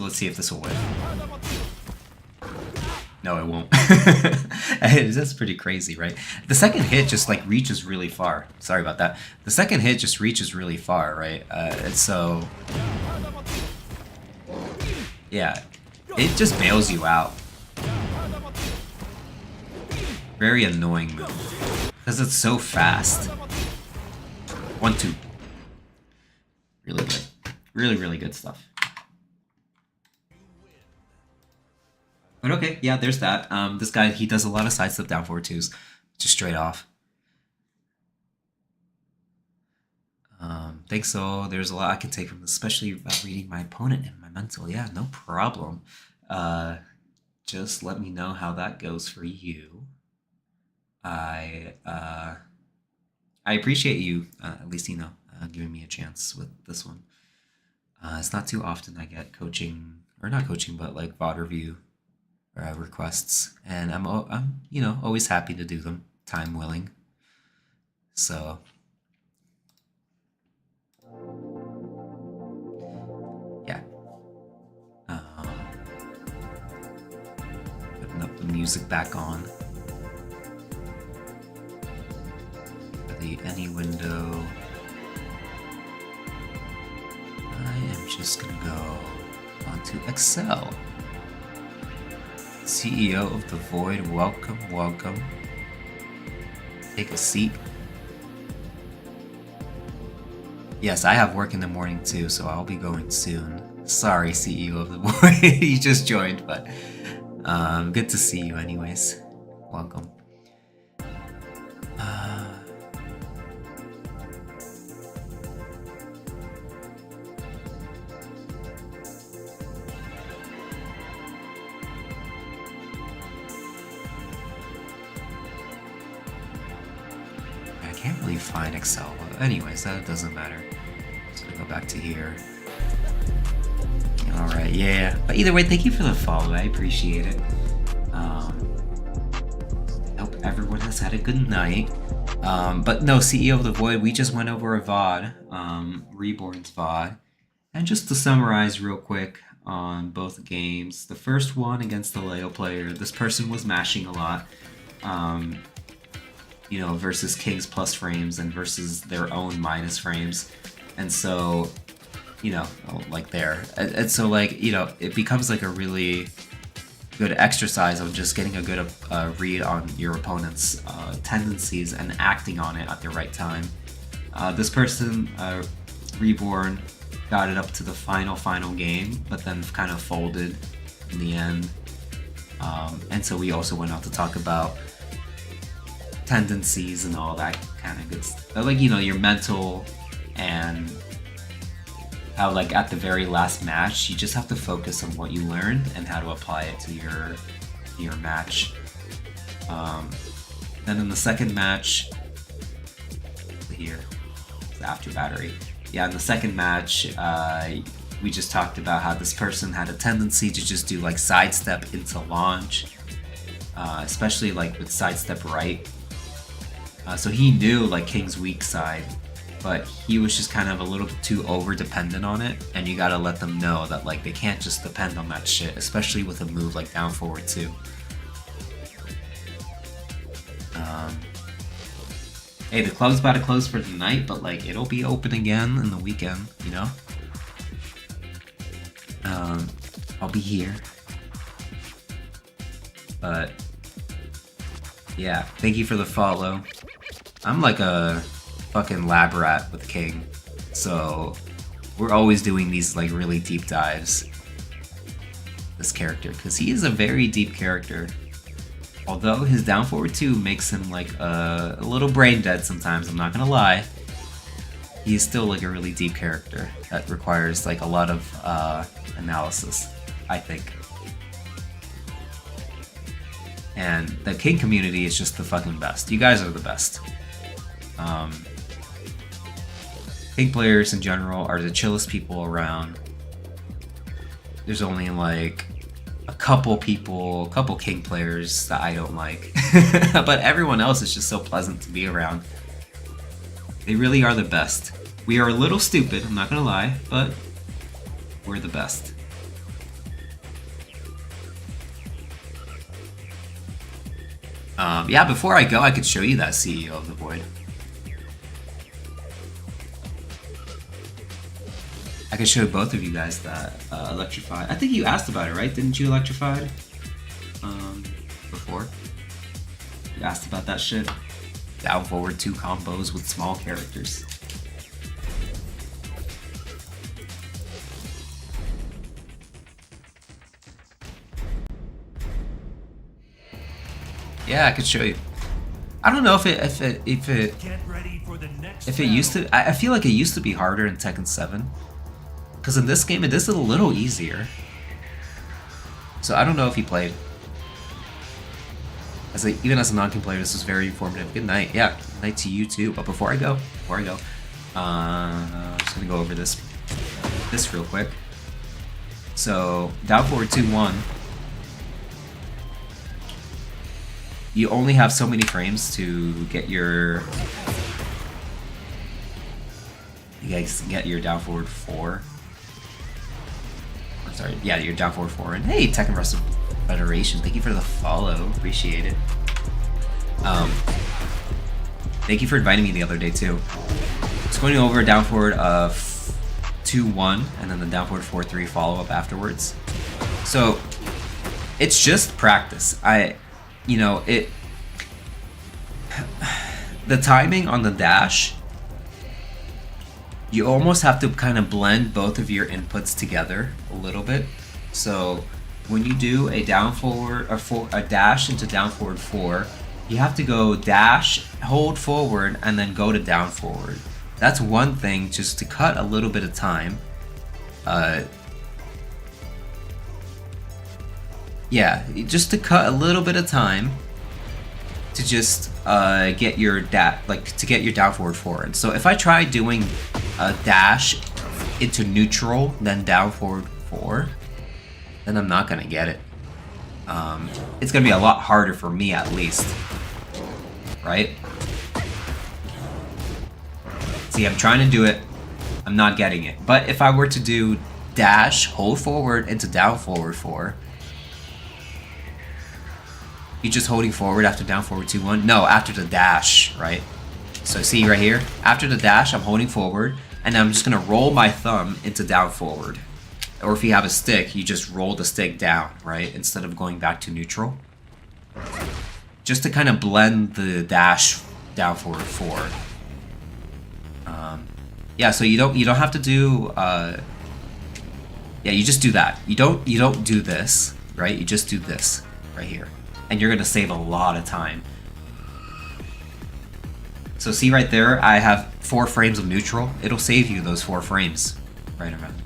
Let's see if this will win. No, it won't. That's pretty crazy, right? The second hit just like reaches really far. Sorry about that. The second hit just reaches really far, right? And so, yeah, it just bails you out. Very annoying move because it's so fast. 1-2. Really good. Really, really good stuff. But okay, yeah, there's that. This guy, he does a lot of sidestep down forward twos, just straight off. Think so. There's a lot I can take from this, especially about reading my opponent and my mental. Yeah, no problem. Just let me know how that goes for you. I appreciate you, at least, you know, giving me a chance with this one. It's not too often I get coaching, or not coaching, but like VOD review requests, and I'm you know, always happy to do them, time willing. So yeah, putting up the music back on. The any window. I am just gonna go onto Excel. CEO of the Void, welcome, welcome. Take a seat. Yes, I have work in the morning too, so I'll be going soon. Sorry, CEO of the Void, you just joined, but good to see you anyways. Welcome. I can't really find Excel, but anyways, that doesn't matter. Just gonna go back to here. Alright, yeah. But either way, thank you for the follow, I appreciate it. I hope everyone has had a good night. But no, CEO of the Void, we just went over a VOD, Reborn's VOD. And just to summarize real quick on both games, the first one against the Leo player, this person was mashing a lot. You know, versus King's plus frames and versus their own minus frames. And so, you know, like there. And so, like, you know, it becomes like a really good exercise of just getting a good read on your opponent's tendencies and acting on it at the right time. This person, Reborn, got it up to the final game, but then kind of folded in the end. And so we also went on to talk about tendencies and all that kind of good stuff. Like, you know, your mental, and how like at the very last match you just have to focus on what you learned and how to apply it to your match. Then in the second match here, after battery, yeah, in the second match we just talked about how this person had a tendency to just do like sidestep into launch, especially like with sidestep right. So he knew like King's weak side, but he was just kind of a little too over dependent on it, and you gotta let them know that like they can't just depend on that shit, especially with a move like down forward too. Hey, the club's about to close for the night, but like it'll be open again in the weekend, you know? I'll be here. But yeah, thank you for the follow. I'm like a fucking lab rat with King, so we're always doing these like really deep dives. This character, because he is a very deep character. Although his down forward 2 makes him like a little brain dead sometimes, I'm not gonna lie. He's still like a really deep character that requires like a lot of analysis, I think. And the King community is just the fucking best. You guys are the best. King players in general are the chillest people around. There's only like a couple King players that I don't like. But everyone else is just so pleasant to be around. They really are the best. We are a little stupid, I'm not gonna lie, but we're the best. Yeah, before I go, I could show you that CEO of the Void. I could show both of you guys that Electrified. I think you asked about it, right? Didn't you, Electrified? Before? You asked about that shit? Down forward 2 combos with small characters. Yeah, I could show you. I don't know if it Get ready for the next used to. I feel like it used to be harder in Tekken 7, because in this game it is a little easier. So I don't know if he played. Even as a non-game player, this was very informative. Good night. Yeah, good night to you too. But before I go, I'm just gonna go over this real quick. So down forward 2-1. You only have so many frames to get your down forward 4. I'm sorry, yeah, your down forward 4. And hey, Tekken Wrestle Federation, thank you for the follow, appreciate it. Thank you for inviting me the other day too. Just going over a down forward of 2-1 and then the down forward 4-3 follow up afterwards. So it's just practice. The timing on the dash, you almost have to kind of blend both of your inputs together a little bit. So when you do a down forward or a dash into down forward 4, you have to go dash, hold forward, and then go to down forward. That's one thing, just to cut a little bit of time. Yeah, just to cut a little bit of time to just get your down forward 4. And so if I try doing a dash into neutral, then down forward 4, then I'm not gonna get it. It's gonna be a lot harder for me, at least. Right? See, I'm trying to do it. I'm not getting it. But if I were to do dash, hold forward into down forward 4, you just holding forward after down forward 2-1? No, after the dash, right? So see right here, after the dash, I'm holding forward, and I'm just gonna roll my thumb into down forward. Or if you have a stick, you just roll the stick down, right? Instead of going back to neutral. Just to kind of blend the dash down forward 4. Yeah, so you don't have to do. Yeah, you just do that. You don't do this, right? You just do this right here, and you're gonna save a lot of time. So see right there, I have 4 frames of neutral. It'll save you those 4 frames right around.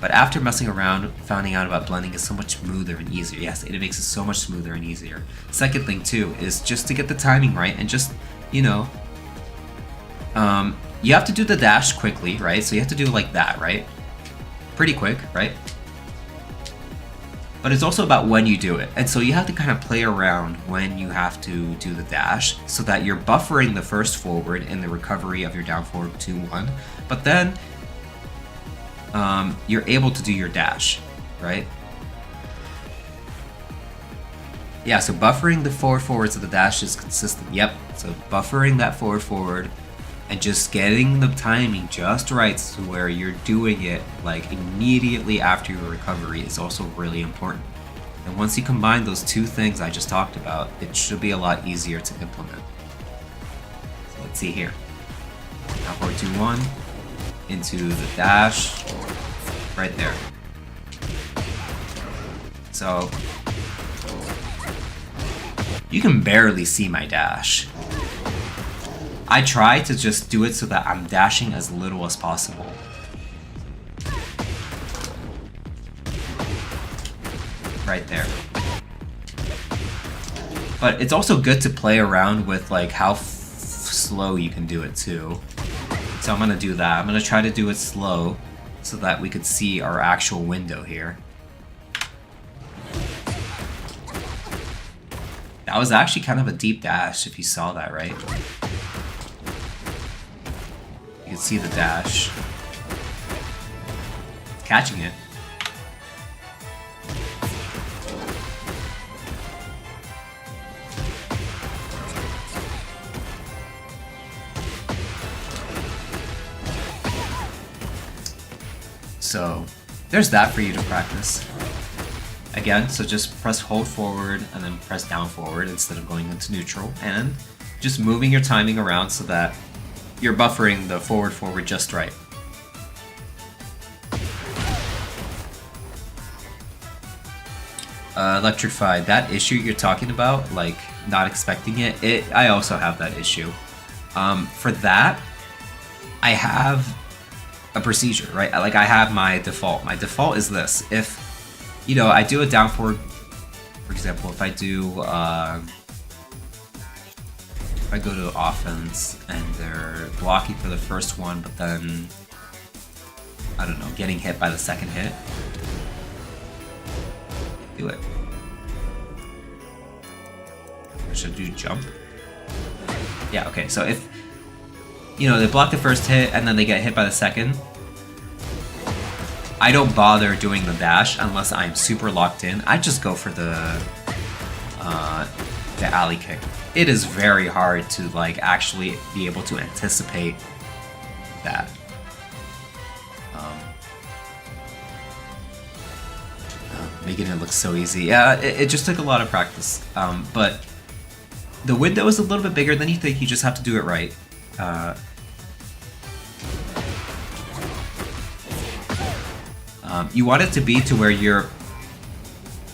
But after messing around, finding out about blending is so much smoother and easier. Yes, it makes it so much smoother and easier. Second thing too is just to get the timing right and just, you have to do the dash quickly, right? So you have to do it like that, right? Pretty quick, right? But it's also about when you do it. And so you have to kind of play around when you have to do the dash so that you're buffering the first forward in the recovery of your down forward 2-1. But then you're able to do your dash, right? Yeah, so buffering the forwards of the dash is consistent. Yep, so buffering that forward and just getting the timing just right to where you're doing it like immediately after your recovery is also really important. And once you combine those 2 things I just talked about, it should be a lot easier to implement. So let's see here. Down forward 2-1 into the dash right there. So you can barely see my dash. I try to just do it so that I'm dashing as little as possible. Right there. But it's also good to play around with like how slow you can do it too. So I'm gonna do that. I'm gonna try to do it slow so that we could see our actual window here. That was actually kind of a deep dash if you saw that, right? You can see the dash. Catching it. So there's that for you to practice. Again, so just press hold forward and then press down forward instead of going into neutral, and just moving your timing around so that you're buffering the forward just right. Electrified, that issue you're talking about, like not expecting it, I also have that issue. For that, I have a procedure, right? Like I have my default. My default is this. If, you know, I do a down forward, for example, if I do, if I go to offense and they're blocking for the first one, but then, I don't know, getting hit by the second hit, do it. I should do jump. Yeah, okay, so if, you know, they block the first hit and then they get hit by the second, I don't bother doing the dash unless I'm super locked in. I just go for the alley kick. It is very hard to like actually be able to anticipate that. Making it look so easy. Yeah, it just took a lot of practice. But the window is a little bit bigger than you think. You just have to do it right. You want it to be to where your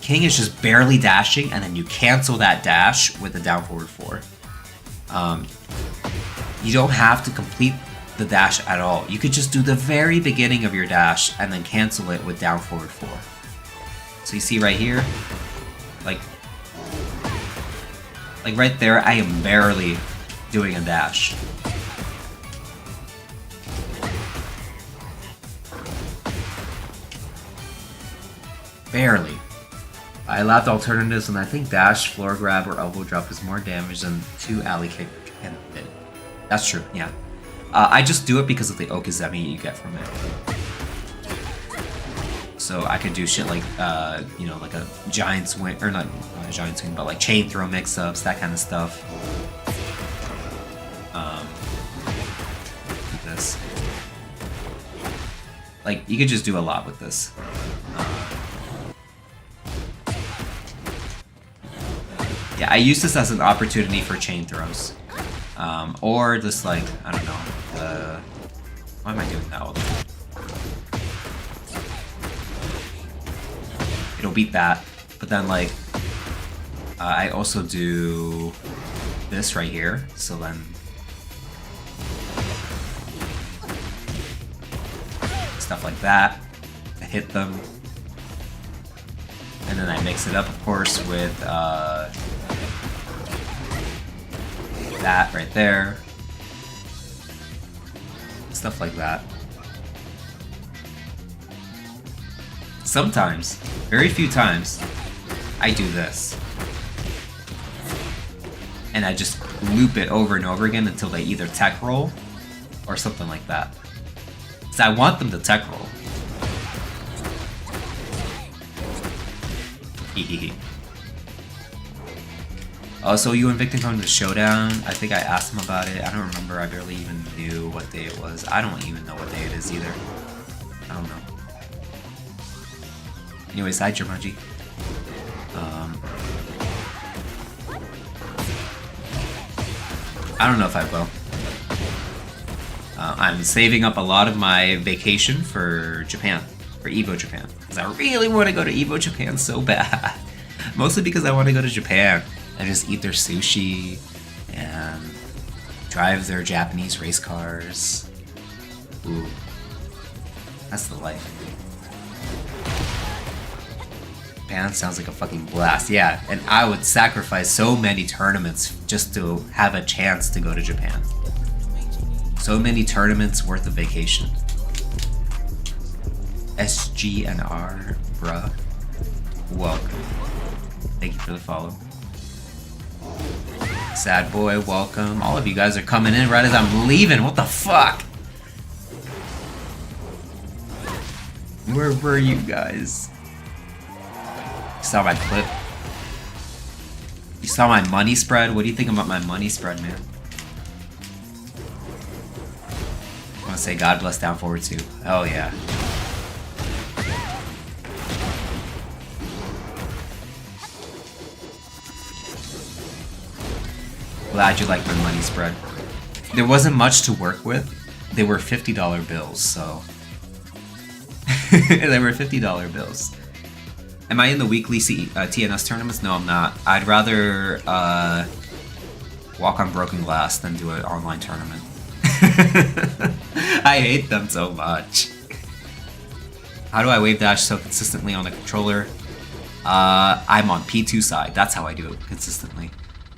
king is just barely dashing, and then you cancel that dash with the down forward 4. You don't have to complete the dash at all. You could just do the very beginning of your dash and then cancel it with down forward 4. So you see right here, like right there, I am barely doing a dash. Barely. I allowed alternatives, and I think dash, floor grab, or elbow drop is more damage than 2 alley kick and hit. That's true, yeah. I just do it because of the okizeme you get from it. So I could do shit like, you know, like a giant swing, or not a giant swing, but like chain throw mix-ups, that kind of stuff. Like this. Like, you could just do a lot with this. Yeah, I use this as an opportunity for chain throws. Or just like, I don't know, why am I doing that all the time? It'll beat that, but then like, I also do this right here, so then stuff like that, I hit them, and then I mix it up, of course, with that right there, stuff like that. Sometimes, very few times, I do this. And I just loop it over and over again until they either tech roll or something like that. Because I want them to tech roll. Hehehe. So you and Victor come to Showdown. I think I asked him about it. I don't remember. I barely even knew what day it was. I don't even know what day it is either. I don't know. Anyways, hi Jumanji. I don't know if I will. I'm saving up a lot of my vacation for Japan, for Evo Japan, because I really want to go to Evo Japan so bad. Mostly because I want to go to Japan and just eat their sushi and drive their Japanese race cars. Ooh, that's the life. Japan sounds like a fucking blast. Yeah, and I would sacrifice so many tournaments just to have a chance to go to Japan. So many tournaments worth of vacation. SGNR, bruh. Welcome. Thank you for the follow. Sad boy, welcome. All of you guys are coming in right as I'm leaving. What the fuck? Where were you guys? You saw my clip? You saw my money spread? What do you think about my money spread, man? I want to say God bless down forward too. Oh yeah. Glad you like my money spread. There wasn't much to work with. They were $50 bills, so... They were $50 bills. Am I in the weekly TNS tournaments? No, I'm not. I'd rather walk on broken glass than do an online tournament. I hate them so much. How do I wave dash so consistently on the controller? I'm on P2 side. That's how I do it consistently.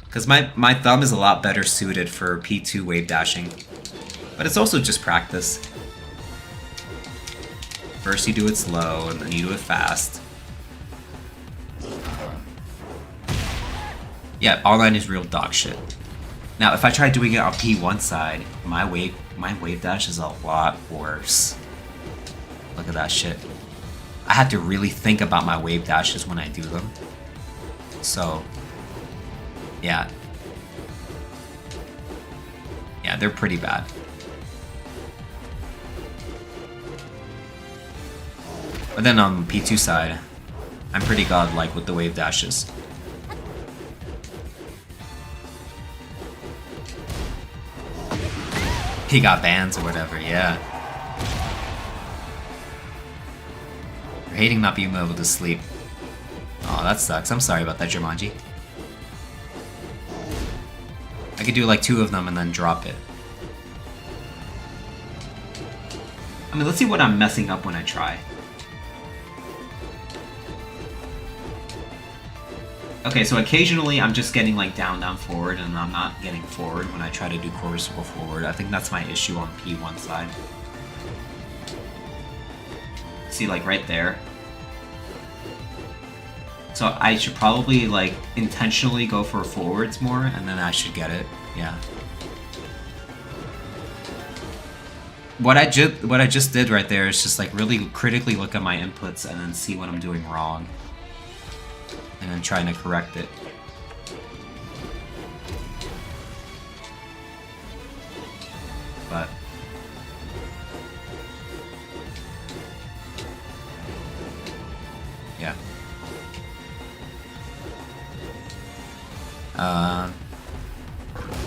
Because my thumb is a lot better suited for P2 wave dashing. But it's also just practice. First you do it slow, and then you do it fast. Yeah, online is real dog shit. Now, if I try doing it on P1 side, my wave dash is a lot worse. Look at that shit. I have to really think about my wave dashes when I do them. So, yeah. Yeah, they're pretty bad. But then on P2 side, I'm pretty godlike with the wave dashes. He got bans or whatever, yeah. You're hating not being able to sleep. Oh, that sucks. I'm sorry about that, Jumanji. I could do like 2 of them and then drop it. I mean, let's see what I'm messing up when I try. Okay, so occasionally I'm just getting like down, down, forward, and I'm not getting forward when I try to do quarter circle forward. I think that's my issue on P1 side. See, like right there. So I should probably like intentionally go for forwards more, and then I should get it. Yeah. What I just did right there is just like really critically look at my inputs and then see what I'm doing wrong. And then trying to correct it. But yeah.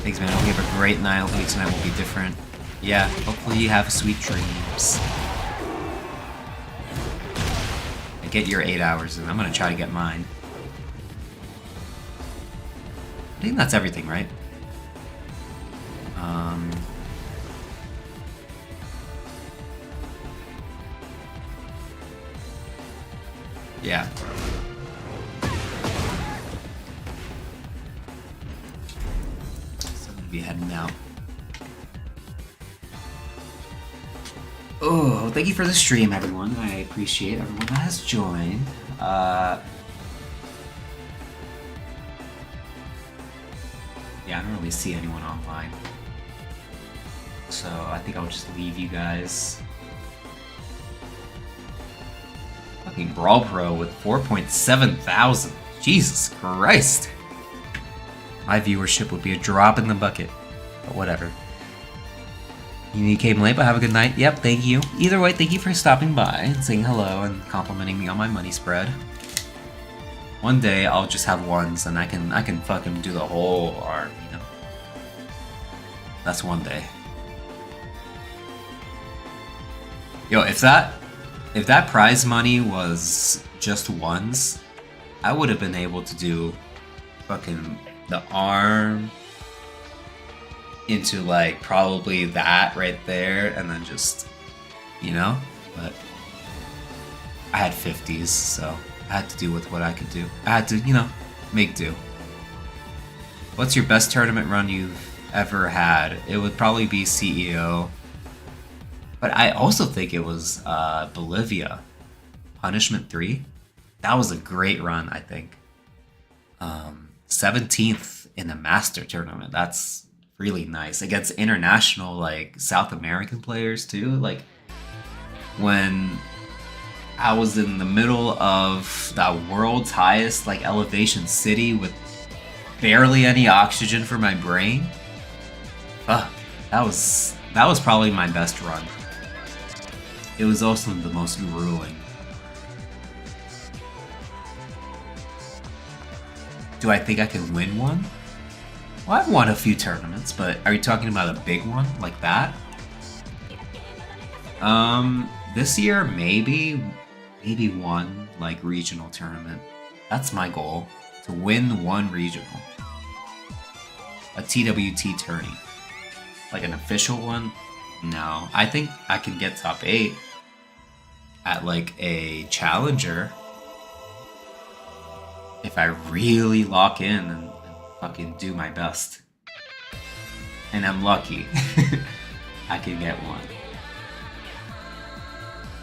Thanks, man. I hope you have a great night. Hopefully tonight will be different. Yeah, hopefully you have sweet dreams. And get your 8 hours, and I'm gonna try to get mine. I think that's everything, right? Yeah. So I'm gonna be heading out. Oh, thank you for the stream, everyone. I appreciate everyone that has joined. Yeah, I don't really see anyone online. So I think I'll just leave you guys. Fucking Brawl Pro with 4.7 thousand. Jesus Christ. My viewership would be a drop in the bucket. But whatever. You came late, but have a good night. Yep, thank you. Either way, thank you for stopping by and saying hello and complimenting me on my money spread. One day I'll just have ones and I can fucking do the whole arm, you know? That's one day. Yo, if that prize money was just ones, I would have been able to do fucking the arm into like probably that right there and then just, you know? But I had 50s, so I had to do with what I could do. I had to, you know, make do. What's your best tournament run you've ever had? It would probably be CEO. But I also think it was Bolivia. Punishment 3. That was a great run, I think. 17th in a master tournament. That's really nice. Against international, like, South American players, too. Like, when I was in the middle of that world's highest, like, elevation city with barely any oxygen for my brain. That was probably my best run. It was also the most grueling. Do I think I can win one? Well, I've won a few tournaments, but are you talking about a big one like that? This year maybe one like regional tournament. That's my goal, to win one regional. A TWT tourney. Like an official one? No. I think I can get top 8 at like a challenger if I really lock in and fucking do my best. And I'm lucky. I can get one.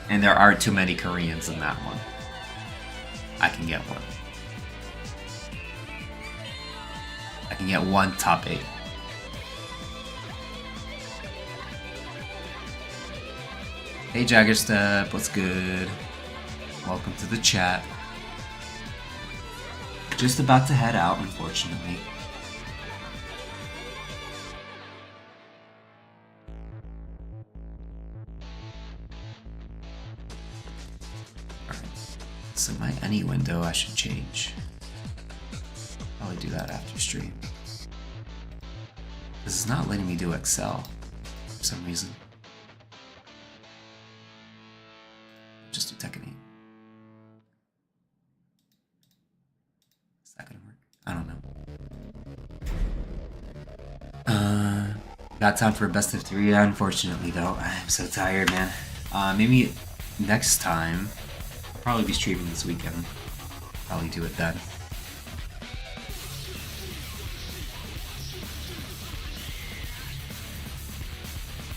And there aren't too many Koreans in that one. I can get one. I can get one top 8. Hey Jaggerstep, what's good? Welcome to the chat. Just about to head out, unfortunately. Alright. So my any window I should change. Probably do that after stream. This is not letting me do Excel for some reason. Just do Tekken 8. Is that gonna work? I don't know. Got time for a best of 3? Unfortunately though, I'm so tired, man. Maybe next time. I'll probably be streaming this weekend. Probably do it then.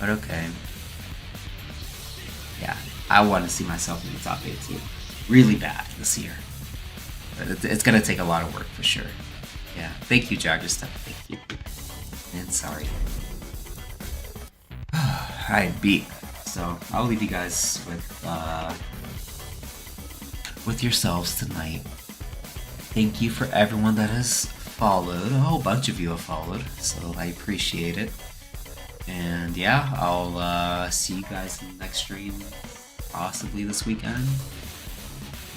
But okay. Yeah, I want to see myself in the top 8 too. Really bad this year. But it's gonna take a lot of work for sure. Yeah, thank you, Jaggerstep. Thank you. And sorry. Alright, beat. So I'll leave you guys with yourselves tonight. Thank you for everyone that has followed. A whole bunch of you have followed, so I appreciate it. And yeah, I'll see you guys in the next stream, possibly this weekend,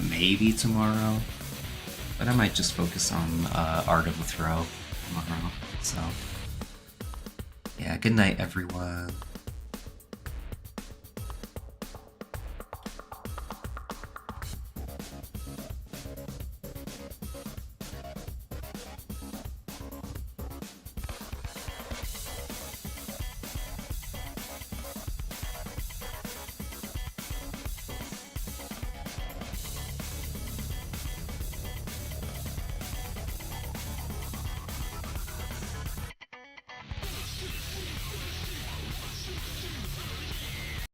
maybe tomorrow, but I might just focus on Art of the Throw tomorrow. So yeah, good night everyone.